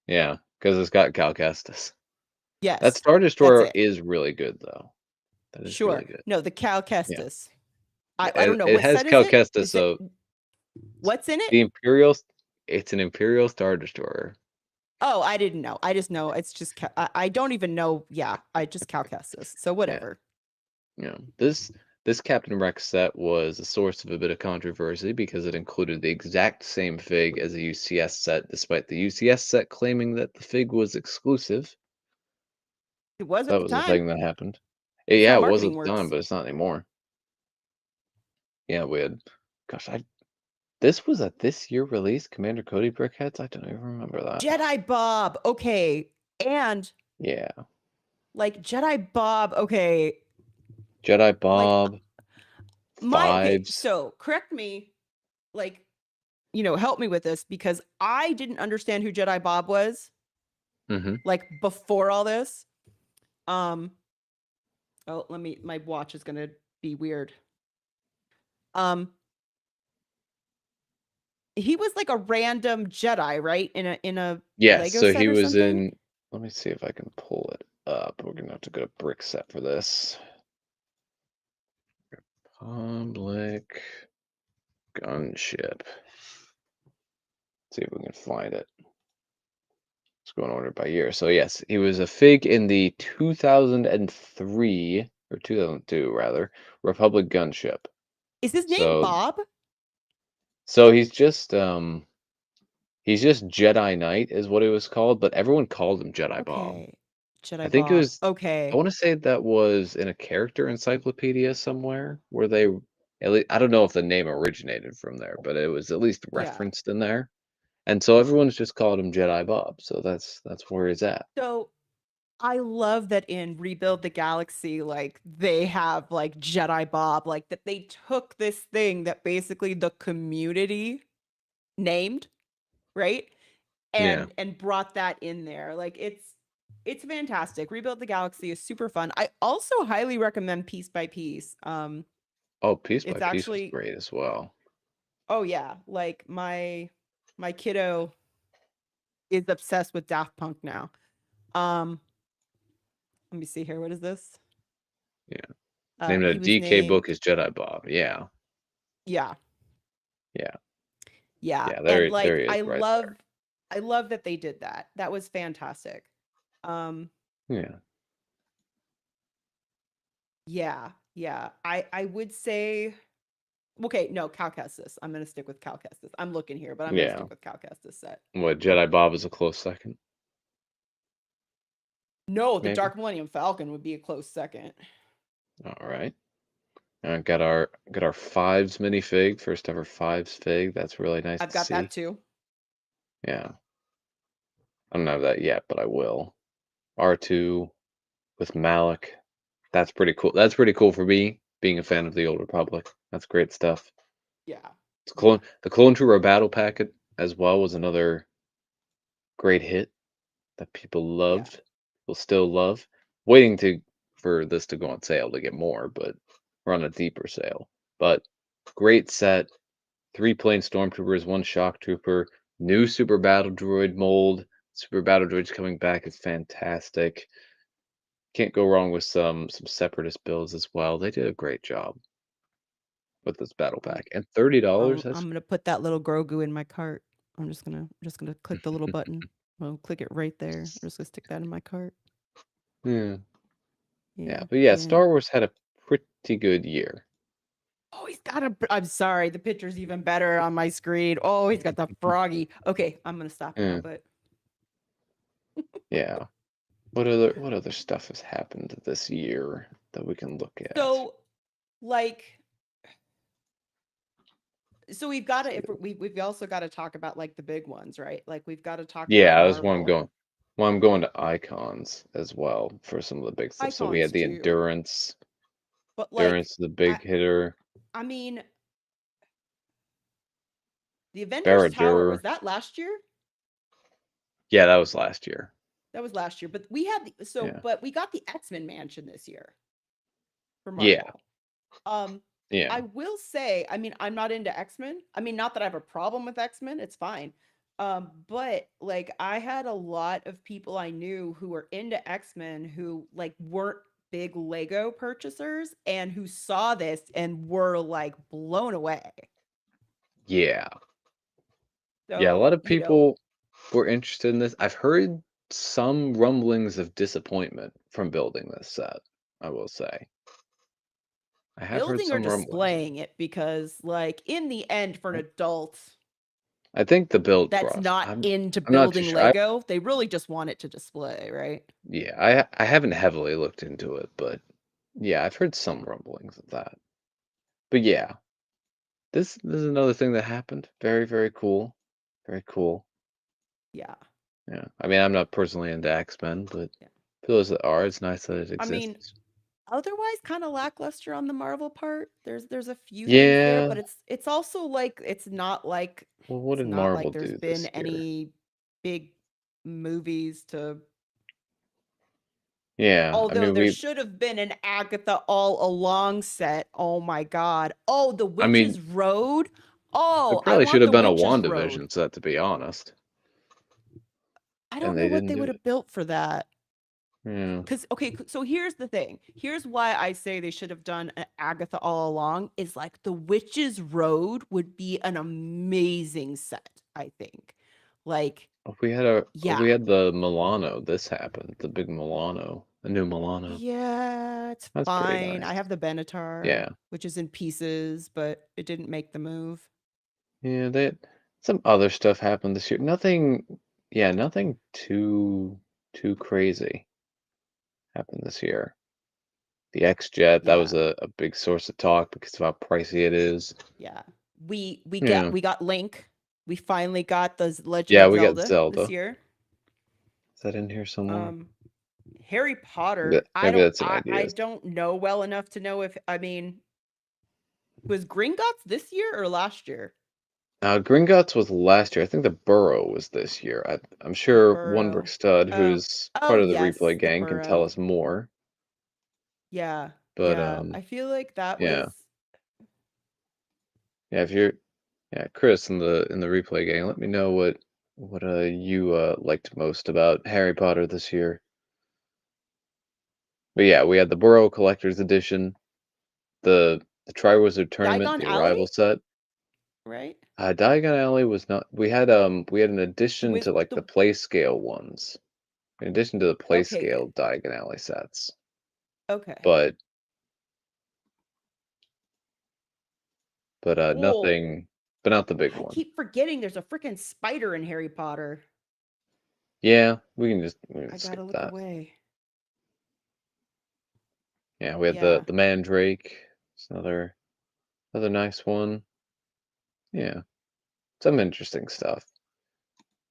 yeah, because it's got Cal Kestis. That Yes, Star that's Destroyer it. is really good though. That is Sure. really good. No, the Cal Yeah. Kestis. I don't It know. it What has set is Cal it? Kestis, Is it so what's in it? the Imperial it's an Imperial Star Destroyer. Oh, I didn't know. I just know it's just I don't even know. Yeah, I just Cal Kestis. So Yeah. whatever. This Captain Rex set was a source of a bit of controversy because it included the exact same fig as a UCS set, despite the UCS set claiming that the fig was exclusive. It was at That the was the time. thing that happened. That's Yeah, how it was at marketing the time, works. but it's not anymore. Yeah, we had gosh, I this was a this year release, Commander Cody Brickheads? I don't even remember that. Jedi Bob. Okay. And Yeah. like Jedi Bob. Okay. Jedi Like Bob, okay, Fives. so correct me, like, help me with this because I didn't understand who Jedi Bob was Mhm. like before all this. Um, oh, my watch is gonna be weird. Um, he was like a random Jedi, right? In a Yes, Lego so set he or was something. in let me see if I can pull it up. We're gonna have to go to brick set for this. Public gunship. See if we can find it. Let's go in order by year. So yes, he was a fig in the 2003 or 2002 rather Republic gunship. Is his name So Bob? so he's just Jedi Knight is what it was called, but everyone called him Jedi Bob. Okay. I Jedi think it Bob. was I Okay. want to say that was in a character encyclopedia somewhere where they at least I don't know if the name originated from there, but it was at least Yeah. referenced in there. And so everyone's just called him Jedi Bob. So that's where he's at. So I love that in Rebuild the Galaxy, like they have like Jedi Bob, like that they took this thing that basically the community named, right? Yeah. And brought that in there. Like it's fantastic. Rebuild the Galaxy is super fun. I also highly recommend Piece by Piece. Oh, piece by It's piece was actually great as well. oh yeah, like my kiddo is obsessed with Daft Punk now. Um, let me see here. What is this? Yeah. Named a He was DK book named is Jedi Bob. Yeah. yeah, Yeah. yeah. Yeah. And There like he is right there. I love that they did that. That was fantastic. Um, Yeah. yeah, yeah. I would say okay, no, Cal Kestis. I'm gonna stick with Cal Kestis. I'm looking here, but I'm gonna Yeah. stick with Cal Kestis set. What Jedi Bob is a close second, No, the maybe. Dark Millennium Falcon would be a close second. All right. Got our fives minifig, first ever fives fig. That's really nice I've to got that see. too. Yeah. I don't have that yet, but I will. R2 with Malik. That's pretty cool. That's pretty cool for me, being a fan of the Old Republic. That's great stuff. Yeah, yeah, The Clone Trooper battle packet as well was another great hit that people yeah. loved, will still love. Waiting to for this to go on sale to get more, but we're on a deeper sale. But great set, 3 plain stormtroopers, 1 shock trooper, new super battle droid mold. Super battle droids coming back is fantastic. Can't go wrong with some separatist builds as well. They did a great job. with this battle I'm pack. And $30, I'm that's gonna put that little Grogu in my cart. I'm just gonna click the little button. I'll click it right there. I'm just gonna stick that in my cart. yeah. Yeah, Yeah, but yeah, and Star Wars had a pretty good year. oh, he's got a. I'm sorry, the picture's even better on my screen. Oh, he's got the froggy. Okay, I'm gonna stop now. Yeah. But Yeah. What other stuff has happened this year that we can look at? so, like, so we've got to. See. If we've also got to talk about like the big ones, right? Like we've got to talk about Yeah, that's where I'm Marvel going. Well, I'm going to icons as well for some of the big stuff. So we had icons the too, endurance. but like, Endurance is the I big hitter. I mean, the Avengers Tower, was Barrager. that last year? Yeah, that was last year. That was last year, but we had Yeah. but we got the X-Men mansion this year for Yeah. Marvel. Um, Yeah. I will say, I mean, I'm not into X-Men. I mean, not that I have a problem with X-Men, it's fine. But like I had a lot of people I knew who were into X-Men who like weren't big Lego purchasers and who saw this and were like blown away. Yeah. Yeah, a So, lot of people were interested in this. I've heard some rumblings of disappointment from building this set, I will say. I have heard building or some rumblings. displaying it because like in the end for an adult I think the build that's process. not I'm into I'm not too building sure. Lego, they really just want it to display, right? Yeah, I haven't heavily looked into it, but yeah, I've heard some rumblings of that. But yeah, this is another thing that happened. Very, very cool. Very cool. Yeah. Yeah. I mean, I'm not personally into X-Men, but Yeah. for those that are, it's nice that it I mean, exists. otherwise kind of lackluster on the Marvel part. There's a few things there, Yeah. but it's also like Well, what it's did not Marvel like there's do been this year? any big movies to Yeah, I although mean, there should have been an Agatha all along set. Oh my god. Oh, The I mean, Witch's Road. there Oh, I probably should want have The been a Witch's Road. WandaVision set, to be honest, I and don't they know what didn't they do would it. have built for that. Yeah. Because okay, so here's the thing. Here's why I say they should have done an Agatha all along is like the Witch's Road would be an amazing set, I think. Like, If yeah. we had the Milano, this happened. The big Milano, the new Milano. Yeah, it's That's pretty fine. I nice. have the Benatar, Yeah. which is in pieces, but it didn't make the move. Yeah, some other stuff happened this year. Nothing, yeah, nothing too crazy happened this year. The X-Jet, that was Yeah. a big source of talk because of how pricey it is. Yeah. We get Yeah. we got Link. We finally got the Legend Yeah, of we got Zelda this Zelda. year. Is that in here somewhere? Um Harry Maybe Potter, maybe that's in I ideas. don't know well enough to know if I mean was Gringotts this year or last year? Gringotts was last year. I think the Burrow was this year. I'm The sure One Brick Burrow. Stud, Oh, who's oh part of the yes, replay the gang, can tell Burrow. us more. Yeah, But yeah. I feel like that yeah, was yeah. If you're, yeah, Chris in the replay gang, let me know what you liked most about Harry Potter this year. But yeah, we had the Burrow Collector's Edition, the Triwizard Tournament, Diagon the Alley, Arrival set. right? Diagon Alley was not. We had an The addition with to like the the play scale ones. In addition to the play okay, scale Diagon Alley sets, okay. but Oh, nothing. But not the big I one. keep forgetting there's a freaking spider in Harry Potter. Yeah, we can I skip gotta look that. away. Yeah, we had Yeah, the Mandrake. It's another nice one. Yeah, some interesting stuff.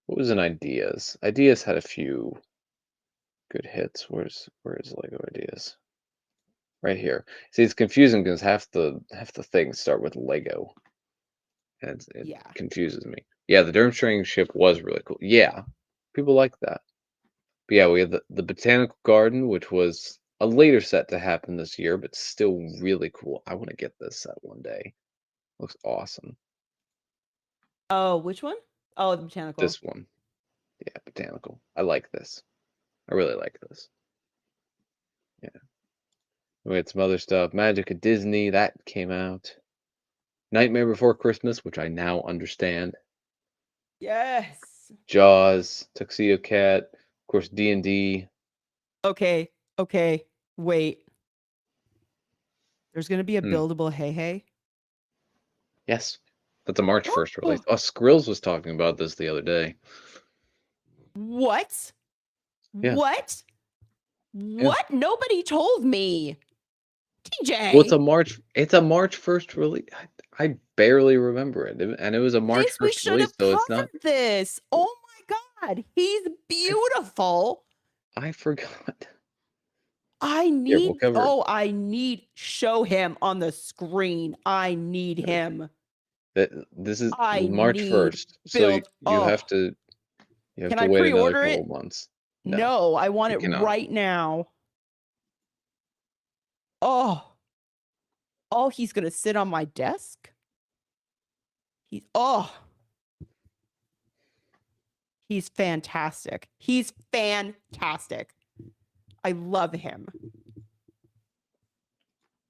What was in Ideas? Ideas had a few good hits. Where's Lego Ideas? Right here. See, it's confusing because half the things start with Lego, and it yeah. confuses me. Yeah, the Durmstrang ship was really cool. Yeah, people like that. But yeah, we had the Botanical Garden, which was a later set to happen this year, but still really cool. I want to get this set one day. Looks awesome. Oh, which one? Oh, the botanical. This one. Yeah, Botanical. I like this. I really like this. Yeah. We had some other stuff. Magic at Disney, that came out. Nightmare Before Christmas, which I now understand. Yes. Jaws, Tuxedo Cat, of course D&D. Okay. Okay. Wait. There's gonna be a Hmm. buildable Hey Hey. Yes. That's a March 1st release. Oh, Skrills was talking about this the other day. What? Yeah. What? Yeah. What? Nobody told me. Well, TJ. it's a March 1st release. I barely remember it. And it was a March This we 1st should release, have so it's not. covered this. Oh my god. He's I beautiful. I forgot. I Yeah, we'll need cover it. I need show him on the screen. I need Yeah. him. That this is I March need 1st, so build. Oh, you have can to I wait another pre-order couple it? months. No, No, I want you it cannot. right now. Oh, oh, he's gonna sit on my desk. Oh, he's fantastic. He's fantastic. I love him.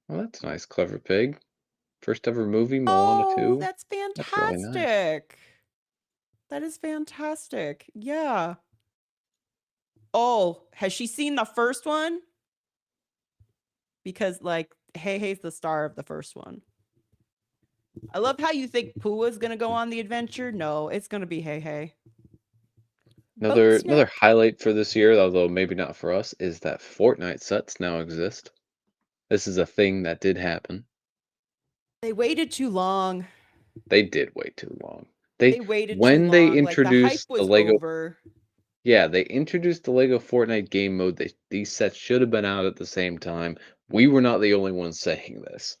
Well, that's nice, Clever Pig. First ever movie, Moana Oh, 2. that's That's really nice. fantastic. That is fantastic. Yeah. Oh, has she seen the first one? Because like Hey Hey's the star of the first one. I love how you think Pua's gonna go on the adventure. No, it's gonna be Hey Hey. Boat Another snack. highlight for this year, although maybe not for us, is that Fortnite sets now exist. This is a thing that did happen. They waited too long. They did wait too long. They They waited too when they long. Like the hype introduced the was Lego over. Yeah, they introduced the Lego Fortnite game mode. These sets should have been out at the same time. We were not the only ones saying this.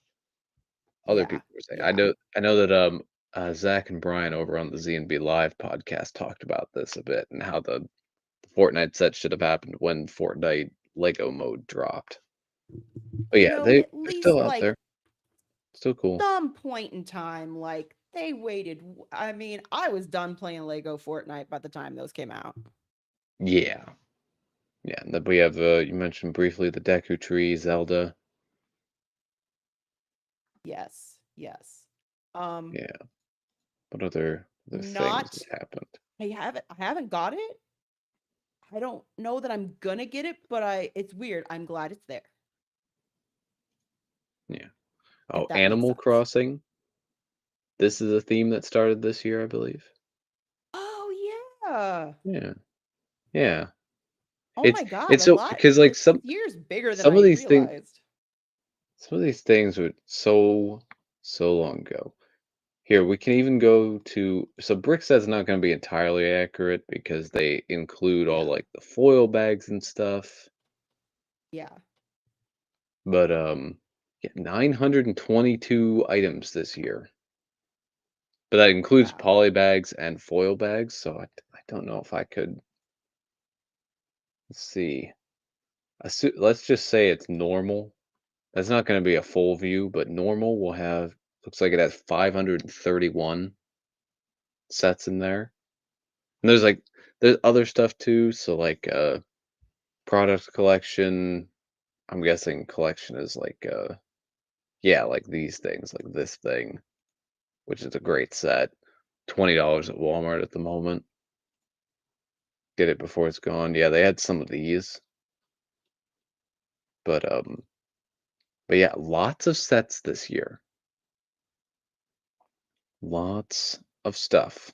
Other Yeah. people were saying. Yeah. I know that Zach and Brian over on the Z&B Live podcast talked about this a bit and how the Fortnite set should have happened when Fortnite Lego mode dropped. But You yeah, know, at they're least still out like there. Still cool. some point in time, like they waited. I mean, I was done playing Lego Fortnite by the time those came out. Yeah. Yeah, and then we have you mentioned briefly the Deku Tree, Zelda. Yes. Yes. Um, Yeah. What other things not that happened? I haven't got it. I don't know that I'm gonna get it, but it's weird. I'm glad it's there, Yeah. if Oh, that makes Animal sense. Crossing. This is a theme that started this year, I believe. Oh yeah. Yeah. Yeah. Oh my god, It's a so lot. because like This year's bigger than some I of these things realized. some of these things were so long ago. Here, we can even go to so Brick says not going to be entirely accurate because they include all Yeah. like the foil bags and stuff. Yeah. But yeah, 922 items this year. But that includes Wow. poly bags and foil bags, so I don't know if I could. Let's see. Let's just say it's normal. That's not going to be a full view, but normal will have looks like it has 531 sets in there. And there's other stuff too, so like product collection, I'm guessing collection is like yeah, like these things, like this thing, which is a great set. $20 at Walmart at the moment. Get it before it's gone. Yeah, they had some of these, but yeah, lots of sets this year. Lots of stuff.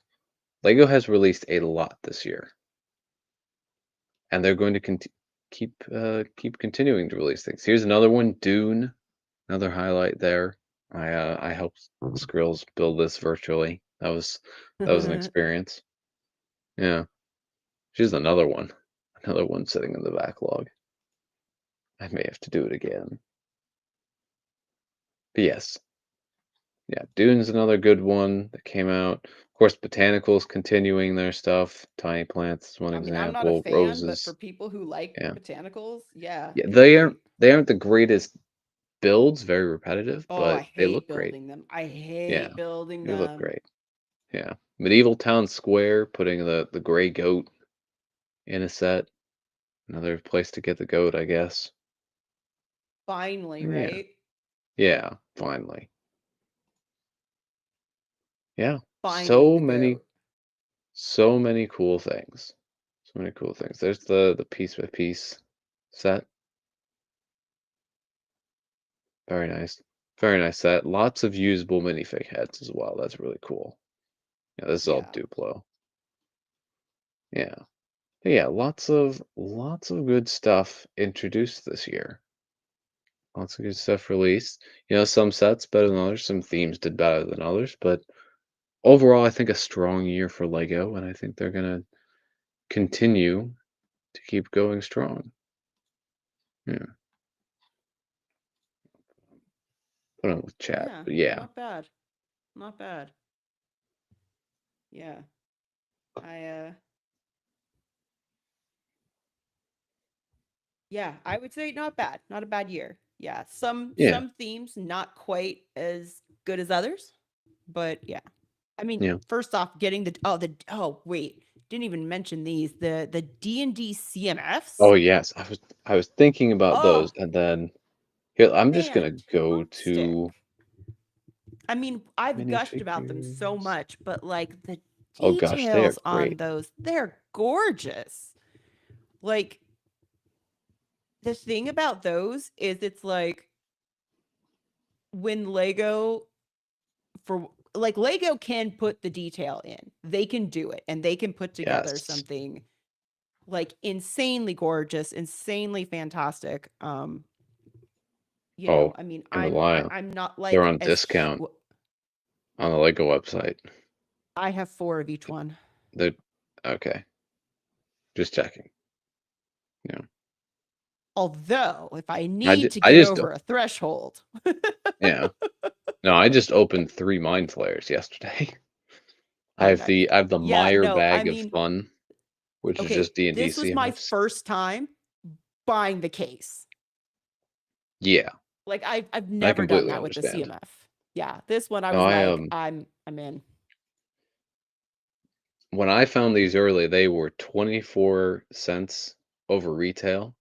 Lego has released a lot this year, and they're going to keep continuing to release things. Here's another one, Dune, another highlight there. I helped Skrills build this virtually. That was an experience. Yeah, she's another one sitting in the backlog. I may have to do it again. But yes, yeah, Dune's another good one that came out. Of course, Botanicals continuing their stuff. Tiny plants is one I mean, I'm not a example. fan, but for Roses, people who like yeah. botanicals, yeah, Yeah, they're great. they aren't the greatest builds, very repetitive, Oh, I but they hate look great. building them. I Yeah, hate building they look them. great. Yeah. Medieval Town Square, putting the gray goat in a set. Another place to get the goat, I guess. Finally, Yeah. right? Yeah, finally. Yeah. Finally, So the many goat. so many cool things. So many cool things. There's the piece by piece set. Very nice. Very nice set. Lots of usable minifig heads as well. That's really cool. Yeah, this is all Yeah. Duplo. Yeah. Yeah, lots of good stuff introduced this year. Lots of good stuff released. Some sets better than others, some themes did better than others, but overall I think a strong year for Lego, and I think they're gonna continue to keep going strong. Yeah. Put on with chat. Yeah. But yeah. Not bad. Not bad. Yeah. I Yeah, I would say not bad. Not a bad year. Yeah. Some Yeah. some themes not quite as good as others, but yeah. I mean, Yeah. first off, getting oh wait, didn't even mention these. The D&D CMFs. Oh yes. I was thinking about those Oh, and then here I'm just gonna go to fantastic. I mean, I've gushed about them so minifigures. much, but like the Oh gosh, they are details on great. those, they're gorgeous. Like the thing about those is it's like when Lego for like Lego can put the detail in. They can do it and they can put together Yes. something like insanely gorgeous, insanely fantastic. Oh, I mean, and the line. I'm not They're like on discount w- on the Lego website. I have 4 of each one. They're okay. Just checking. Yeah. Although, if I I need just, to I get just over a threshold, yeah. No, I just opened 3 mind flayers yesterday. I oh have nice. the Yeah, Meyer no, I bag of mean, fun, which is okay, just D&D this was my CMFs. first time buying the case. Yeah, Like I've I never done completely that with the understand. CMF. Yeah, this one I No, was like, I'm in. when I found these early, they were 24 cents over retail,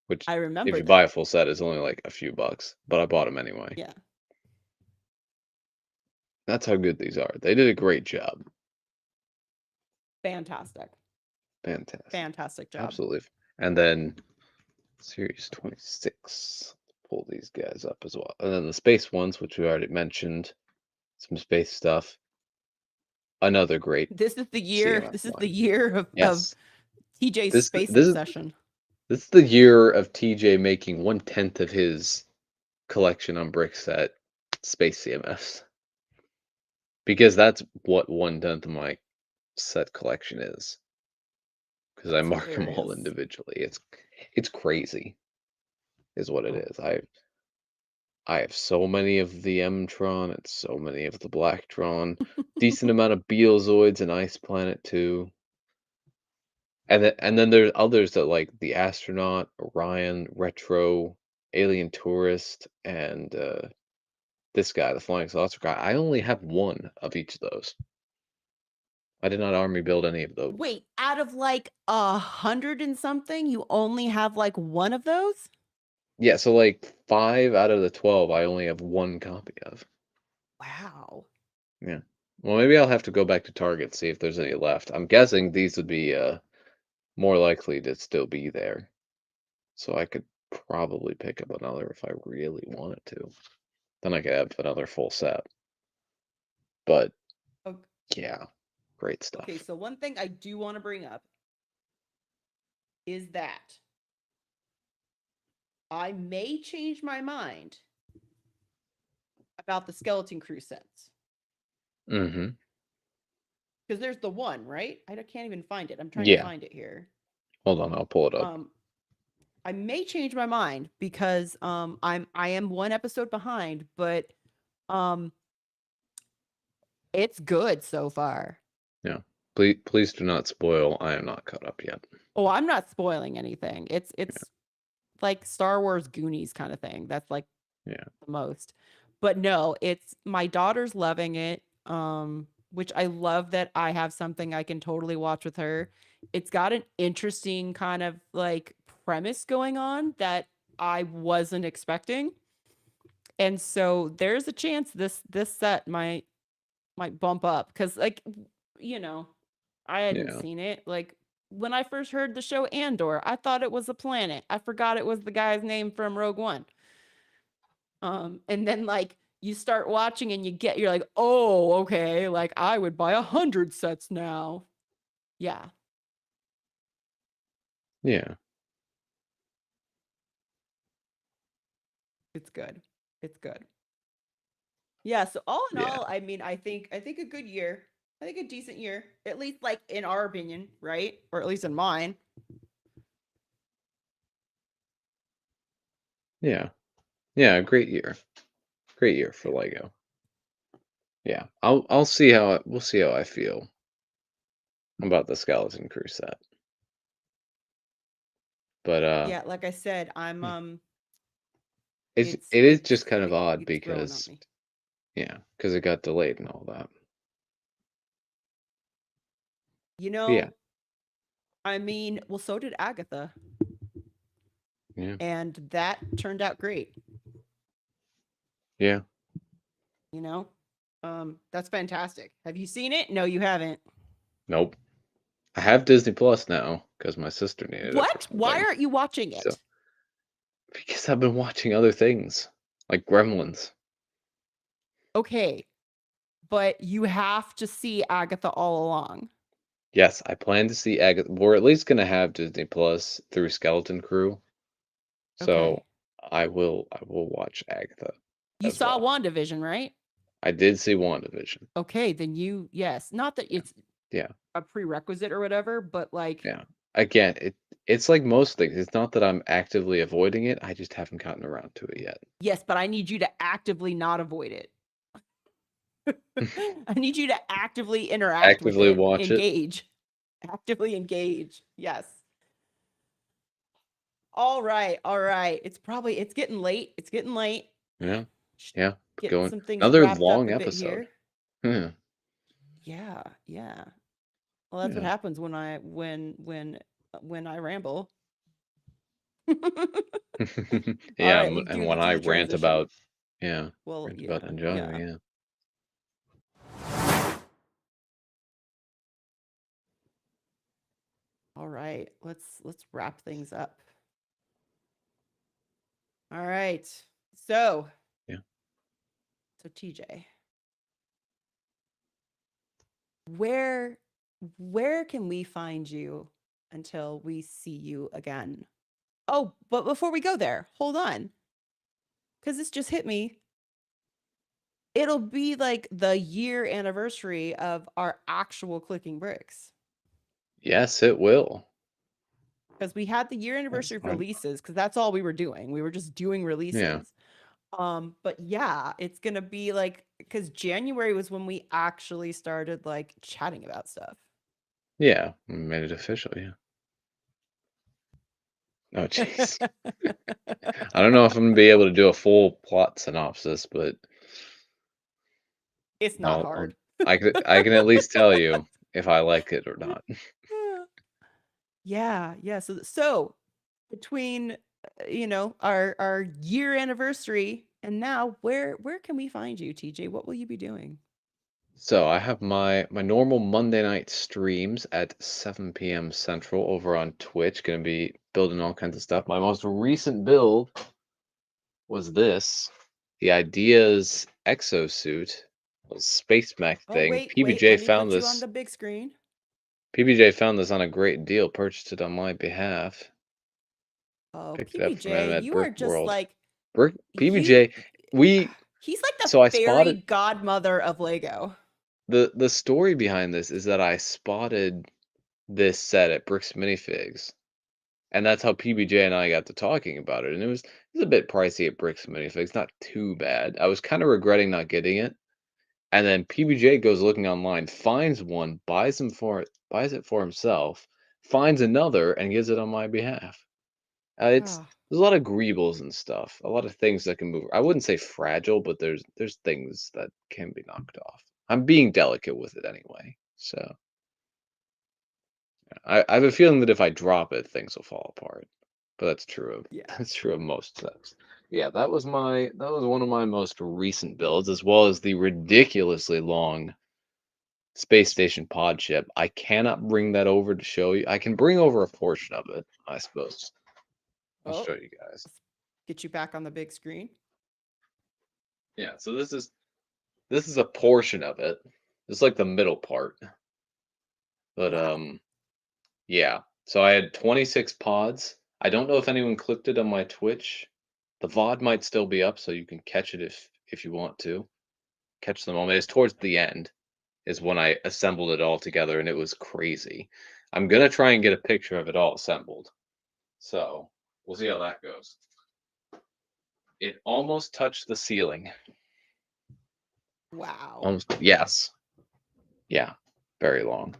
which I if remember you buy a that. full set is only like a few bucks, but I bought them anyway. Yeah, That's how good these are. They did a great job. fantastic. Fantastic. Fantastic job. Absolutely. And then Series 26. Pull these guys up as well. And then the space ones, which we already mentioned, some space stuff. Another great CMF This is the line. year of Yes. TJ's This space this is obsession. this is the year of TJ making 1/10 of his collection on brick set space CMFs. Because that's what 1/10 of my set collection is. Because I That's mark them all hilarious. individually. It's crazy, is what it is. I have so many of the M-Tron and so many of the Blacktron. Decent amount of Beelzoids and Ice Planet too. And then there's others that like the Astronaut, Orion, Retro, Alien Tourist, and this guy, the Flying Saucer guy. I only have one of each of those. I did not army build any of those. Wait, out of like 100 and something, you only have like one of those? Yeah, so like 5 out of the 12 I only have one copy of. Wow. Yeah. Well, maybe I'll have to go back to Target, see if there's any left. I'm guessing these would be more likely to still be there. So I could probably pick up another if I really wanted to. Then I could have another full set. But O- yeah, great Okay, stuff. so one thing I do want to bring up is that I may change my mind about the Skeleton Crew sets. Mm-hmm. Because there's the one, right? I can't even find it. I'm trying to Yeah. find it here. Hold on, I'll pull it up. Um, I may change my mind because I am one episode behind, but um it's good so far. Yeah. Please do not spoil. I am not caught up yet. Oh, I'm not spoiling anything. It's like Star Wars Goonies kind of thing. That's like Yeah. the most. But no, it's my daughter's loving it. Which I love that I have something I can totally watch with her. It's got an interesting kind of like premise going on that I wasn't expecting. And so there's a chance this set might bump up because, like, you know, I hadn't Yeah. seen it. Like when I first heard the show Andor, I thought it was a planet. I forgot it was the guy's name from Rogue One. And then like you start watching and you're like, oh, okay, like I would buy 100 sets now. Yeah, Yeah. it's good. It's good. Yeah, so all in Yeah. all, I mean, I think a good year. I think a decent year, at least like in our opinion, right? Or at least in mine. Yeah. Yeah. Great year. Great year for Yeah. Lego. Yeah. I'll see how we'll see how I feel about the Skeleton Crew set. But Yeah, like I said, I'm yeah. It is just kind of odd it's growing on because me. yeah, because it got delayed and all that. You But yeah. know, I mean, well, so did Agatha, Yeah. and that turned out great, Yeah. you know? That's fantastic. Have you seen it? No, you haven't. Nope. I have Disney Plus now because my sister needed it for What? Why something. aren't you watching So it? because I've been watching other things like Gremlins. Okay, but you have to see Agatha all along. Yes, I plan to see Agatha. We're at least gonna have Disney Plus through Skeleton Crew, Okay. so I will watch Agatha You as saw well. WandaVision, right? I did see WandaVision. Okay, then yes, not that Yeah, it's yeah, a prerequisite or whatever, but like, yeah. Again, it's like most things. It's not that I'm actively avoiding it. I just haven't gotten around to it yet. yes, but I need you to actively not avoid it. I need you to actively interact with Actively it, watch it. engage, actively engage. Yes. All right, all right. It's getting late. It's getting late. Yeah, yeah. Getting Going some things another wrapped up long a bit episode. here. Yeah, Yeah, yeah. Well, that's what yeah. happens when I ramble. All Yeah, right, we'll and do when do I the transition. Well, rant about yeah, enjoying yeah. it, yeah. All right, let's wrap things up. All right. So, Yeah. so TJ, where where can we find you until we see you again? Oh, but before we go there, hold on. Cuz this just hit me. It'll be like the year anniversary of our actual clicking bricks. Yes, it will. Because we had the year That's anniversary of right. releases, because that's all we were doing. We were just doing Yeah. releases. But yeah, it's gonna be like because January was when we actually started like chatting about stuff. Yeah, we made it official, yeah. Oh, jeez. I don't know if I'm gonna be able to do a full plot synopsis, but It's not I'll, I'll hard. I can at least tell you if I like it or not. Yeah, yeah. So between our year anniversary and now, where can we find you, TJ? What will you be doing? So I have my normal Monday night streams at 7 p.m. Central over on Twitch. Gonna be building all kinds of stuff. My most recent build was this, the Ideas exosuit, a space mech Oh, thing. wait, let me put you on the big screen. PBJ found this on a great deal, purchased it on my behalf. Oh, Picked it up from him PBJ, at you are Brick just World. like you PBJ, we he's like the so I fairy spotted godmother of Lego. the story behind this is that I spotted this set at Brick's Minifigs. And that's how PBJ and I got to talking about it. And it was a bit pricey at Brick's Minifigs, not too bad. I was kind of regretting not getting it. And then PBJ goes looking online, finds one, buys it for himself, finds another, and gives it on my behalf. It's Ah, there's a lot of greebles and stuff, a lot of things that can move. I wouldn't say fragile, but there's things that can be knocked off. I'm being delicate with it anyway. So I have a feeling that if I drop it, things will fall apart. But that's true of yeah. that's true of most sets. Yeah, that was one of my most recent builds, as well as the ridiculously long space station pod ship. I cannot bring that over to show you. I can bring over a portion of it, I suppose. I'll Oh, show you guys. let's get you back on the big screen. Yeah, so this is a portion of it. It's like the middle part. But Wow. yeah. So I had 26 pods. I don't know if anyone clicked it on my Twitch. The VOD might still be up, so you can catch it if you want to. Catch the moment. It's towards the end is when I assembled it all together, and it was crazy. I'm gonna try and get a picture of it all assembled. So we'll see how that goes. It almost touched the ceiling. Wow. Almost, yes. Yeah. Very long.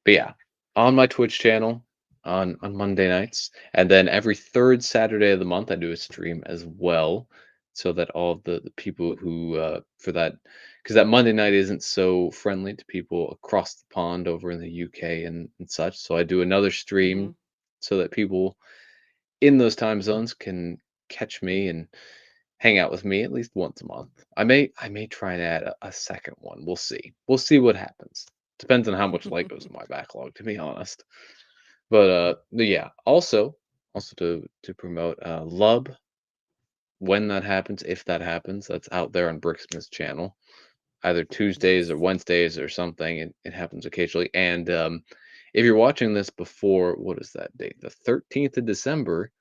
But yeah, on my Twitch channel on Monday nights, and then every third Saturday of the month, I do a stream as well, so that all of the people who for that because that Monday night isn't so friendly to people across the pond over in the UK and such. So I do another Hmm. stream so that people in those time zones can catch me and hang out with me at least once a month. I may try and add a second one. We'll see. We'll see what happens. Depends on how much light goes in my backlog, to be honest. But yeah, also to promote Lub when that happens, if that happens, that's out there on Bricksmith's channel, either Tuesdays or Nice. Wednesdays or something. It happens occasionally. And if you're watching this before, what is that date? The 13th of December.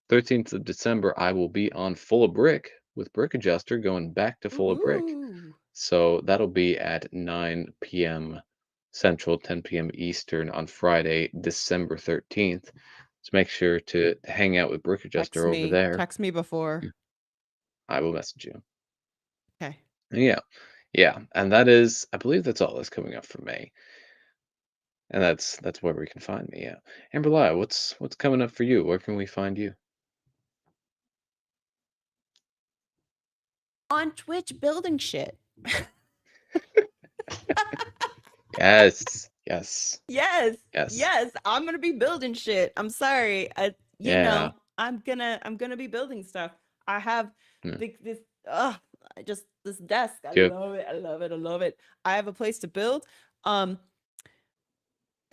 13th of December, I will be on Full of Brick with Brick Adjuster going back to Full of Brick. Ooh. So that'll be at 9 p.m. Central, 10 p.m. Eastern on Friday, December 13th. So make sure to hang out with Brick Adjuster Text over me. there. Text me before. Yeah, I will message you. Okay. Yeah. Yeah. And that is, I believe that's all that's coming up for me. And that's where we can find me. Yeah. Amber Lyle, what's coming up for you? Where can we find you? On Twitch building shit. Yes. Yes. Yes. Yes. Yes. I'm gonna be building shit. I'm sorry. Yeah. I'm gonna be building stuff. I have Yeah. this I just this desk. I Do you have love it. I love it. I love it. I have a place to build. Um,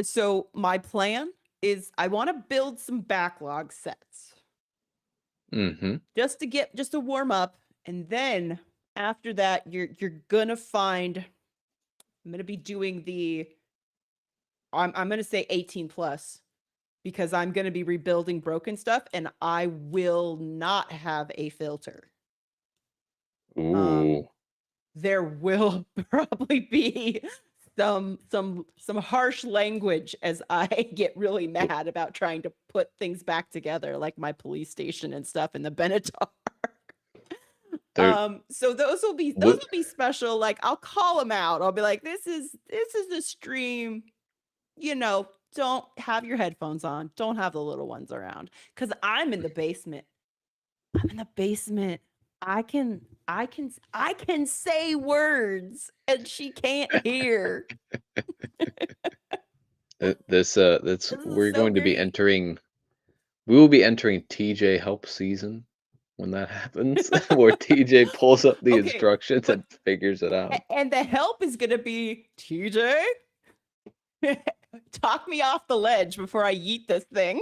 so my plan is I want to build some backlog sets mhm. just to warm up, and then after that you're gonna find I'm gonna be doing the I'm gonna say 18 plus because I'm gonna be rebuilding broken stuff and I will not have a filter. Um, Ooh. there will probably be some harsh language as I get really W mad about trying to put things back together, like my police station and stuff in the Benatar. there So those what will be special. Like I'll call them out. I'll be like, this is a stream. Don't have your headphones on. Don't have the little ones around. Cause I'm in the basement. I'm in the basement. I can say words and she can't hear. that's This is we're so going to be great. entering we will be entering TJ help season when that happens, where TJ pulls up the Okay, instructions but and figures it out. and the help is gonna be TJ. Talk me off the ledge before I yeet this thing.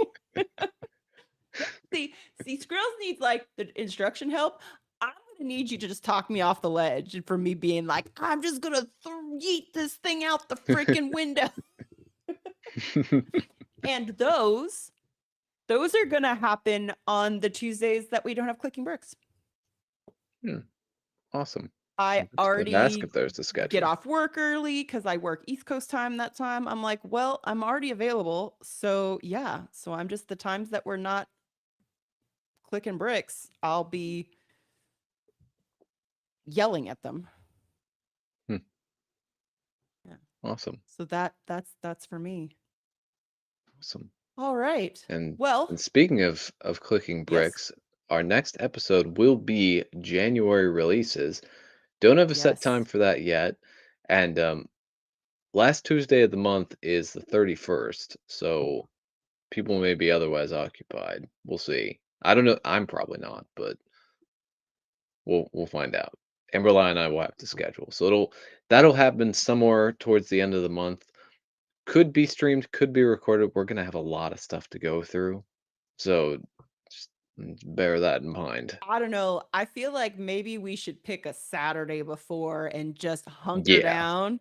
See, Skrills needs like the instruction help. I'm gonna need you to just talk me off the ledge, and for me being like, I'm just gonna yeet this thing out the freaking window. And those are gonna happen on the Tuesdays that we don't have clicking bricks. Hmm, awesome. I I was going to ask already if there's a get schedule. off work early because I work East Coast time that time. I'm like, well, I'm already available. So yeah. So I'm just the times that we're not clicking bricks, I'll be yelling at them. Hmm, Yeah. awesome. So that's for me. Awesome. All right. And Well, and speaking of clicking yes. bricks, our next episode will be January releases. Don't have a set time Yes. for that yet. And last Tuesday of the month is the 31st, so people may be otherwise occupied. We'll see. I don't know. I'm probably not, but we'll find out. Kimberly and I will have to schedule. So that'll happen somewhere towards the end of the month. Could be streamed, could be recorded. We're gonna have a lot of stuff to go through. So just bear that in mind. I don't know. I feel like maybe we should pick a Saturday before and just hunker Yeah. down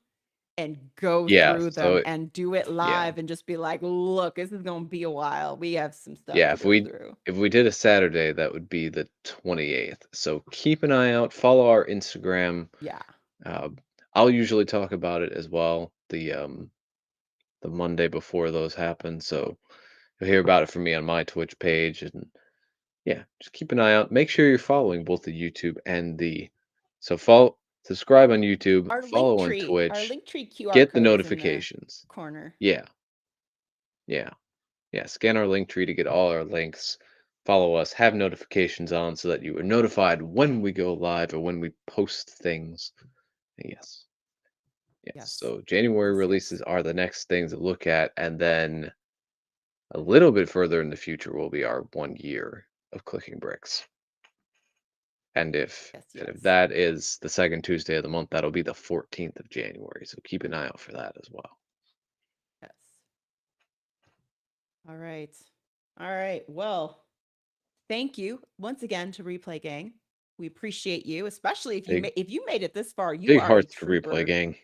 and go Yeah. through them So and do it yeah. live and just be like, look, this is gonna be a while. We have some stuff Yeah, to go through. if we did a Saturday, that would be the 28th. So keep an eye out, follow our Instagram. Yeah. Uh, I'll usually talk about it as well, the Monday before those happen. So you'll hear about it from me on my Twitch page, and yeah, just keep an eye out. Make sure you're following both the YouTube and the so follow subscribe on YouTube, follow on Our Twitch, link tree QR get the code is in the notifications. corner. Yeah, yeah. Yeah, scan our link tree to get all our links. Follow us, have notifications on so that you are notified when we go live or when we post things. Yes, yes. Yes. So January Yes, yes. releases are the next things to look at, and then a little bit further in the future will be our 1 year of clicking bricks. Yes, And if yes. that is the second Tuesday of the month, that'll be the 14th of January. So keep an eye out for that as well. Yes. All right. All right. Well, thank you once again to Replay Gang. We appreciate you, especially Big if you made it this far, you big are a hearts for replay trooper. gang.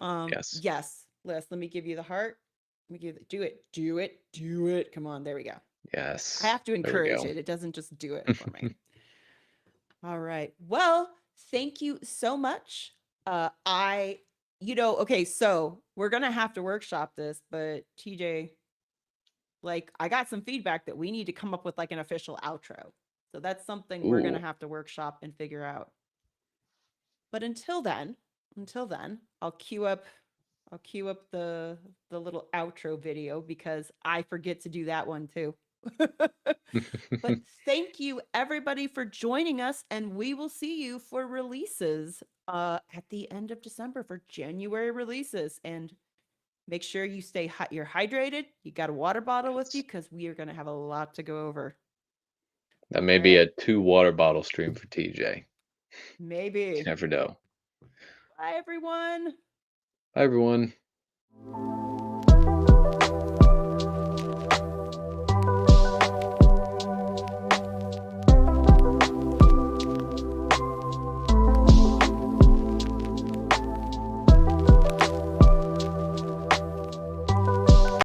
Yes. Yes. Let me give you the heart. Let me give it. Do it. Do it. Do it. Come on. There we go. I Yes. have to There we encourage go. it. It doesn't just do it for me. All right. Well, thank you so much. I, okay, so we're gonna have to workshop this, but TJ, like, I got some feedback that we need to come up with like an official outro. So that's something we're gonna Ooh. have to workshop and figure out. But until then, I'll queue up the little outro video because I forget to do that one too. But thank you everybody for joining us, and we will see you for releases at the end of December for January releases. And make sure you you're hydrated. You got a water bottle with you Yes. because we are going to have a lot to go over. That may All be a right, 2 water bottle stream for TJ. You maybe. never know. Bye everyone. Bye, everyone.